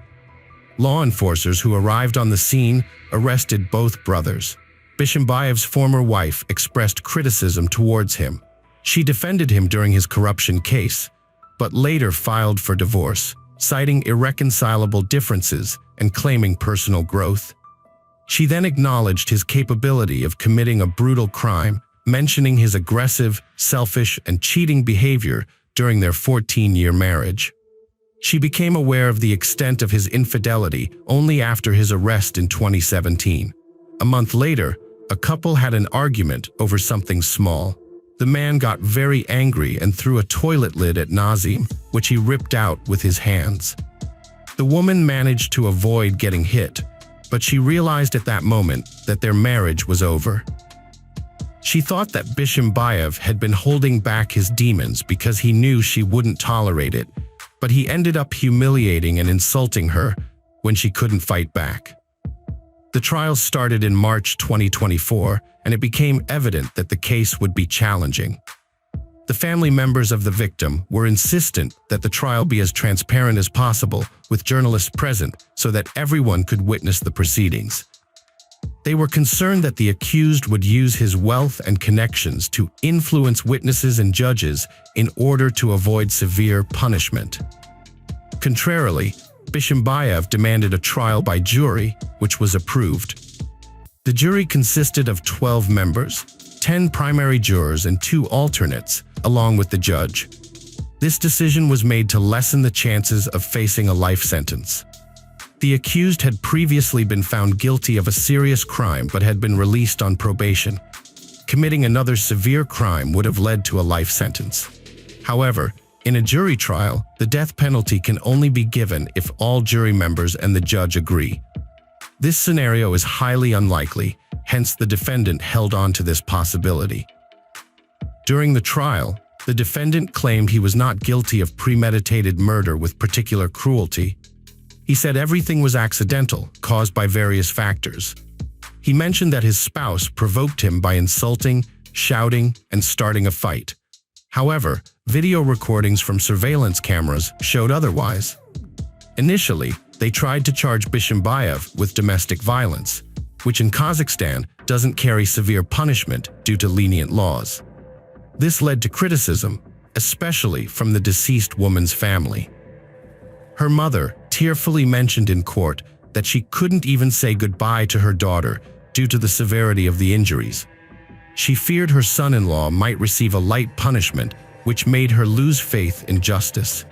Law enforcers who arrived on the scene arrested both brothers. Bishimbayev's former wife expressed criticism towards him. She defended him during his corruption case, but later filed for divorce, citing irreconcilable differences and claiming personal growth. She then acknowledged his capability of committing a brutal crime, mentioning his aggressive, selfish, and cheating behavior during their 14-year marriage. She became aware of the extent of his infidelity only after his arrest in 2017. A month later, a couple had an argument over something small. The man got very angry and threw a toilet lid at Nazim, which he ripped out with his hands. The woman managed to avoid getting hit, but she realized at that moment that their marriage was over. She thought that Bishimbayev had been holding back his demons because he knew she wouldn't tolerate it, but he ended up humiliating and insulting her when she couldn't fight back. The trial started in March 2024, and it became evident that the case would be challenging. The family members of the victim were insistent that the trial be as transparent as possible, with journalists present so that everyone could witness the proceedings. They were concerned that the accused would use his wealth and connections to influence witnesses and judges in order to avoid severe punishment. Contrarily, Bishimbayev demanded a trial by jury, which was approved. The jury consisted of 12 members, 10 primary jurors and 2 alternates, along with the judge. This decision was made to lessen the chances of facing a life sentence. The accused had previously been found guilty of a serious crime but had been released on probation. Committing another severe crime would have led to a life sentence. However, in a jury trial, the death penalty can only be given if all jury members and the judge agree. This scenario is highly unlikely, hence the defendant held on to this possibility. During the trial, the defendant claimed he was not guilty of premeditated murder with particular cruelty. He said everything was accidental, caused by various factors. He mentioned that his spouse provoked him by insulting, shouting, and starting a fight. However, video recordings from surveillance cameras showed otherwise. Initially, they tried to charge Bishimbayev with domestic violence, which in Kazakhstan doesn't carry severe punishment due to lenient laws. This led to criticism, especially from the deceased woman's family. Her mother tearfully mentioned in court that she couldn't even say goodbye to her daughter due to the severity of the injuries. She feared her son-in-law might receive a light punishment, which made her lose faith in justice.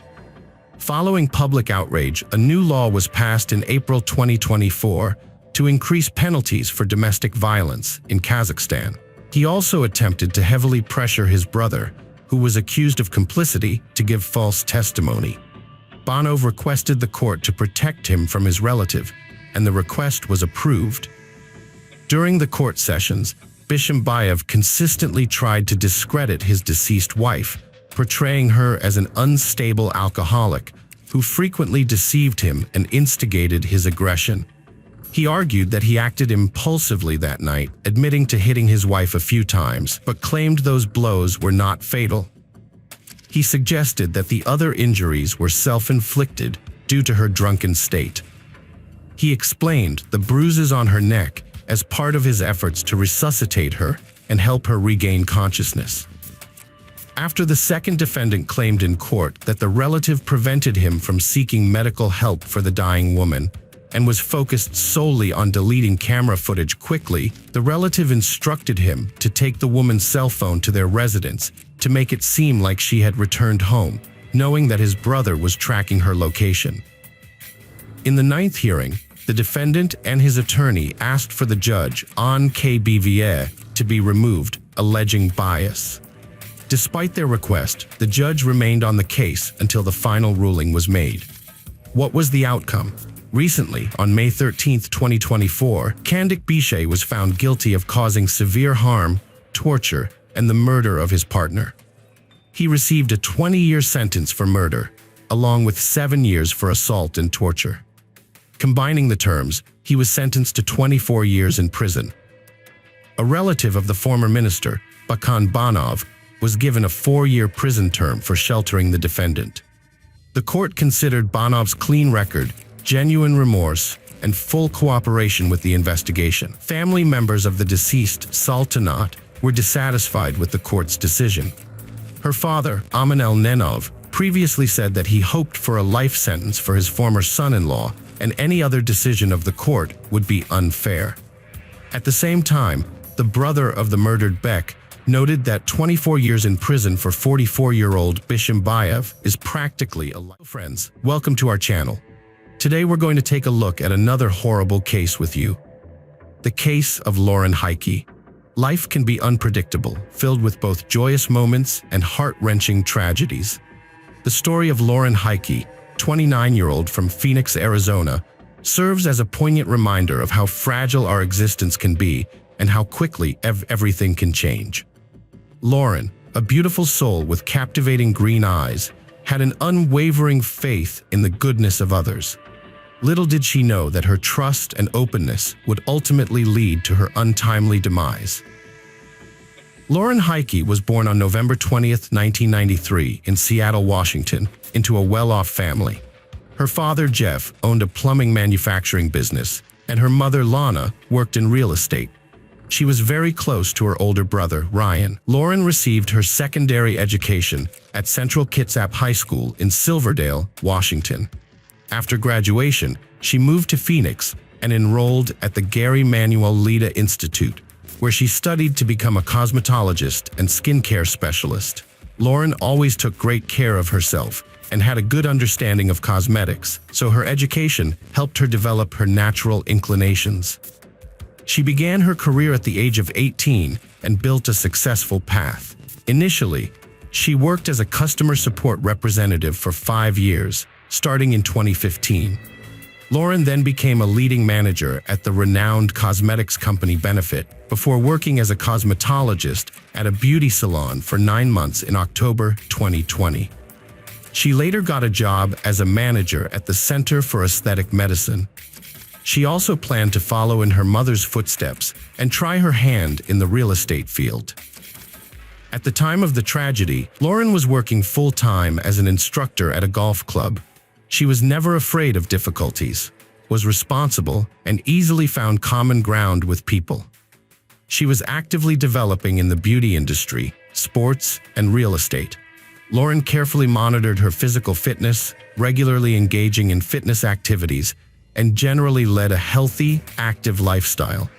Following public outrage, a new law was passed in April 2024 to increase penalties for domestic violence in Kazakhstan. He also attempted to heavily pressure his brother, who was accused of complicity, to give false testimony. Banov requested the court to protect him from his relative, and the request was approved. During the court sessions, Bishimbayev consistently tried to discredit his deceased wife, portraying her as an unstable alcoholic who frequently deceived him and instigated his aggression. He argued that he acted impulsively that night, admitting to hitting his wife a few times, but claimed those blows were not fatal. He suggested that the other injuries were self-inflicted due to her drunken state. He explained the bruises on her neck as part of his efforts to resuscitate her and help her regain consciousness. After the second defendant claimed in court that the relative prevented him from seeking medical help for the dying woman and was focused solely on deleting camera footage quickly, the relative instructed him to take the woman's cell phone to their residence to make it seem like she had returned home, knowing that his brother was tracking her location. In the ninth hearing, the defendant and his attorney asked for the judge, An KBVA, to be removed alleging bias. Despite their request, the judge remained on the case until the final ruling was made. What was the outcome? Recently, on May 13, 2024, Kandik Bishay was found guilty of causing severe harm, torture, and the murder of his partner. He received a 20-year sentence for murder, along with 7 years for assault and torture. Combining the terms, he was sentenced to 24 years in prison. A relative of the former minister, Bakan Banov, was given a 4-year prison term for sheltering the defendant. The court considered Banov's clean record, genuine remorse, and full cooperation with the investigation. Family members of the deceased Saltanat were dissatisfied with the court's decision. Her father, Aminel Nenov, previously said that he hoped for a life sentence for his former son-in-law, and any other decision of the court would be unfair. At the same time, the brother of the murdered Beck noted that 24 years in prison for 44-year-old Bishimbayev is practically a life. Friends, welcome to our channel. Today we're going to take a look at another horrible case with you. The case of Lauren Heike. Life can be unpredictable, filled with both joyous moments and heart-wrenching tragedies. The story of Lauren Heike, 29-year-old from Phoenix, Arizona, serves as a poignant reminder of how fragile our existence can be and how quickly everything can change. Lauren, a beautiful soul with captivating green eyes, had an unwavering faith in the goodness of others. Little did she know that her trust and openness would ultimately lead to her untimely demise. Lauren Heike was born on November 20, 1993, in Seattle, Washington, into a well-off family. Her father, Jeff, owned a plumbing manufacturing business, and her mother, Lana, worked in real estate. She was very close to her older brother, Ryan. Lauren received her secondary education at Central Kitsap High School in Silverdale, Washington. After graduation, she moved to Phoenix and enrolled at the Gary Manuel Leda Institute, where she studied to become a cosmetologist and skincare specialist. Lauren always took great care of herself and had a good understanding of cosmetics, so her education helped her develop her natural inclinations. She began her career at the age of 18 and built a successful path. Initially, she worked as a customer support representative for 5 years, starting in 2015. Lauren then became a leading manager at the renowned cosmetics company Benefit before working as a cosmetologist at a beauty salon for 9 months in October 2020. She later got a job as a manager at the Center for Aesthetic Medicine. She also planned to follow in her mother's footsteps and try her hand in the real estate field. At the time of the tragedy, Lauren was working full-time as an instructor at a golf club. She was never afraid of difficulties, was responsible, and easily found common ground with people. She was actively developing in the beauty industry, sports, and real estate. Lauren carefully monitored her physical fitness, regularly engaging in fitness activities, and generally led a healthy, active lifestyle.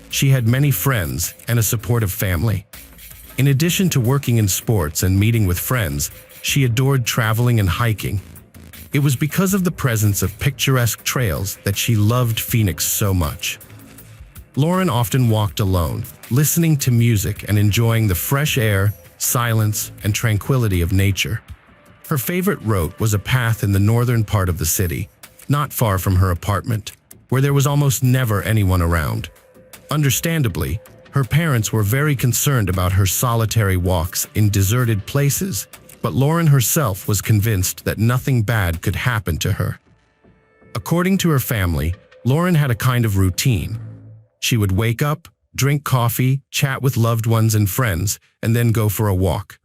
She had many friends and a supportive family. In addition to working in sports and meeting with friends, she adored traveling and hiking. It was because of the presence of picturesque trails that she loved Phoenix so much. Lauren often walked alone, listening to music and enjoying the fresh air, silence, and tranquility of nature. Her favorite route was a path in the northern part of the city, not far from her apartment, where there was almost never anyone around. Understandably, her parents were very concerned about her solitary walks in deserted places, but Lauren herself was convinced that nothing bad could happen to her. According to her family, Lauren had a kind of routine. She would wake up, drink coffee, chat with loved ones and friends, and then go for a walk.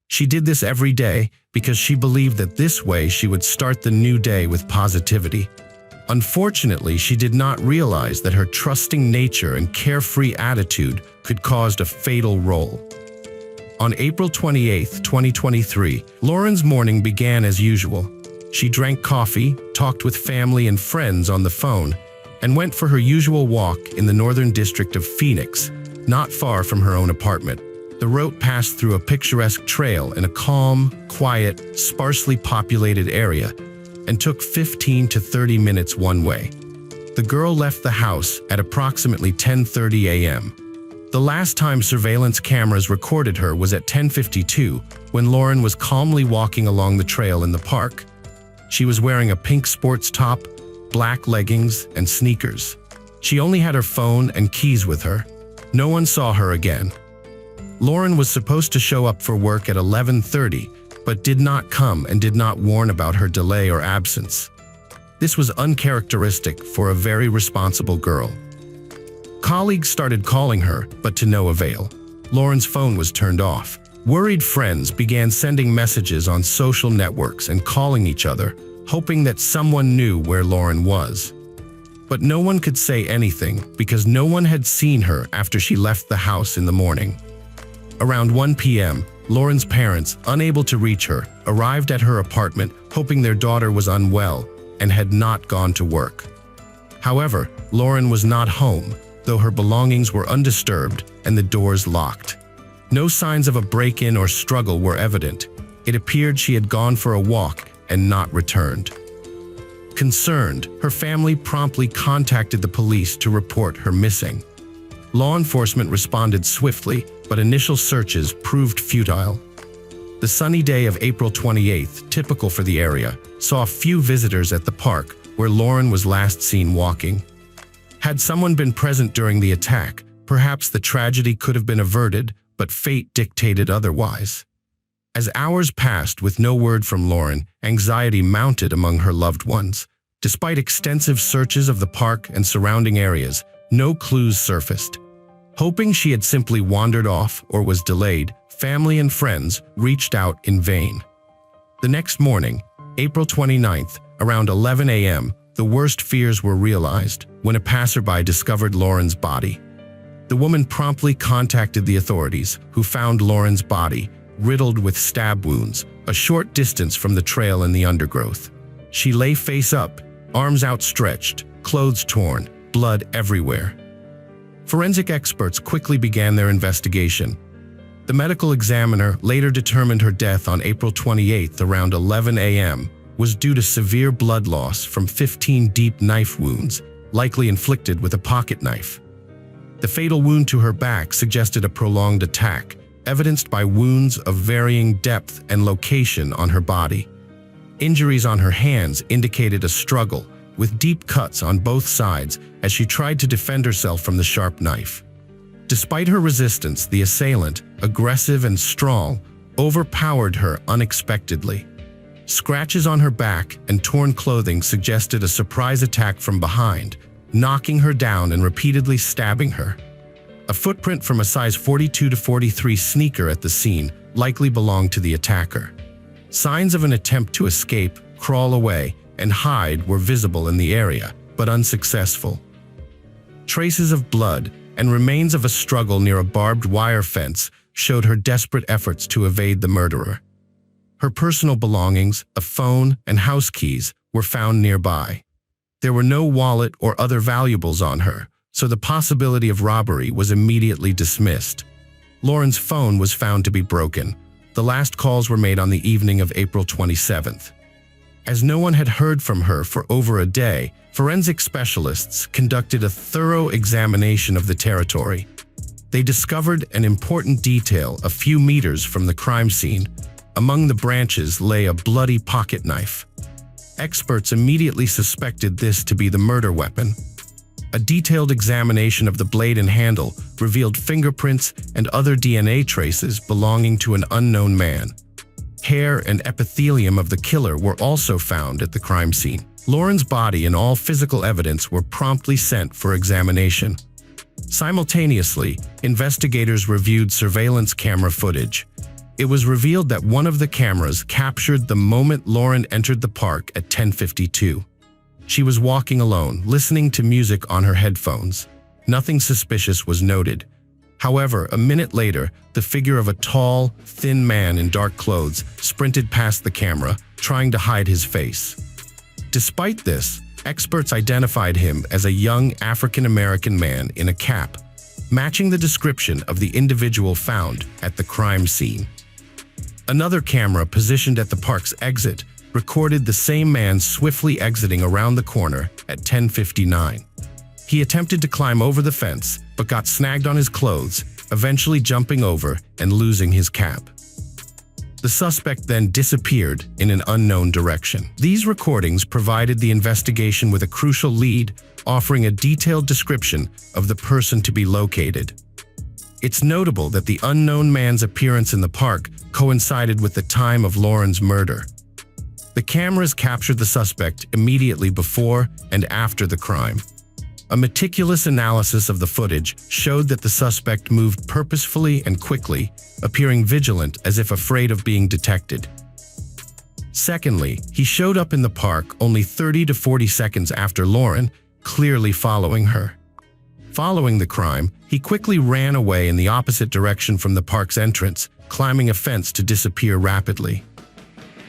She did this every day because she believed that this way she would start the new day with positivity. Unfortunately, she did not realize that her trusting nature and carefree attitude could cause a fatal role. On April 28, 2023, Lauren's morning began as usual. She drank coffee, talked with family and friends on the phone, and went for her usual walk in the northern district of Phoenix, not far from her own apartment. The route passed through a picturesque trail in a calm, quiet, sparsely populated area, and took 15 to 30 minutes one way. The girl left the house at approximately 10:30 a.m. The last time surveillance cameras recorded her was at 10:52, when Lauren was calmly walking along the trail in the park. She was wearing a pink sports top, black leggings, and sneakers. She only had her phone and keys with her. No one saw her again. Lauren was supposed to show up for work at 11:30, but did not come and did not warn about her delay or absence. This was uncharacteristic for a very responsible girl. Colleagues started calling her, but to no avail. Lauren's phone was turned off. Worried friends began sending messages on social networks and calling each other, hoping that someone knew where Lauren was. But no one could say anything because no one had seen her after she left the house in the morning. Around 1 p.m., Lauren's parents, unable to reach her, arrived at her apartment hoping their daughter was unwell and had not gone to work. However, Lauren was not home, though her belongings were undisturbed and the doors locked. No signs of a break-in or struggle were evident. It appeared she had gone for a walk and not returned. Concerned, her family promptly contacted the police to report her missing. Law enforcement responded swiftly, but initial searches proved futile. The sunny day of April 28th, typical for the area, saw few visitors at the park where Lauren was last seen walking. Had someone been present during the attack, perhaps the tragedy could have been averted, but fate dictated otherwise. As hours passed with no word from Lauren, anxiety mounted among her loved ones. Despite extensive searches of the park and surrounding areas, no clues surfaced. Hoping she had simply wandered off or was delayed, family and friends reached out in vain. The next morning, April 29th, around 11 a.m., the worst fears were realized when a passerby discovered Lauren's body. The woman promptly contacted the authorities, who found Lauren's body, riddled with stab wounds, a short distance from the trail in the undergrowth. She lay face up, arms outstretched, clothes torn, blood everywhere. Forensic experts quickly began their investigation. The medical examiner later determined her death on April 28th around 11 a.m. was due to severe blood loss from 15 deep knife wounds, likely inflicted with a pocket knife. The fatal wound to her back suggested a prolonged attack, evidenced by wounds of varying depth and location on her body. Injuries on her hands indicated a struggle, with deep cuts on both sides as she tried to defend herself from the sharp knife. Despite her resistance, the assailant, aggressive and strong, overpowered her unexpectedly. Scratches on her back and torn clothing suggested a surprise attack from behind, knocking her down and repeatedly stabbing her. A footprint from a size 42 to 43 sneaker at the scene likely belonged to the attacker. Signs of an attempt to escape, crawl away, and hide were visible in the area, but unsuccessful. Traces of blood and remains of a struggle near a barbed wire fence showed her desperate efforts to evade the murderer. Her personal belongings, a phone, and house keys were found nearby. There were no wallet or other valuables on her, so the possibility of robbery was immediately dismissed. Lauren's phone was found to be broken. The last calls were made on the evening of April 27th. As no one had heard from her for over a day, forensic specialists conducted a thorough examination of the territory. They discovered an important detail a few meters from the crime scene. Among the branches lay a bloody pocket knife. Experts immediately suspected this to be the murder weapon. A detailed examination of the blade and handle revealed fingerprints and other DNA traces belonging to an unknown man. Hair and epithelium of the killer were also found at the crime scene. Lauren's body and all physical evidence were promptly sent for examination. Simultaneously, investigators reviewed surveillance camera footage. It was revealed that one of the cameras captured the moment Lauren entered the park at 10:52. She was walking alone, listening to music on her headphones. Nothing suspicious was noted. However, a minute later, the figure of a tall, thin man in dark clothes sprinted past the camera, trying to hide his face. Despite this, experts identified him as a young African-American man in a cap, matching the description of the individual found at the crime scene. Another camera positioned at the park's exit recorded the same man swiftly exiting around the corner at 10:59. He attempted to climb over the fence, but got snagged on his clothes, eventually jumping over and losing his cap. The suspect then disappeared in an unknown direction. These recordings provided the investigation with a crucial lead, offering a detailed description of the person to be located. It's notable that the unknown man's appearance in the park coincided with the time of Lauren's murder. The cameras captured the suspect immediately before and after the crime. A meticulous analysis of the footage showed that the suspect moved purposefully and quickly, appearing vigilant as if afraid of being detected. Secondly, he showed up in the park only 30 to 40 seconds after Lauren, clearly following her. Following the crime, he quickly ran away in the opposite direction from the park's entrance, climbing a fence to disappear rapidly.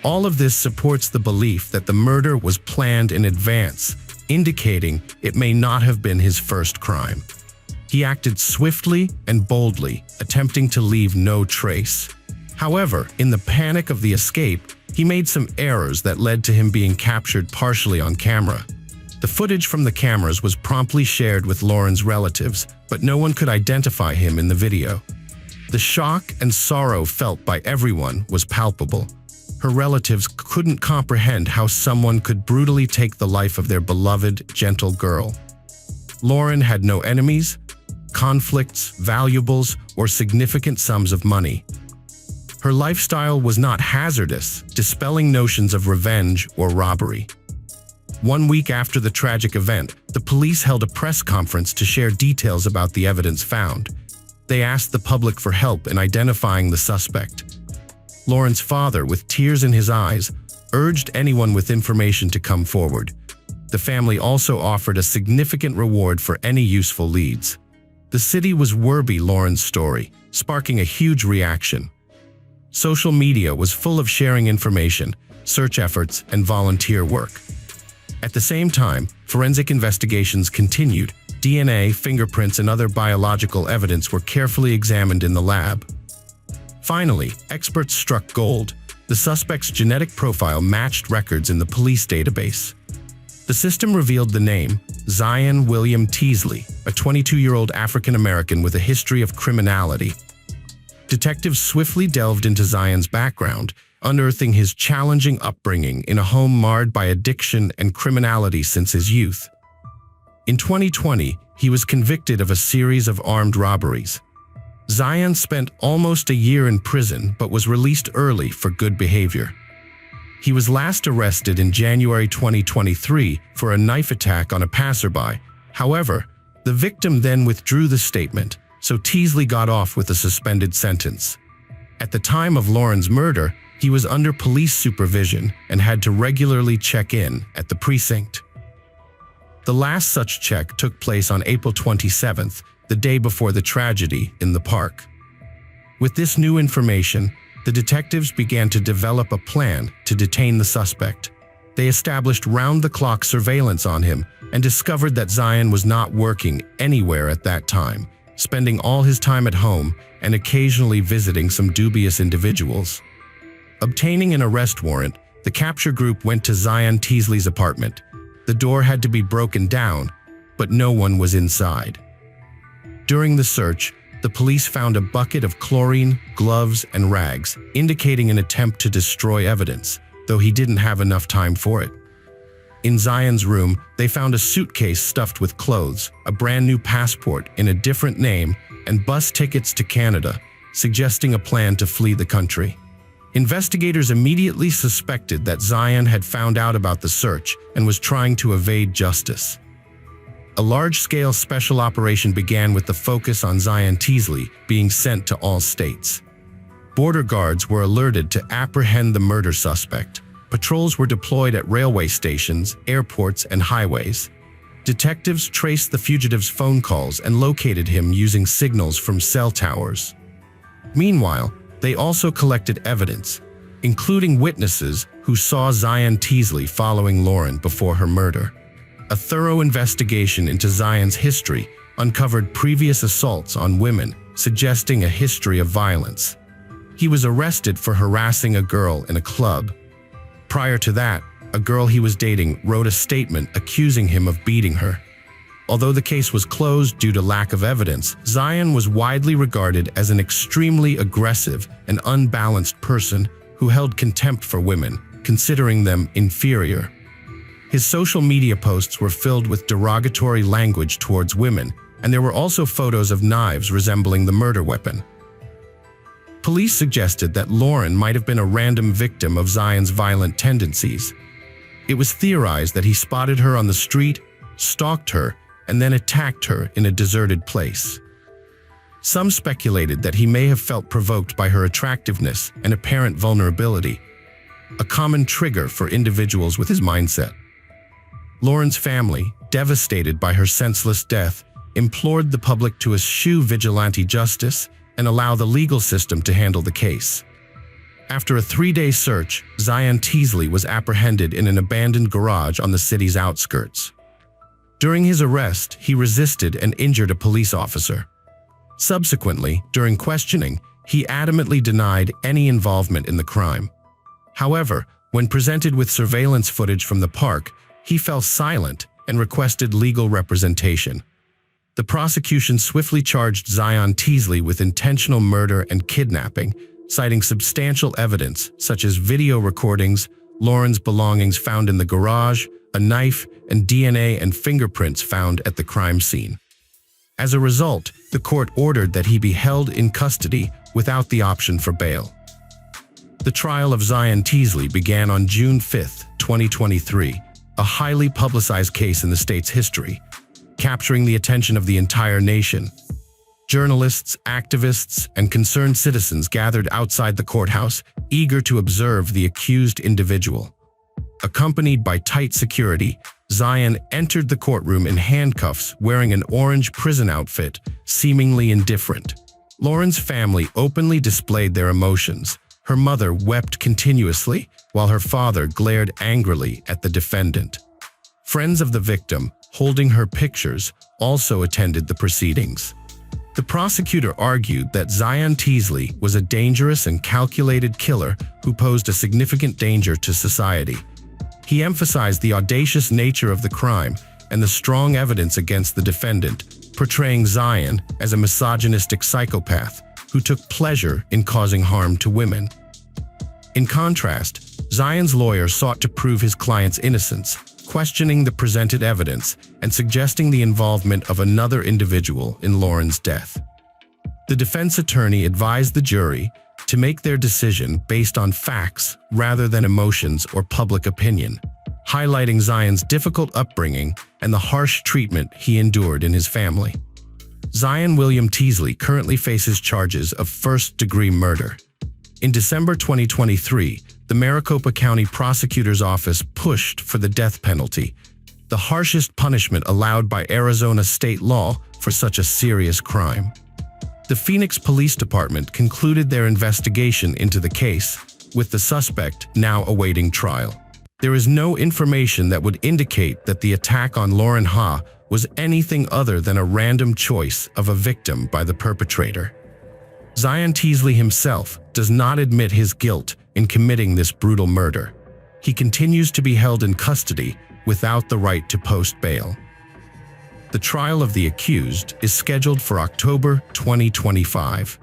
All of this supports the belief that the murder was planned in advance, indicating it may not have been his first crime. He acted swiftly and boldly, attempting to leave no trace. However, in the panic of the escape, he made some errors that led to him being captured partially on camera. The footage from the cameras was promptly shared with Lauren's relatives, but no one could identify him in the video. The shock and sorrow felt by everyone was palpable. Her relatives couldn't comprehend how someone could brutally take the life of their beloved, gentle girl. Lauren had no enemies, conflicts, valuables, or significant sums of money. Her lifestyle was not hazardous, dispelling notions of revenge or robbery. 1 week after the tragic event, the police held a press conference to share details about the evidence found. They asked the public for help in identifying the suspect. Lauren's father, with tears in his eyes, urged anyone with information to come forward. The family also offered a significant reward for any useful leads. The city was worby Lauren's story, sparking a huge reaction. Social media was full of sharing information, search efforts, and volunteer work. At the same time, forensic investigations continued. DNA, fingerprints, and other biological evidence were carefully examined in the lab. Finally, experts struck gold. The suspect's genetic profile matched records in the police database. The system revealed the name, Zion William Teasley, a 22-year-old African-American with a history of criminality. Detectives swiftly delved into Zion's background, unearthing his challenging upbringing in a home marred by addiction and criminality since his youth. In 2020, he was convicted of a series of armed robberies. Zion spent almost a year in prison but was released early for good behavior. He was last arrested in January 2023 for a knife attack on a passerby. However, the victim then withdrew the statement, so Teasley got off with a suspended sentence. At the time of Lauren's murder, he was under police supervision and had to regularly check in at the precinct. The last such check took place on April 27th, the day before the tragedy in the park. With this new information, the detectives began to develop a plan to detain the suspect. They established round-the-clock surveillance on him and discovered that Zion was not working anywhere at that time, spending all his time at home and occasionally visiting some dubious individuals. Obtaining an arrest warrant, the capture group went to Zion Teasley's apartment. The door had to be broken down, but no one was inside. During the search, the police found a bucket of chlorine, gloves, and rags, indicating an attempt to destroy evidence, though he didn't have enough time for it. In Zion's room, they found a suitcase stuffed with clothes, a brand new passport in a different name, and bus tickets to Canada, suggesting a plan to flee the country. Investigators immediately suspected that Zion had found out about the search and was trying to evade justice. A large-scale special operation began with the focus on Zion Teasley being sent to all states. Border guards were alerted to apprehend the murder suspect. Patrols were deployed at railway stations, airports, and highways. Detectives traced the fugitive's phone calls and located him using signals from cell towers. Meanwhile, they also collected evidence, including witnesses who saw Zion Teasley following Lauren before her murder. A thorough investigation into Zion's history uncovered previous assaults on women, suggesting a history of violence. He was arrested for harassing a girl in a club. Prior to that, a girl he was dating wrote a statement accusing him of beating her. Although the case was closed due to lack of evidence, Zion was widely regarded as an extremely aggressive and unbalanced person who held contempt for women, considering them inferior. His social media posts were filled with derogatory language towards women, and there were also photos of knives resembling the murder weapon. Police suggested that Lauren might have been a random victim of Zion's violent tendencies. It was theorized that he spotted her on the street, stalked her, and then attacked her in a deserted place. Some speculated that he may have felt provoked by her attractiveness and apparent vulnerability, a common trigger for individuals with his mindset. Lauren's family, devastated by her senseless death, implored the public to eschew vigilante justice and allow the legal system to handle the case. After a 3-day search, Zion Teasley was apprehended in an abandoned garage on the city's outskirts. During his arrest, he resisted and injured a police officer. Subsequently, during questioning, he adamantly denied any involvement in the crime. However, when presented with surveillance footage from the park, he fell silent and requested legal representation. The prosecution swiftly charged Zion Teasley with intentional murder and kidnapping, citing substantial evidence such as video recordings, Lauren's belongings found in the garage, a knife, and DNA and fingerprints found at the crime scene. As a result, the court ordered that he be held in custody without the option for bail. The trial of Zion Teasley began on June 5, 2023, a highly publicized case in the state's history, capturing the attention of the entire nation. Journalists, activists, and concerned citizens gathered outside the courthouse, eager to observe the accused individual. Accompanied by tight security, Zion entered the courtroom in handcuffs, wearing an orange prison outfit, seemingly indifferent. Lauren's family openly displayed their emotions. Her mother wept continuously, while her father glared angrily at the defendant. Friends of the victim, holding her pictures, also attended the proceedings. The prosecutor argued that Zion Teasley was a dangerous and calculated killer who posed a significant danger to society. He emphasized the audacious nature of the crime and the strong evidence against the defendant, portraying Zion as a misogynistic psychopath who took pleasure in causing harm to women. In contrast, Zion's lawyer sought to prove his client's innocence, questioning the presented evidence and suggesting the involvement of another individual in Lauren's death. The defense attorney advised the jury to make their decision based on facts rather than emotions or public opinion, highlighting Zion's difficult upbringing and the harsh treatment he endured in his family. Zion William Teasley currently faces charges of first-degree murder. In December 2023, the Maricopa County Prosecutor's Office pushed for the death penalty, the harshest punishment allowed by Arizona state law for such a serious crime. The Phoenix Police Department concluded their investigation into the case, with the suspect now awaiting trial. There is no information that would indicate that the attack on Lauren Ha was anything other than a random choice of a victim by the perpetrator. Zion Teasley himself does not admit his guilt in committing this brutal murder. He continues to be held in custody without the right to post bail. The trial of the accused is scheduled for October 2025.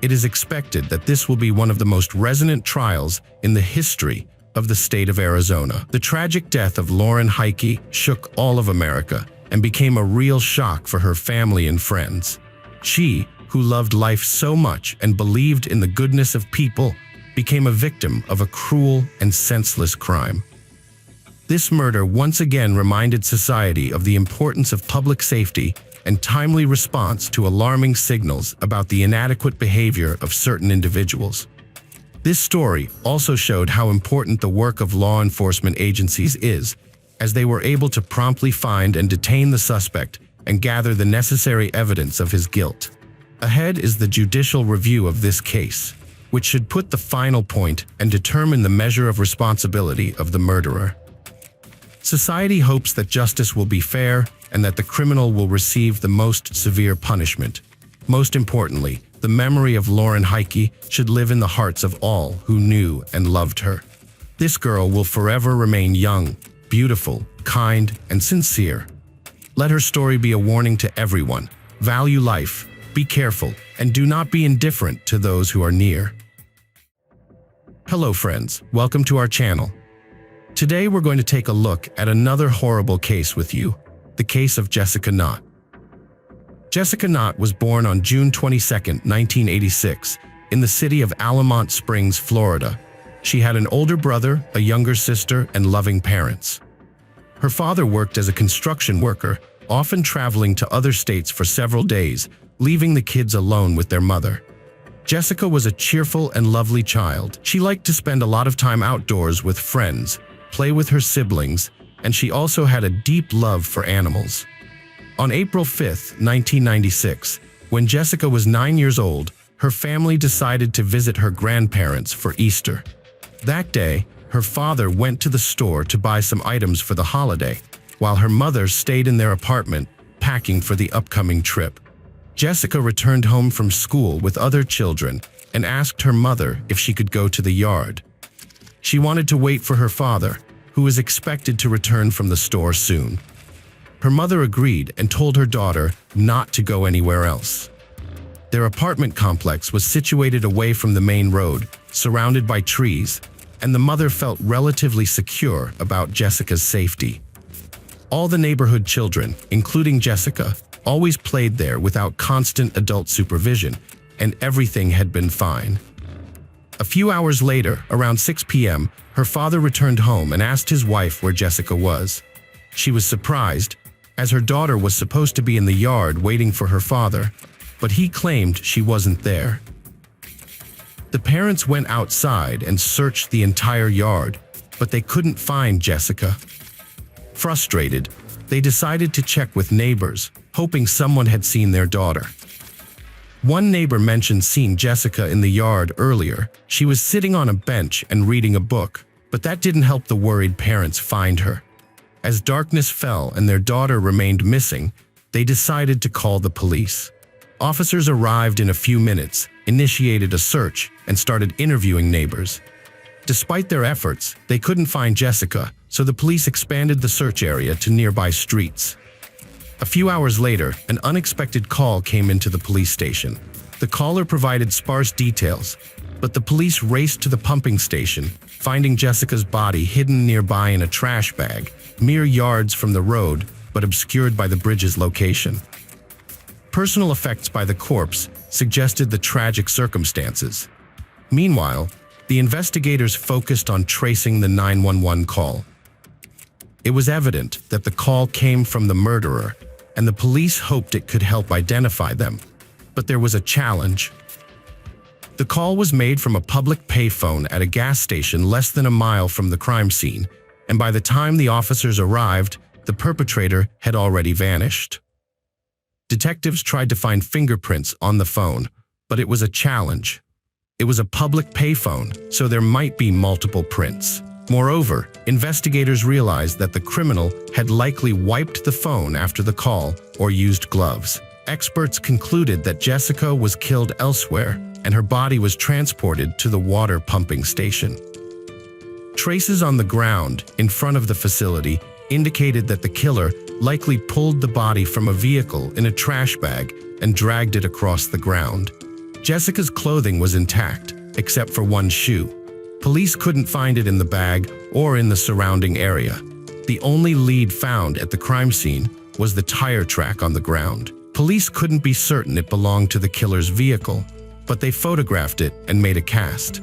It is expected that this will be one of the most resonant trials in the history of the state of Arizona. The tragic death of Lauren Heike shook all of America and became a real shock for her family and friends. She, who loved life so much and believed in the goodness of people, became a victim of a cruel and senseless crime. This murder once again reminded society of the importance of public safety and timely response to alarming signals about the inadequate behavior of certain individuals. This story also showed how important the work of law enforcement agencies is, as they were able to promptly find and detain the suspect and gather the necessary evidence of his guilt. Ahead is the judicial review of this case, which should put the final point and determine the measure of responsibility of the murderer. Society hopes that justice will be fair and that the criminal will receive the most severe punishment. Most importantly, the memory of Lauren Heike should live in the hearts of all who knew and loved her. This girl will forever remain young, beautiful, kind, and sincere. Let her story be a warning to everyone. Value life, be careful, and do not be indifferent to those who are near. Hello friends, welcome to our channel. Today we're going to take a look at another horrible case with you, the case of Jessica Knott. Jessica Knott was born on June 22, 1986, in the city of Allamont Springs, Florida. She had an older brother, a younger sister, and loving parents. Her father worked as a construction worker, often traveling to other states for several days, leaving the kids alone with their mother. Jessica was a cheerful and lovely child. She liked to spend a lot of time outdoors with friends, play with her siblings, and she also had a deep love for animals. On April 5, 1996, when Jessica was 9 years old, her family decided to visit her grandparents for Easter. That day, her father went to the store to buy some items for the holiday, while her mother stayed in their apartment, packing for the upcoming trip. Jessica returned home from school with other children and asked her mother if she could go to the yard. She wanted to wait for her father, who was expected to return from the store soon. Her mother agreed and told her daughter not to go anywhere else. Their apartment complex was situated away from the main road, surrounded by trees, and the mother felt relatively secure about Jessica's safety. All the neighborhood children, including Jessica, always played there without constant adult supervision, and everything had been fine. A few hours later, around 6 p.m., her father returned home and asked his wife where Jessica was. She was surprised, as her daughter was supposed to be in the yard waiting for her father, but he claimed she wasn't there. The parents went outside and searched the entire yard, but they couldn't find Jessica. Frustrated, they decided to check with neighbors, hoping someone had seen their daughter. One neighbor mentioned seeing Jessica in the yard earlier. She was sitting on a bench and reading a book, but that didn't help the worried parents find her. As darkness fell and their daughter remained missing, they decided to call the police. Officers arrived in a few minutes, initiated a search, and started interviewing neighbors. Despite their efforts, they couldn't find Jessica, so the police expanded the search area to nearby streets. A few hours later, an unexpected call came into the police station. The caller provided sparse details, but the police raced to the pumping station, finding Jessica's body hidden nearby in a trash bag, mere yards from the road, but obscured by the bridge's location. Personal effects by the corpse suggested the tragic circumstances. Meanwhile, the investigators focused on tracing the 911 call. It was evident that the call came from the murderer, and the police hoped it could help identify them. But there was a challenge. The call was made from a public payphone at a gas station less than a mile from the crime scene, and by the time the officers arrived, the perpetrator had already vanished. Detectives tried to find fingerprints on the phone, but it was a challenge. It was a public payphone, so there might be multiple prints. Moreover, investigators realized that the criminal had likely wiped the phone after the call or used gloves. Experts concluded that Jessica was killed elsewhere, and her body was transported to the water pumping station. Traces on the ground in front of the facility indicated that the killer likely pulled the body from a vehicle in a trash bag and dragged it across the ground. Jessica's clothing was intact, except for one shoe. Police couldn't find it in the bag or in the surrounding area. The only lead found at the crime scene was the tire track on the ground. Police couldn't be certain it belonged to the killer's vehicle, but they photographed it and made a cast.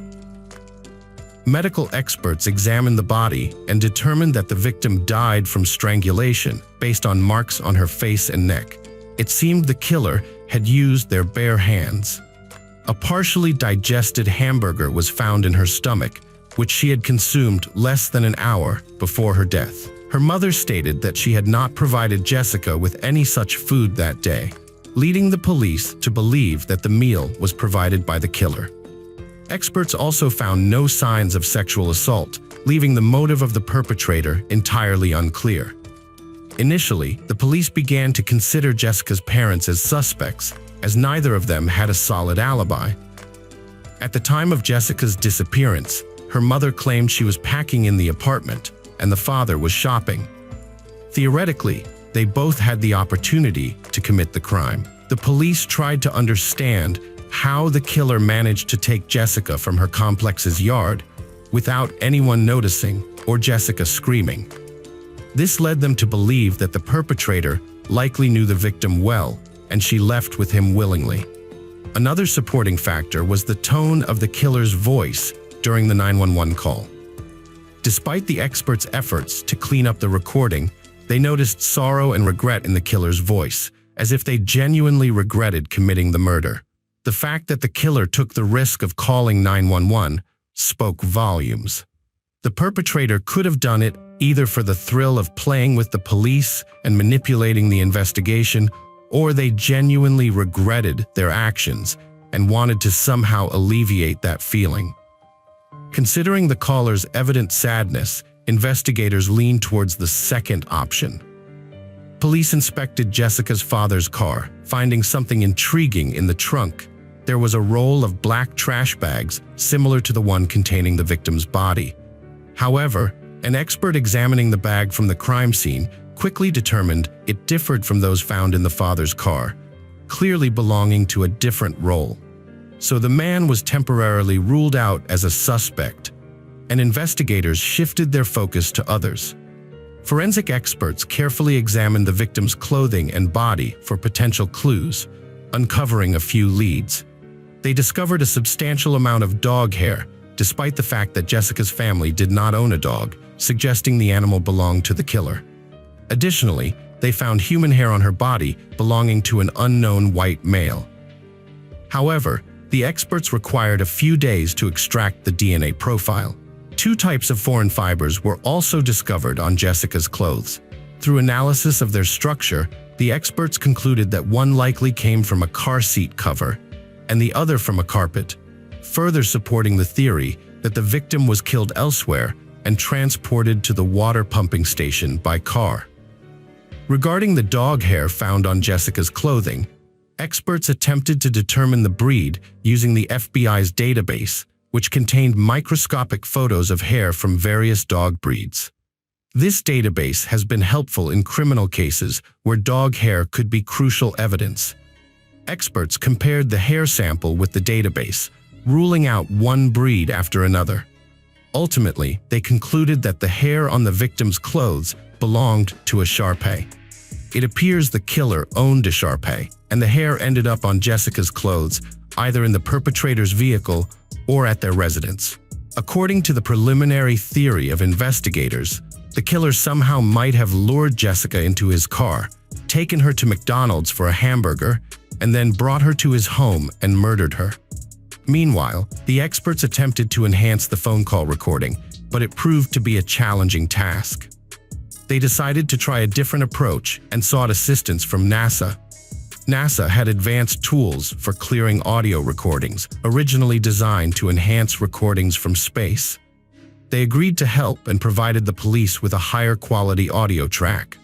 Medical experts examined the body and determined that the victim died from strangulation based on marks on her face and neck. It seemed the killer had used their bare hands. A partially digested hamburger was found in her stomach, which she had consumed less than an hour before her death. Her mother stated that she had not provided Jessica with any such food that day, leading the police to believe that the meal was provided by the killer. Experts also found no signs of sexual assault, leaving the motive of the perpetrator entirely unclear. Initially, the police began to consider Jessica's parents as suspects, as neither of them had a solid alibi. At the time of Jessica's disappearance, her mother claimed she was packing in the apartment, and the father was shopping. Theoretically, They both had the opportunity to commit the crime. The police tried to understand how the killer managed to take Jessica from her complex's yard without anyone noticing or Jessica screaming. This led them to believe that the perpetrator likely knew the victim well, and she left with him willingly. Another supporting factor was the tone of the killer's voice during the 911 call. Despite the experts' efforts to clean up the recording, they noticed sorrow and regret in the killer's voice, as if they genuinely regretted committing the murder. The fact that the killer took the risk of calling 911 spoke volumes. The perpetrator could have done it either for the thrill of playing with the police and manipulating the investigation, or they genuinely regretted their actions and wanted to somehow alleviate that feeling. Considering the caller's evident sadness, investigators leaned towards the second option. Police inspected Jessica's father's car, finding something intriguing in the trunk. There was a roll of black trash bags similar to the one containing the victim's body. However, an expert examining the bag from the crime scene quickly determined it differed from those found in the father's car, clearly belonging to a different roll. So the man was temporarily ruled out as a suspect, and investigators shifted their focus to others. Forensic experts carefully examined the victim's clothing and body for potential clues, uncovering a few leads. They discovered a substantial amount of dog hair, despite the fact that Jessica's family did not own a dog, suggesting the animal belonged to the killer. Additionally, they found human hair on her body belonging to an unknown white male. However, the experts required a few days to extract the DNA profile. Two types of foreign fibers were also discovered on Jessica's clothes. Through analysis of their structure, the experts concluded that one likely came from a car seat cover and the other from a carpet, further supporting the theory that the victim was killed elsewhere and transported to the water pumping station by car. Regarding the dog hair found on Jessica's clothing, experts attempted to determine the breed using the FBI's database, which contained microscopic photos of hair from various dog breeds. This database has been helpful in criminal cases where dog hair could be crucial evidence. Experts compared the hair sample with the database, ruling out one breed after another. Ultimately, they concluded that the hair on the victim's clothes belonged to a Shar-Pei. It appears the killer owned a Shar-Pei, and the hair ended up on Jessica's clothes, either in the perpetrator's vehicle or at their residence. According to the preliminary theory of investigators, the killer somehow might have lured Jessica into his car, taken her to McDonald's for a hamburger, and then brought her to his home and murdered her. Meanwhile, the experts attempted to enhance the phone call recording, but it proved to be a challenging task. They decided to try a different approach and sought assistance from NASA. NASA had advanced tools for clearing audio recordings, originally designed to enhance recordings from space. They agreed to help and provided the police with a higher quality audio track.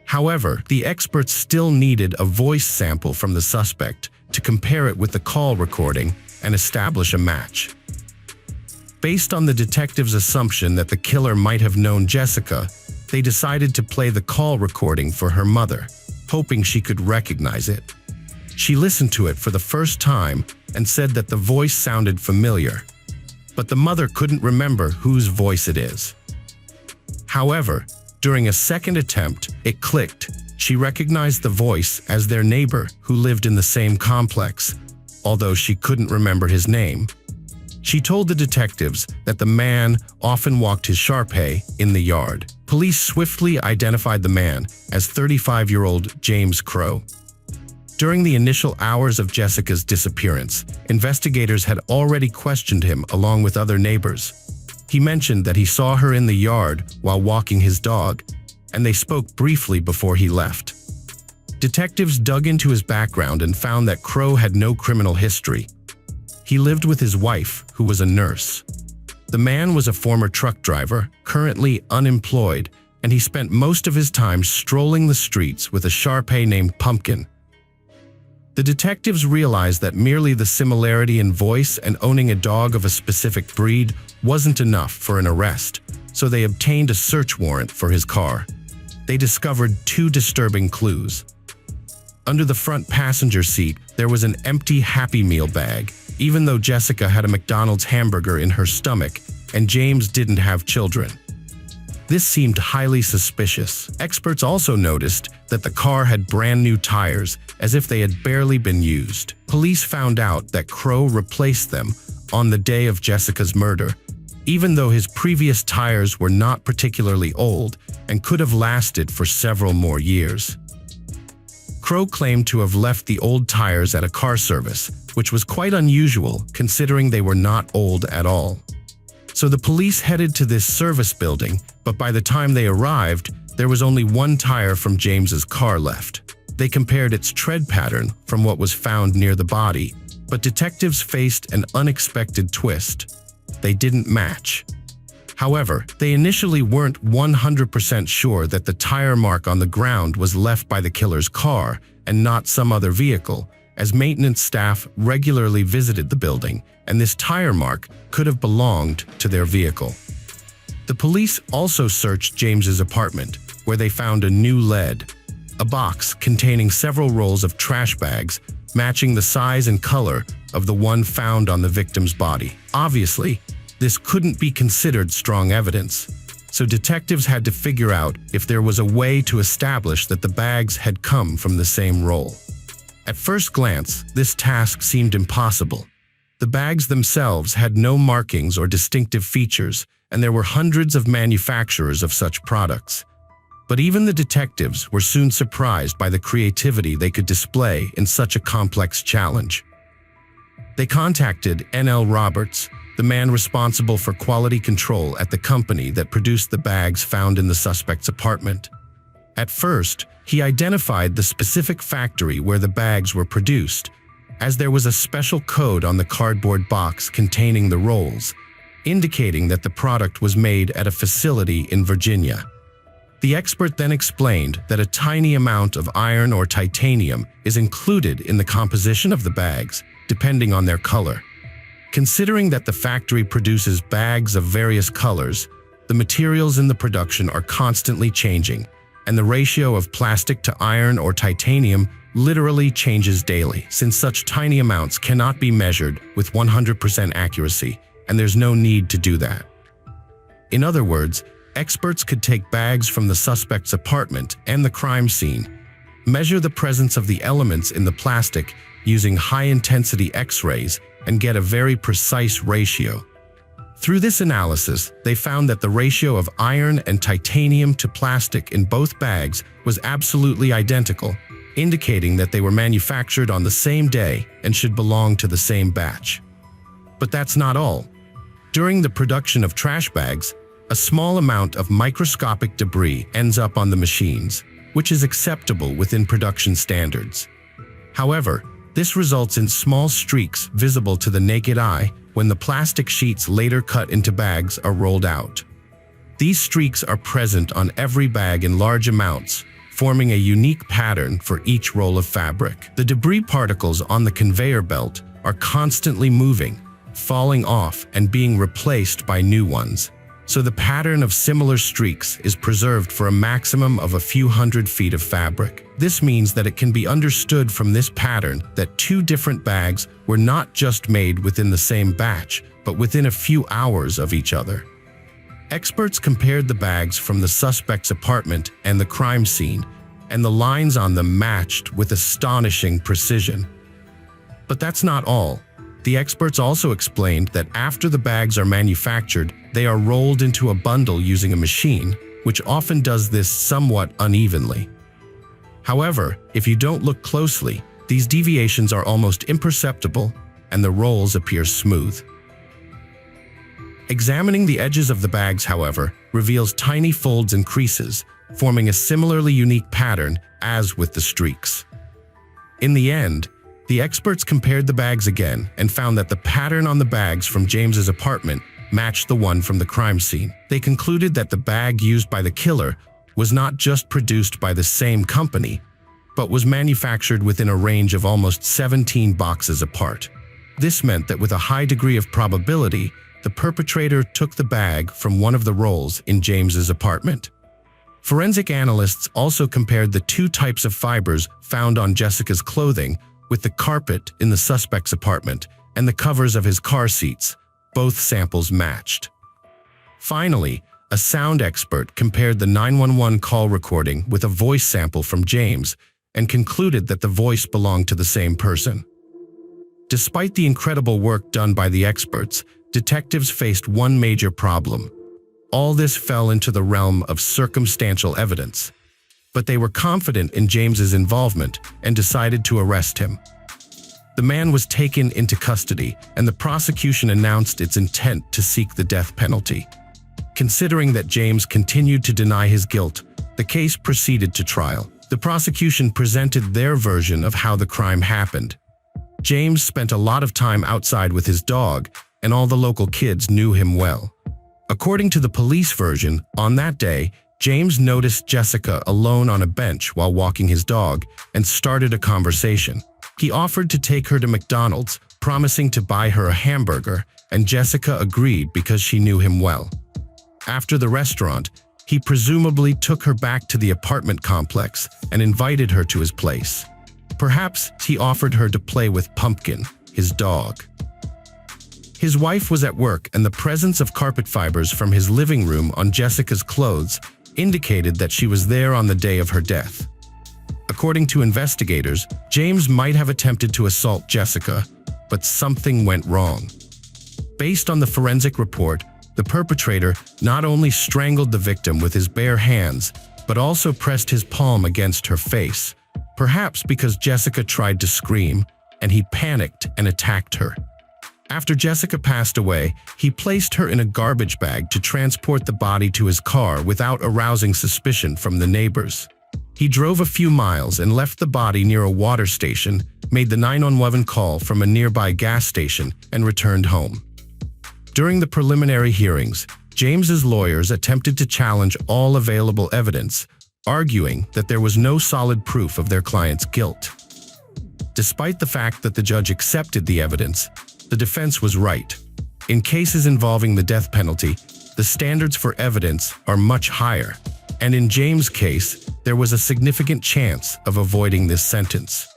However, the experts still needed a voice sample from the suspect to compare it with the call recording and establish a match. Based on the detectives' assumption that the killer might have known Jessica, they decided to play the call recording for her mother, hoping she could recognize it. She listened to it for the first time and said that the voice sounded familiar, but the mother couldn't remember whose voice it is. However, during a second attempt, it clicked. She recognized the voice as their neighbor who lived in the same complex, although she couldn't remember his name. She told the detectives that the man often walked his Shar-Pei in the yard. Police swiftly identified the man as 35-year-old James Crow. During the initial hours of Jessica's disappearance, investigators had already questioned him along with other neighbors. He mentioned that he saw her in the yard while walking his dog, and they spoke briefly before he left. Detectives dug into his background and found that Crow had no criminal history. He lived with his wife, who was a nurse. The man was a former truck driver, currently unemployed, and he spent most of his time strolling the streets with a Shar-Pei named Pumpkin. The detectives realized that merely the similarity in voice and owning a dog of a specific breed wasn't enough for an arrest, so they obtained a search warrant for his car. they discovered two disturbing clues. Under the front passenger seat, there was an empty Happy Meal bag, even though Jessica had a McDonald's hamburger in her stomach and James didn't have children. This seemed highly suspicious. Experts also noticed that the car had brand new tires, as if they had barely been used. Police found out that Crowe replaced them on the day of Jessica's murder, even though his previous tires were not particularly old and could have lasted for several more years. Crowe claimed to have left the old tires at a car service, which was quite unusual considering they were not old at all. So the police headed to this service building, but by the time they arrived, there was only one tire from James's car left. They compared its tread pattern from what was found near the body, but detectives faced an unexpected twist. They didn't match. However, they initially weren't 100% sure that the tire mark on the ground was left by the killer's car and not some other vehicle, as maintenance staff regularly visited the building, and this tire mark could have belonged to their vehicle. The police also searched James's apartment, where they found a new lead, a box containing several rolls of trash bags matching the size and color of the one found on the victim's body. Obviously, this couldn't be considered strong evidence, so detectives had to figure out if there was a way to establish that the bags had come from the same roll. At first glance, this task seemed impossible. The bags themselves had no markings or distinctive features, and there were hundreds of manufacturers of such products. But even the detectives were soon surprised by the creativity they could display in such a complex challenge. They contacted N.L. Roberts, the man responsible for quality control at the company that produced the bags found in the suspect's apartment. At first, he identified the specific factory where the bags were produced, as there was a special code on the cardboard box containing the rolls, indicating that the product was made at a facility in Virginia. The expert then explained that a tiny amount of iron or titanium is included in the composition of the bags, depending on their color. Considering that the factory produces bags of various colors, the materials in the production are constantly changing, and the ratio of plastic to iron or titanium literally changes daily, since such tiny amounts cannot be measured with 100% accuracy, and there's no need to do that. In other words, experts could take bags from the suspect's apartment and the crime scene, measure the presence of the elements in the plastic using high-intensity X-rays, and get a very precise ratio. Through this analysis, they found that the ratio of iron and titanium to plastic in both bags was absolutely identical, indicating that they were manufactured on the same day and should belong to the same batch. But that's not all. During the production of trash bags, a small amount of microscopic debris ends up on the machines, which is acceptable within production standards. However, this results in small streaks visible to the naked eye when the plastic sheets later cut into bags are rolled out. These streaks are present on every bag in large amounts, forming a unique pattern for each roll of fabric. The debris particles on the conveyor belt are constantly moving, falling off and being replaced by new ones. So the pattern of similar streaks is preserved for a maximum of a few hundred feet of fabric. This means that it can be understood from this pattern that two different bags were not just made within the same batch, but within a few hours of each other. Experts compared the bags from the suspect's apartment and the crime scene, and the lines on them matched with astonishing precision. But that's not all. The experts also explained that after the bags are manufactured, they are rolled into a bundle using a machine, which often does this somewhat unevenly. However, if you don't look closely, these deviations are almost imperceptible and the rolls appear smooth. Examining the edges of the bags, however, reveals tiny folds and creases, forming a similarly unique pattern as with the streaks. In the end, the experts compared the bags again and found that the pattern on the bags from James's apartment matched the one from the crime scene. They concluded that the bag used by the killer was not just produced by the same company, but was manufactured within a range of almost 17 boxes apart. This meant that with a high degree of probability, the perpetrator took the bag from one of the rolls in James's apartment. Forensic analysts also compared the two types of fibers found on Jessica's clothing with the carpet in the suspect's apartment and the covers of his car seats. Both samples matched. Finally, a sound expert compared the 911 call recording with a voice sample from James and concluded that the voice belonged to the same person. Despite the incredible work done by the experts, detectives faced one major problem. All this fell into the realm of circumstantial evidence, but they were confident in James's involvement and decided to arrest him. The man was taken into custody, and the prosecution announced its intent to seek the death penalty. Considering that James continued to deny his guilt, the case proceeded to trial. The prosecution presented their version of how the crime happened. James spent a lot of time outside with his dog, and all the local kids knew him well. According to the police version, on that day, James noticed Jessica alone on a bench while walking his dog and started a conversation. He offered to take her to McDonald's, promising to buy her a hamburger, and Jessica agreed because she knew him well. After the restaurant, he presumably took her back to the apartment complex and invited her to his place. Perhaps he offered her to play with Pumpkin, his dog. His wife was at work, and the presence of carpet fibers from his living room on Jessica's clothes indicated that she was there on the day of her death. According to investigators, James might have attempted to assault Jessica, but something went wrong. Based on the forensic report, the perpetrator not only strangled the victim with his bare hands, but also pressed his palm against her face, perhaps because Jessica tried to scream, and he panicked and attacked her. After Jessica passed away, he placed her in a garbage bag to transport the body to his car without arousing suspicion from the neighbors. He drove a few miles and left the body near a water station, made the 911 call from a nearby gas station, and returned home. During the preliminary hearings, James's lawyers attempted to challenge all available evidence, arguing that there was no solid proof of their client's guilt. Despite the fact that the judge accepted the evidence, the defense was right. In cases involving the death penalty, the standards for evidence are much higher, and in James' case, there was a significant chance of avoiding this sentence.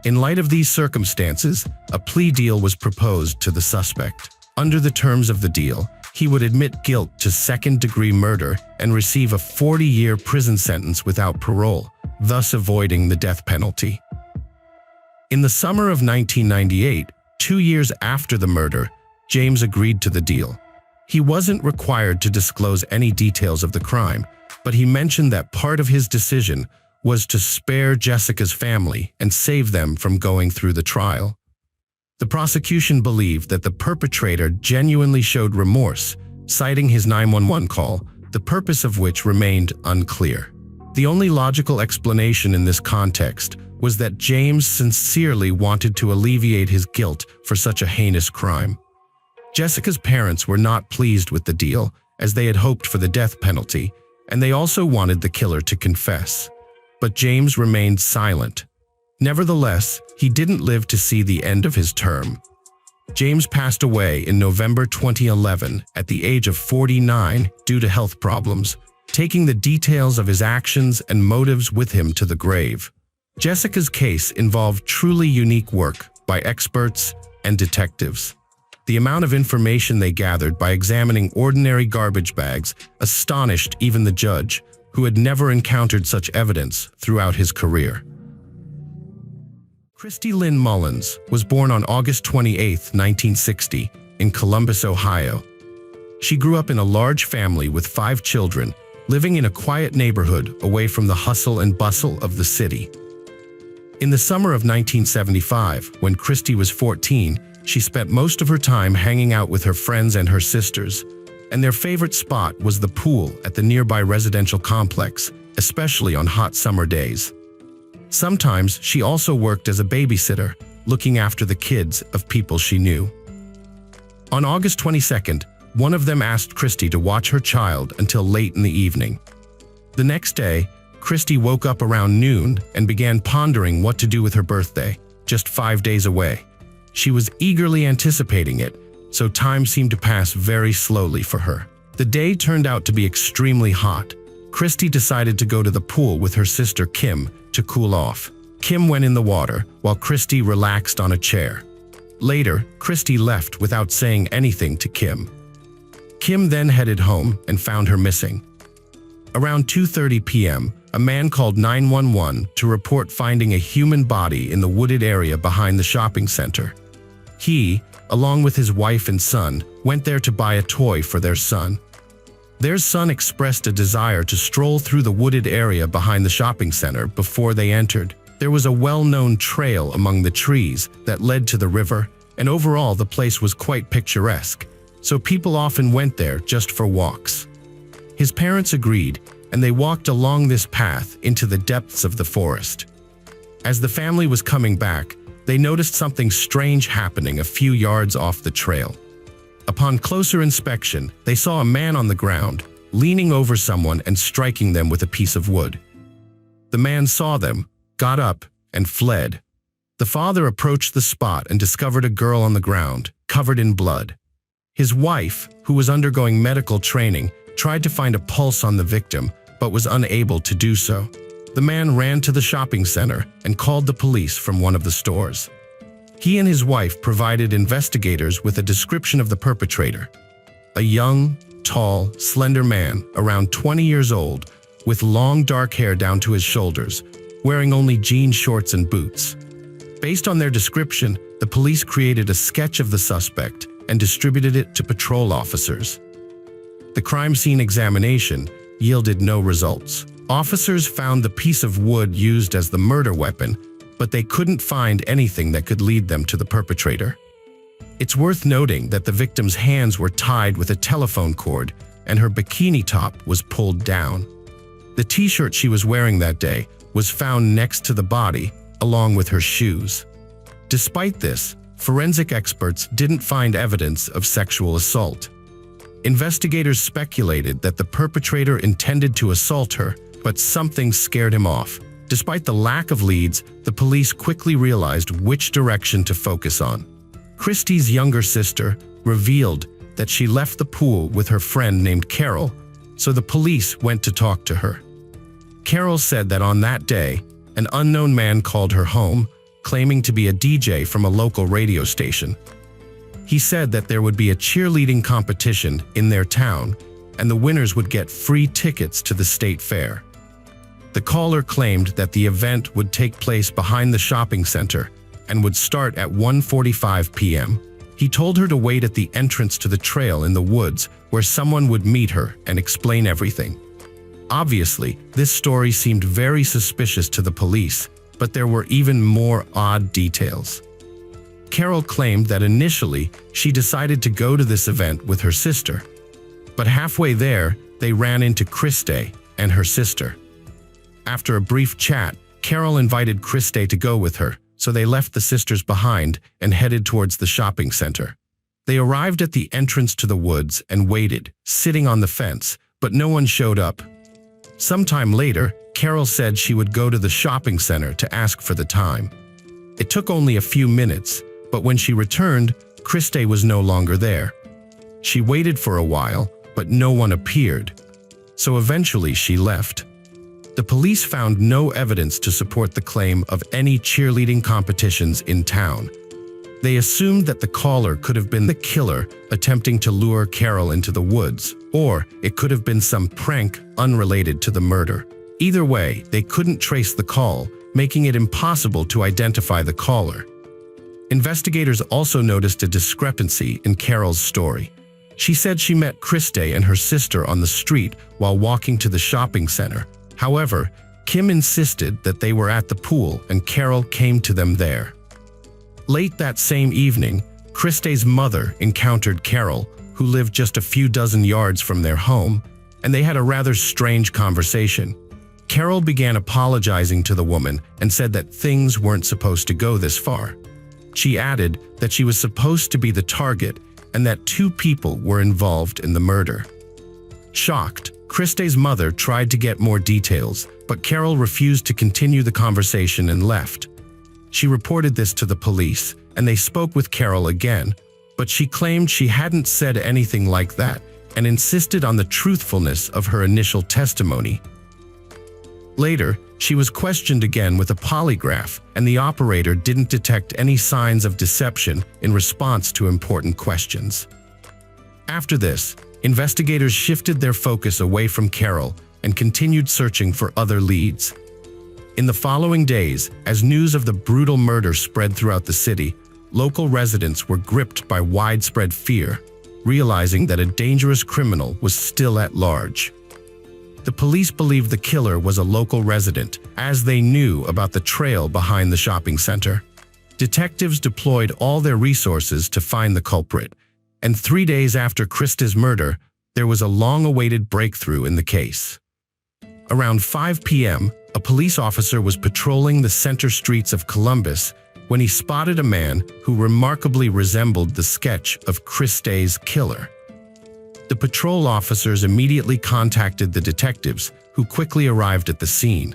In light of these circumstances, a plea deal was proposed to the suspect. Under the terms of the deal, he would admit guilt to second-degree murder and receive a 40-year prison sentence without parole, thus avoiding the death penalty. In the summer of 1998, 2 years after the murder, James agreed to the deal. He wasn't required to disclose any details of the crime, but he mentioned that part of his decision was to spare Jessica's family and save them from going through the trial. The prosecution believed that the perpetrator genuinely showed remorse, citing his 911 call, the purpose of which remained unclear. The only logical explanation in this context was that James sincerely wanted to alleviate his guilt for such a heinous crime. Jessica's parents were not pleased with the deal, as they had hoped for the death penalty, and they also wanted the killer to confess. But James remained silent. Nevertheless, he didn't live to see the end of his term. James passed away in November 2011 at the age of 49 due to health problems, taking the details of his actions and motives with him to the grave. Jessica's case involved truly unique work by experts and detectives. The amount of information they gathered by examining ordinary garbage bags astonished even the judge, who had never encountered such evidence throughout his career. Christy Lynn Mullins was born on August 28, 1960, in Columbus, Ohio. She grew up in a large family with 5 children, living in a quiet neighborhood away from the hustle and bustle of the city. In the summer of 1975, when Christy was 14, she spent most of her time hanging out with her friends and her sisters, and their favorite spot was the pool at the nearby residential complex, especially on hot summer days. Sometimes she also worked as a babysitter, looking after the kids of people she knew. On August 22nd, one of them asked Christy to watch her child until late in the evening. The next day, Christy woke up around noon and began pondering what to do with her birthday, just 5 days away. She was eagerly anticipating it, so time seemed to pass very slowly for her. The day turned out to be extremely hot. Christy decided to go to the pool with her sister Kim to cool off. Kim went in the water while Christy relaxed on a chair. Later, Christy left without saying anything to Kim. Kim then headed home and found her missing. Around 2:30 p.m., a man called 911 to report finding a human body in the wooded area behind the shopping center. He, along with his wife and son, went there to buy a toy for their son. Their son expressed a desire to stroll through the wooded area behind the shopping center before they entered. There was a well-known trail among the trees that led to the river, and overall the place was quite picturesque, so people often went there just for walks. His parents agreed, and they walked along this path into the depths of the forest. As the family was coming back, they noticed something strange happening a few yards off the trail. Upon closer inspection, they saw a man on the ground, leaning over someone and striking them with a piece of wood. The man saw them, got up, and fled. The father approached the spot and discovered a girl on the ground, covered in blood. His wife, who was undergoing medical training, tried to find a pulse on the victim, but was unable to do so. The man ran to the shopping center and called the police from one of the stores. He and his wife provided investigators with a description of the perpetrator. A young, tall, slender man, around 20 years old, with long dark hair down to his shoulders, wearing only jean shorts and boots. Based on their description, the police created a sketch of the suspect and distributed it to patrol officers. The crime scene examination yielded no results. Officers found the piece of wood used as the murder weapon, but they couldn't find anything that could lead them to the perpetrator. It's worth noting that the victim's hands were tied with a telephone cord and her bikini top was pulled down. The t-shirt she was wearing that day was found next to the body, along with her shoes. Despite this, forensic experts didn't find evidence of sexual assault. Investigators speculated that the perpetrator intended to assault her, but something scared him off. Despite the lack of leads, the police quickly realized which direction to focus on. Christy's younger sister revealed that she left the pool with her friend named Carol, so the police went to talk to her. Carol said that on that day, an unknown man called her home, claiming to be a DJ from a local radio station. He said that there would be a cheerleading competition in their town, and the winners would get free tickets to the state fair. The caller claimed that the event would take place behind the shopping center and would start at 1:45 p.m. He told her to wait at the entrance to the trail in the woods where someone would meet her and explain everything. Obviously, this story seemed very suspicious to the police, but there were even more odd details. Carol claimed that initially she decided to go to this event with her sister, but halfway there, they ran into Christy and her sister. After a brief chat, Carol invited Christy to go with her, so they left the sisters behind and headed towards the shopping center. They arrived at the entrance to the woods and waited, sitting on the fence, but no one showed up. Sometime later, Carol said she would go to the shopping center to ask for the time. It took only a few minutes, but when she returned, Christy was no longer there. She waited for a while, but no one appeared, so eventually she left. The police found no evidence to support the claim of any cheerleading competitions in town. They assumed that the caller could have been the killer attempting to lure Carol into the woods, or it could have been some prank unrelated to the murder. Either way, they couldn't trace the call, making it impossible to identify the caller. Investigators also noticed a discrepancy in Carol's story. She said she met Christy and her sister on the street while walking to the shopping center. However, Kim insisted that they were at the pool and Carol came to them there. Late that same evening, Christy's mother encountered Carol, who lived just a few dozen yards from their home, and they had a rather strange conversation. Carol began apologizing to the woman and said that things weren't supposed to go this far. She added that she was supposed to be the target and that 2 people were involved in the murder. Shocked, Christy's mother tried to get more details, but Carol refused to continue the conversation and left. She reported this to the police, and they spoke with Carol again, but she claimed she hadn't said anything like that, and insisted on the truthfulness of her initial testimony. Later, she was questioned again with a polygraph, and the operator didn't detect any signs of deception in response to important questions. After this, investigators shifted their focus away from Carol and continued searching for other leads. In the following days, as news of the brutal murder spread throughout the city, local residents were gripped by widespread fear, realizing that a dangerous criminal was still at large. The police believed the killer was a local resident, as they knew about the trail behind the shopping center. Detectives deployed all their resources to find the culprit, and 3 days after Krista's murder, there was a long-awaited breakthrough in the case. Around 5 p.m., a police officer was patrolling the center streets of Columbus when he spotted a man who remarkably resembled the sketch of Krista's killer. The patrol officers immediately contacted the detectives, who quickly arrived at the scene.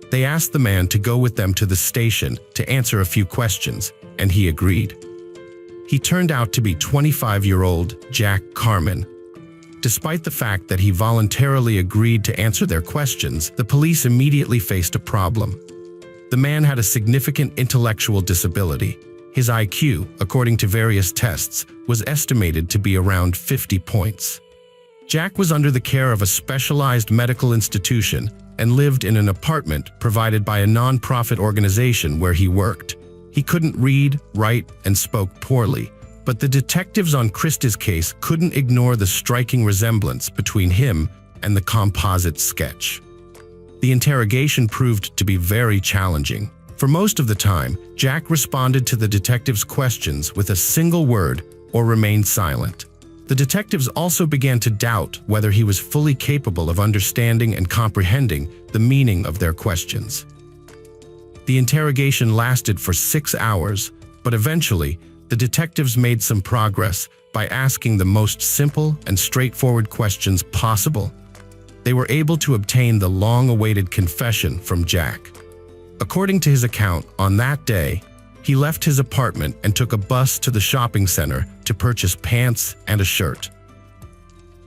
They asked the man to go with them to the station to answer a few questions, and he agreed. He turned out to be 25-year-old Jack Carman. Despite the fact that he voluntarily agreed to answer their questions, the police immediately faced a problem. The man had a significant intellectual disability. His IQ, according to various tests, was estimated to be around 50 points. Jack was under the care of a specialized medical institution and lived in an apartment provided by a non-profit organization where he worked. He couldn't read, write, and spoke poorly, but the detectives on Krista's case couldn't ignore the striking resemblance between him and the composite sketch. The interrogation proved to be very challenging. For most of the time, Jack responded to the detectives' questions with a single word or remained silent. The detectives also began to doubt whether he was fully capable of understanding and comprehending the meaning of their questions. The interrogation lasted for 6 hours, but eventually, the detectives made some progress by asking the most simple and straightforward questions possible. They were able to obtain the long-awaited confession from Jack. According to his account, on that day, he left his apartment and took a bus to the shopping center to purchase pants and a shirt.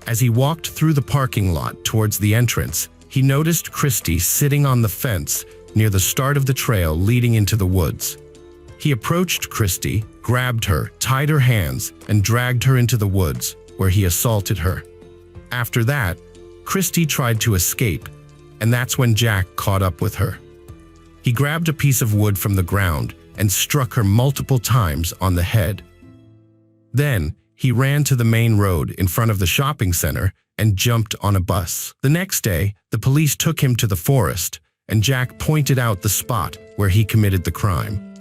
As he walked through the parking lot towards the entrance, he noticed Krista sitting on the fence near the start of the trail leading into the woods. He approached Krista, grabbed her, tied her hands, and dragged her into the woods, where he assaulted her. After that, Krista tried to escape, and that's when Jack caught up with her. He grabbed a piece of wood from the ground and struck her multiple times on the head. Then, he ran to the main road in front of the shopping center and jumped on a bus. The next day, the police took him to the forest, and Jack pointed out the spot where he committed the crime.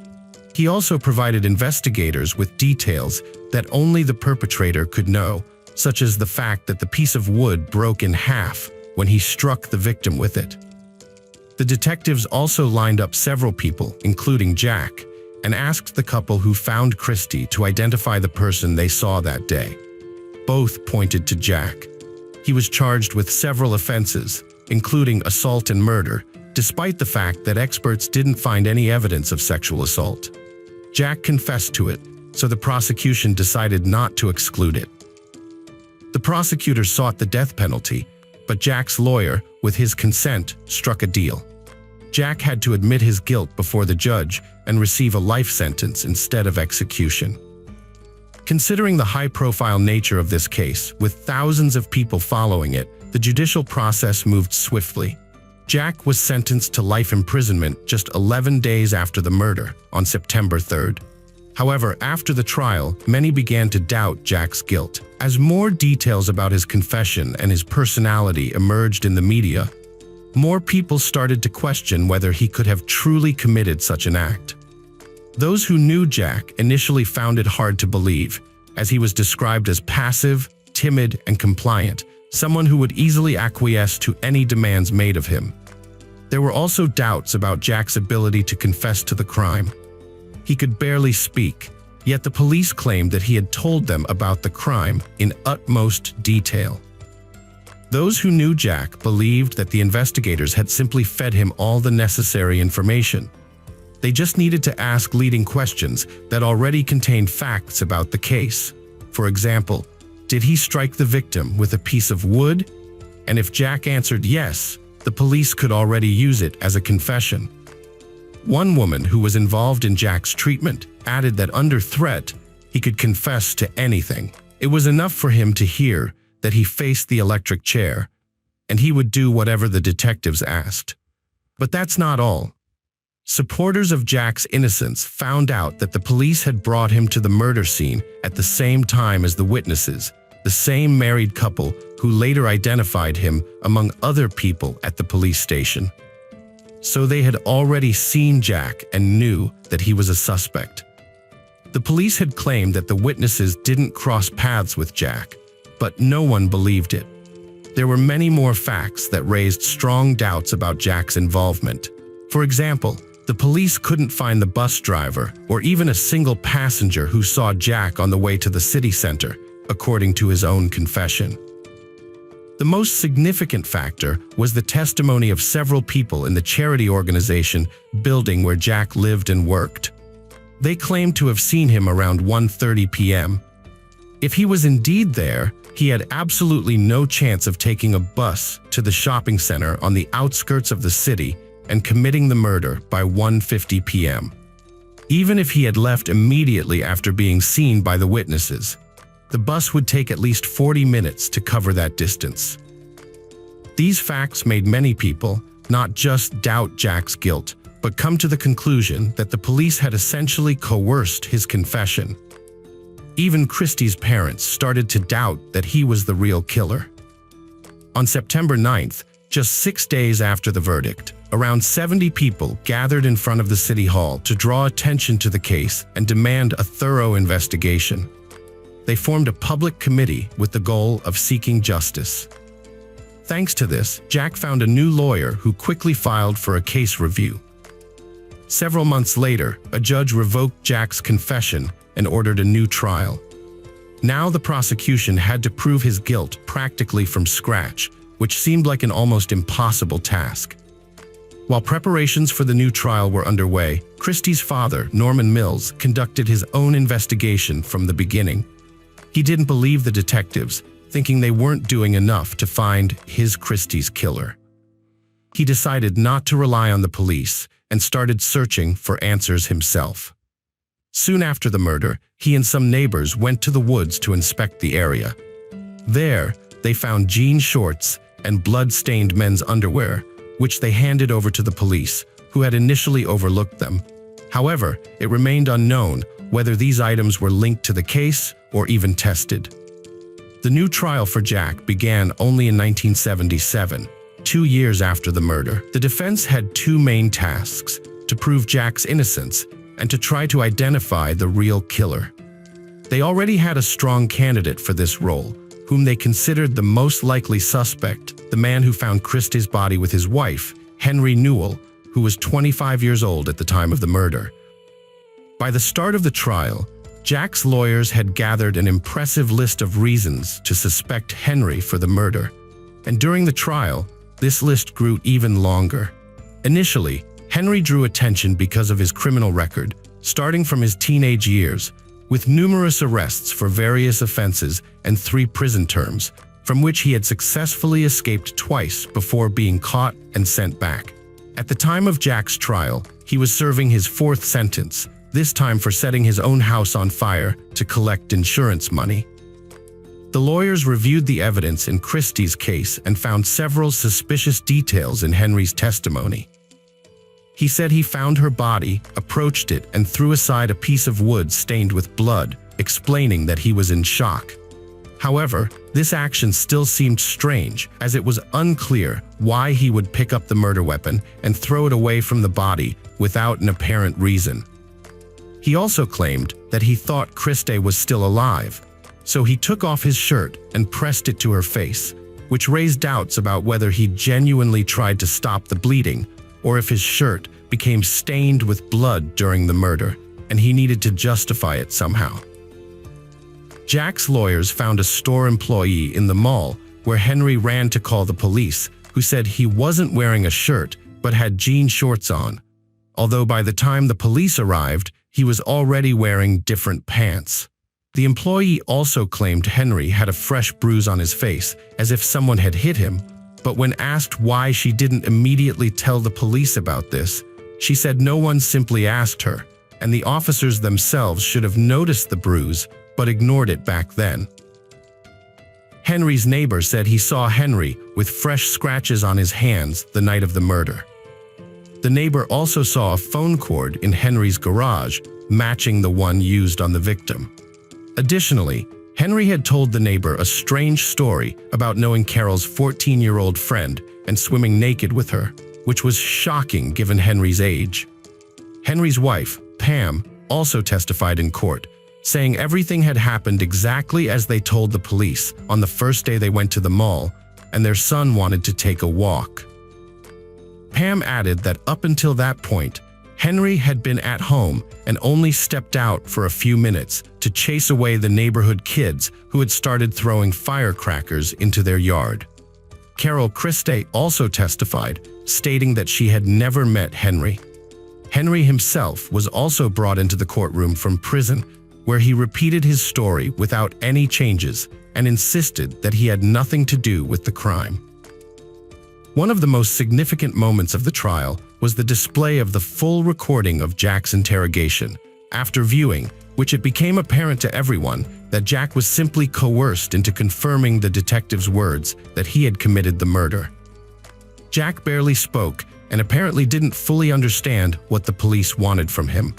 He also provided investigators with details that only the perpetrator could know, such as the fact that the piece of wood broke in half when he struck the victim with it. The detectives also lined up several people, including Jack, and asked the couple who found Krista to identify the person they saw that day. Both pointed to Jack. He was charged with several offenses, including assault and murder, despite the fact that experts didn't find any evidence of sexual assault. Jack confessed to it, so the prosecution decided not to exclude it. The prosecutor sought the death penalty, but Jack's lawyer, with his consent, struck a deal. Jack had to admit his guilt before the judge and receive a life sentence instead of execution. Considering the high-profile nature of this case, with thousands of people following it, the judicial process moved swiftly. Jack was sentenced to life imprisonment just 11 days after the murder, on September 3rd. However, after the trial, many began to doubt Jack's guilt. As more details about his confession and his personality emerged in the media, more people started to question whether he could have truly committed such an act. Those who knew Jack initially found it hard to believe, as he was described as passive, timid, and compliant, someone who would easily acquiesce to any demands made of him. There were also doubts about Jack's ability to confess to the crime. He could barely speak, yet the police claimed that he had told them about the crime in utmost detail. Those who knew Jack believed that the investigators had simply fed him all the necessary information. They just needed to ask leading questions that already contained facts about the case. For example, Did he strike the victim with a piece of wood? And if Jack answered yes, the police could already use it as a confession. One woman who was involved in Jack's treatment added that under threat, he could confess to anything. It was enough for him to hear that he faced the electric chair, and he would do whatever the detectives asked. But that's not all. Supporters of Jack's innocence found out that the police had brought him to the murder scene at the same time as the witnesses, the same married couple who later identified him among other people at the police station. So they had already seen Jack and knew that he was a suspect. The police had claimed that the witnesses didn't cross paths with Jack, but no one believed it. There were many more facts that raised strong doubts about Jack's involvement. For example, the police couldn't find the bus driver or even a single passenger who saw Jack on the way to the city center, according to his own confession. The most significant factor was the testimony of several people in the charity organization building where Jack lived and worked. They claimed to have seen him around 1:30 p.m. If he was indeed there, he had absolutely no chance of taking a bus to the shopping center on the outskirts of the city and committing the murder by 1:50 p.m. Even if he had left immediately after being seen by the witnesses, the bus would take at least 40 minutes to cover that distance. These facts made many people not just doubt Jack's guilt, but come to the conclusion that the police had essentially coerced his confession. Even Christie's parents started to doubt that he was the real killer. On September 9th, just 6 days after the verdict, around 70 people gathered in front of the city hall to draw attention to the case and demand a thorough investigation. They formed a public committee with the goal of seeking justice. Thanks to this, Jack found a new lawyer who quickly filed for a case review. Several months later, a judge revoked Jack's confession and ordered a new trial. Now the prosecution had to prove his guilt practically from scratch, which seemed like an almost impossible task. While preparations for the new trial were underway, Christie's father, Norman Mills, conducted his own investigation from the beginning. He didn't believe the detectives, thinking they weren't doing enough to find his Christie's killer. He decided not to rely on the police and started searching for answers himself. Soon after the murder, he and some neighbors went to the woods to inspect the area. There, they found jean shorts and blood-stained men's underwear, which they handed over to the police, who had initially overlooked them. However, it remained unknown whether these items were linked to the case or even tested. The new trial for Jack began only in 1977, 2 years after the murder. The defense had two main tasks: to prove Jack's innocence and to try to identify the real killer. They already had a strong candidate for this role, whom they considered the most likely suspect, the man who found Christie's body with his wife, Henry Newell, who was 25 years old at the time of the murder. By the start of the trial, Jack's lawyers had gathered an impressive list of reasons to suspect Henry for the murder, and during the trial, this list grew even longer. Initially, Henry drew attention because of his criminal record, starting from his teenage years, with numerous arrests for various offenses and 3 prison terms, from which he had successfully escaped twice before being caught and sent back. At the time of Jack's trial, he was serving his 4th sentence, this time for setting his own house on fire to collect insurance money. The lawyers reviewed the evidence in Christie's case and found several suspicious details in Henry's testimony. He said he found her body, approached it, and threw aside a piece of wood stained with blood, explaining that he was in shock. However, this action still seemed strange, as it was unclear why he would pick up the murder weapon and throw it away from the body without an apparent reason. He also claimed that he thought Christie was still alive, so he took off his shirt and pressed it to her face, which raised doubts about whether he genuinely tried to stop the bleeding or if his shirt became stained with blood during the murder and he needed to justify it somehow. Jack's lawyers found a store employee in the mall where Henry ran to call the police, who said he wasn't wearing a shirt but had jean shorts on, although by the time the police arrived, he was already wearing different pants. The employee also claimed Henry had a fresh bruise on his face, as if someone had hit him, but when asked why she didn't immediately tell the police about this, she said no one simply asked her, and the officers themselves should have noticed the bruise but ignored it back then. Henry's neighbor said he saw Henry with fresh scratches on his hands the night of the murder. The neighbor also saw a phone cord in Henry's garage, matching the one used on the victim. Additionally, Henry had told the neighbor a strange story about knowing Carol's 14-year-old friend and swimming naked with her, which was shocking given Henry's age. Henry's wife, Pam, also testified in court, saying everything had happened exactly as they told the police on the first day they went to the mall, and their son wanted to take a walk. Pam added that up until that point, Henry had been at home and only stepped out for a few minutes to chase away the neighborhood kids who had started throwing firecrackers into their yard. Carol Christie also testified, stating that she had never met Henry. Henry himself was also brought into the courtroom from prison, where he repeated his story without any changes and insisted that he had nothing to do with the crime. One of the most significant moments of the trial was the display of the full recording of Jack's interrogation. After viewing, which it became apparent to everyone that Jack was simply coerced into confirming the detective's words that he had committed the murder. Jack barely spoke and apparently didn't fully understand what the police wanted from him.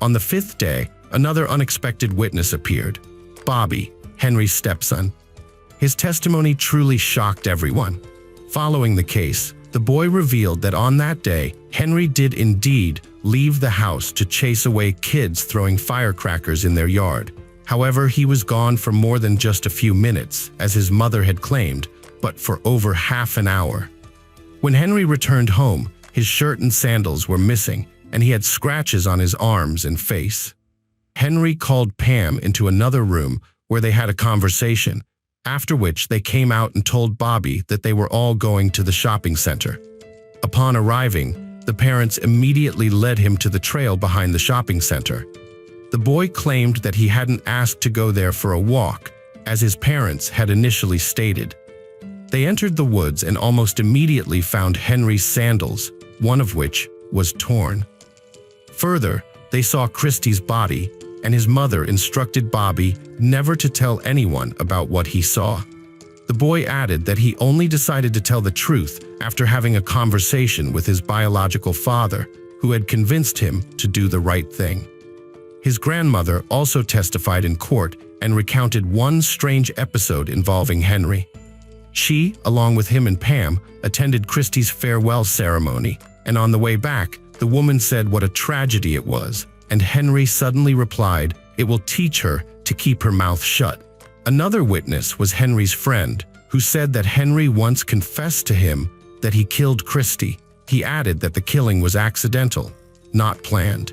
On the fifth day, another unexpected witness appeared, Bobby, Henry's stepson. His testimony truly shocked everyone. Following the case, the boy revealed that on that day, Henry did indeed leave the house to chase away kids throwing firecrackers in their yard. However, he was gone for more than just a few minutes, as his mother had claimed, but for over half an hour. When Henry returned home, his shirt and sandals were missing, and he had scratches on his arms and face. Henry called Pam into another room where they had a conversation, after which they came out and told Bobby that they were all going to the shopping center. Upon arriving, the parents immediately led him to the trail behind the shopping center. The boy claimed that he hadn't asked to go there for a walk, as his parents had initially stated. They entered the woods and almost immediately found Henry's sandals, one of which was torn. Further, they saw Christie's body, and his mother instructed Bobby never to tell anyone about what he saw. The boy added that he only decided to tell the truth after having a conversation with his biological father, who had convinced him to do the right thing. His grandmother also testified in court and recounted one strange episode involving Henry. She, along with him and Pam, attended Christie's farewell ceremony, and on the way back, the woman said what a tragedy it was, and Henry suddenly replied, "It will teach her to keep her mouth shut." Another witness was Henry's friend, who said that Henry once confessed to him that he killed Christie. He added that the killing was accidental, not planned.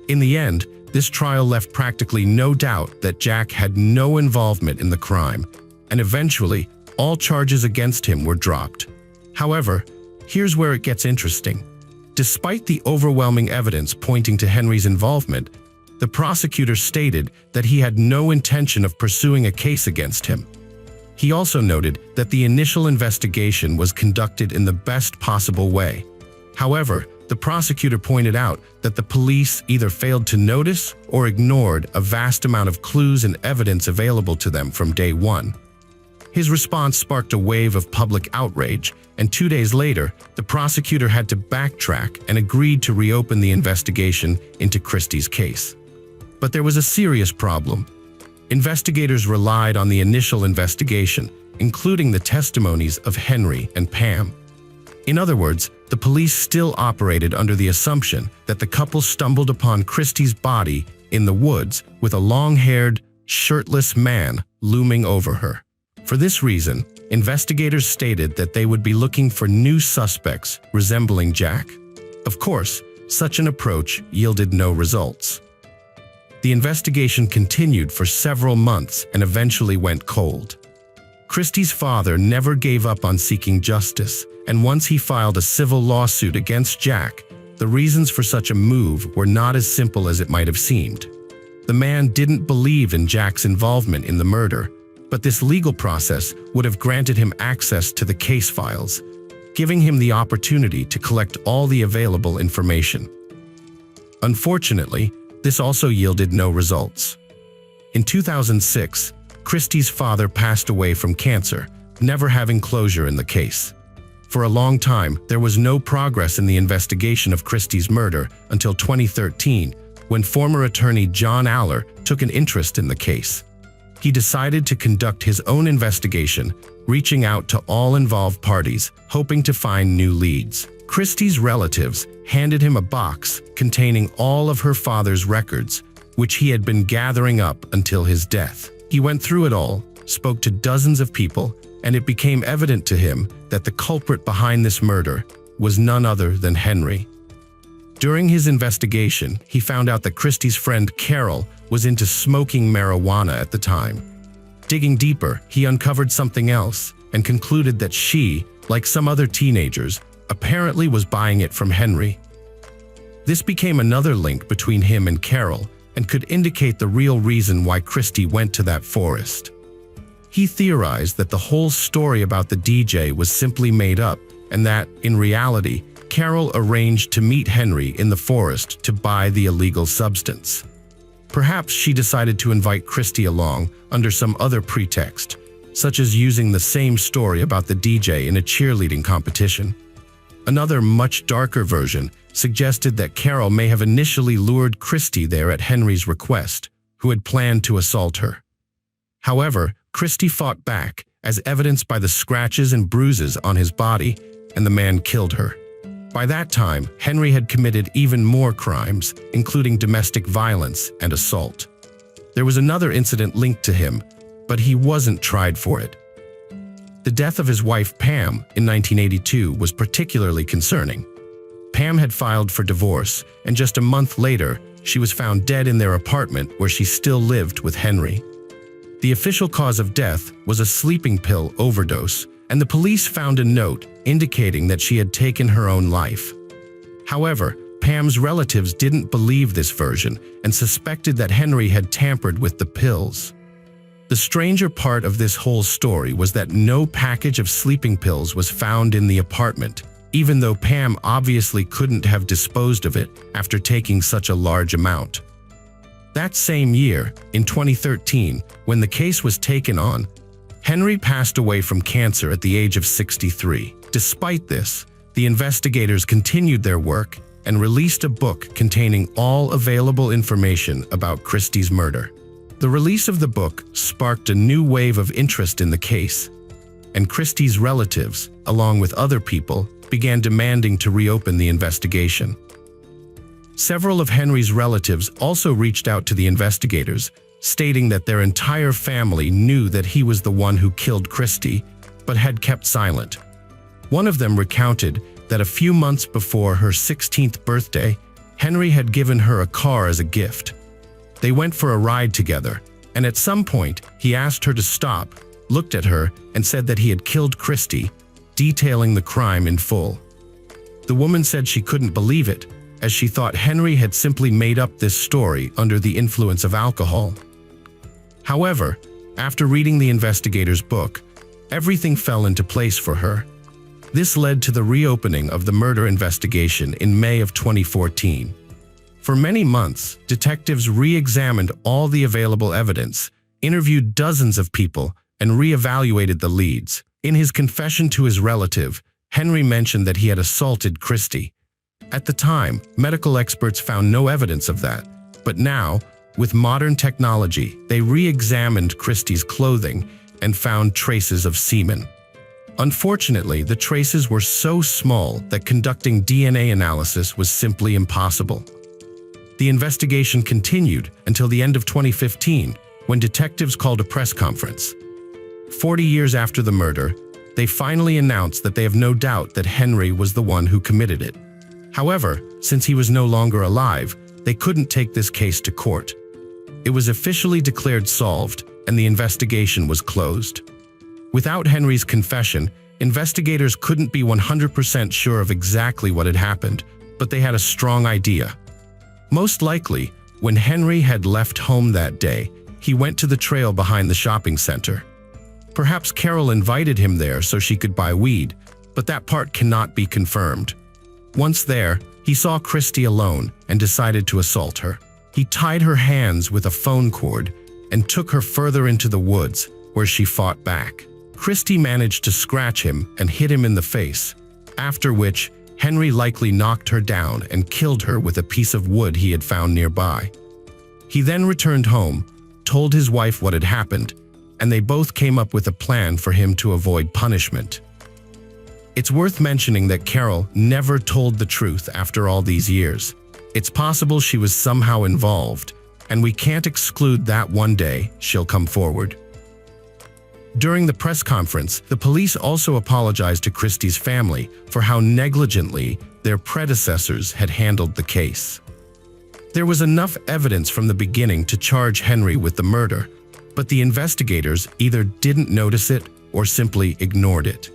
In the end, this trial left practically no doubt that Jack had no involvement in the crime, and eventually, all charges against him were dropped. However, here's where it gets interesting. Despite the overwhelming evidence pointing to Henry's involvement, the prosecutor stated that he had no intention of pursuing a case against him. He also noted that the initial investigation was conducted in the best possible way. However, the prosecutor pointed out that the police either failed to notice or ignored a vast amount of clues and evidence available to them from day one. His response sparked a wave of public outrage, and 2 days later, the prosecutor had to backtrack and agreed to reopen the investigation into Christie's case. But there was a serious problem. Investigators relied on the initial investigation, including the testimonies of Henry and Pam. In other words, the police still operated under the assumption that the couple stumbled upon Christie's body in the woods with a long-haired, shirtless man looming over her. For this reason, investigators stated that they would be looking for new suspects resembling Jack. Of course, such an approach yielded no results. The investigation continued for several months and eventually went cold. Christie's father never gave up on seeking justice, and once he filed a civil lawsuit against Jack, the reasons for such a move were not as simple as it might have seemed. The man didn't believe in Jack's involvement in the murder, but this legal process would have granted him access to the case files, giving him the opportunity to collect all the available information. Unfortunately, this also yielded no results. In 2006, Christie's father passed away from cancer, never having closure in the case. For a long time, there was no progress in the investigation of Christie's murder until 2013, when former attorney John Aller took an interest in the case. He decided to conduct his own investigation, reaching out to all involved parties, hoping to find new leads. Christie's relatives handed him a box containing all of her father's records, which he had been gathering up until his death. He went through it all, spoke to dozens of people, and it became evident to him that the culprit behind this murder was none other than Henry. During his investigation, he found out that Christie's friend Carol was into smoking marijuana at the time. Digging deeper, he uncovered something else and concluded that she, like some other teenagers, apparently was buying it from Henry. This became another link between him and Carol and could indicate the real reason why Christie went to that forest. He theorized that the whole story about the DJ was simply made up and that, in reality, Carol arranged to meet Henry in the forest to buy the illegal substance. Perhaps she decided to invite Christie along under some other pretext, such as using the same story about the DJ in a cheerleading competition. Another, much darker version suggested that Carol may have initially lured Christie there at Henry's request, who had planned to assault her. However, Christie fought back, as evidenced by the scratches and bruises on his body, and the man killed her. By that time, Henry had committed even more crimes, including domestic violence and assault. There was another incident linked to him, but he wasn't tried for it. The death of his wife Pam in 1982 was particularly concerning. Pam had filed for divorce, and just a month later, she was found dead in their apartment where she still lived with Henry. The official cause of death was a sleeping pill overdose, and the police found a note indicating that she had taken her own life. However, Pam's relatives didn't believe this version and suspected that Henry had tampered with the pills. The stranger part of this whole story was that no package of sleeping pills was found in the apartment, even though Pam obviously couldn't have disposed of it after taking such a large amount. That same year, in 2013, when the case was taken on, Henry passed away from cancer at the age of 63. Despite this, the investigators continued their work and released a book containing all available information about Christie's murder. The release of the book sparked a new wave of interest in the case, and Christie's relatives, along with other people, began demanding to reopen the investigation. Several of Henry's relatives also reached out to the investigators, stating that their entire family knew that he was the one who killed Christie, but had kept silent. One of them recounted that a few months before her 16th birthday, Henry had given her a car as a gift. They went for a ride together, and at some point, he asked her to stop, looked at her, and said that he had killed Christie, detailing the crime in full. The woman said she couldn't believe it, as she thought Henry had simply made up this story under the influence of alcohol. However, after reading the investigator's book, everything fell into place for her. This led to the reopening of the murder investigation in May of 2014. For many months, detectives re-examined all the available evidence, interviewed dozens of people, and re-evaluated the leads. In his confession to his relative, Henry mentioned that he had assaulted Christie. At the time, medical experts found no evidence of that, but now, with modern technology, they re-examined Christie's clothing and found traces of semen. Unfortunately, the traces were so small that conducting DNA analysis was simply impossible. The investigation continued until the end of 2015, when detectives called a press conference. 40 years after the murder, they finally announced that they have no doubt that Henry was the one who committed it. However, since he was no longer alive, they couldn't take this case to court. It was officially declared solved, and the investigation was closed. Without Henry's confession, investigators couldn't be 100% sure of exactly what had happened, but they had a strong idea. Most likely, When Henry had left home that day, he went to the trail behind the shopping center. Perhaps Carol invited him there so she could buy weed, but that part cannot be confirmed. Once there, he saw Christy alone and decided to assault her. He tied her hands with a phone cord and took her further into the woods, where she fought back. Christy managed to scratch him and hit him in the face, after which Henry likely knocked her down and killed her with a piece of wood he had found nearby. He then returned home, told his wife what had happened, and they both came up with a plan for him to avoid punishment. It's worth mentioning that Carol never told the truth after all these years. It's possible she was somehow involved, and we can't exclude that one day she'll come forward. During the press conference, the police also apologized to Christy's family for how negligently their predecessors had handled the case. There was enough evidence from the beginning to charge Henry with the murder, but the investigators either didn't notice it or simply ignored it.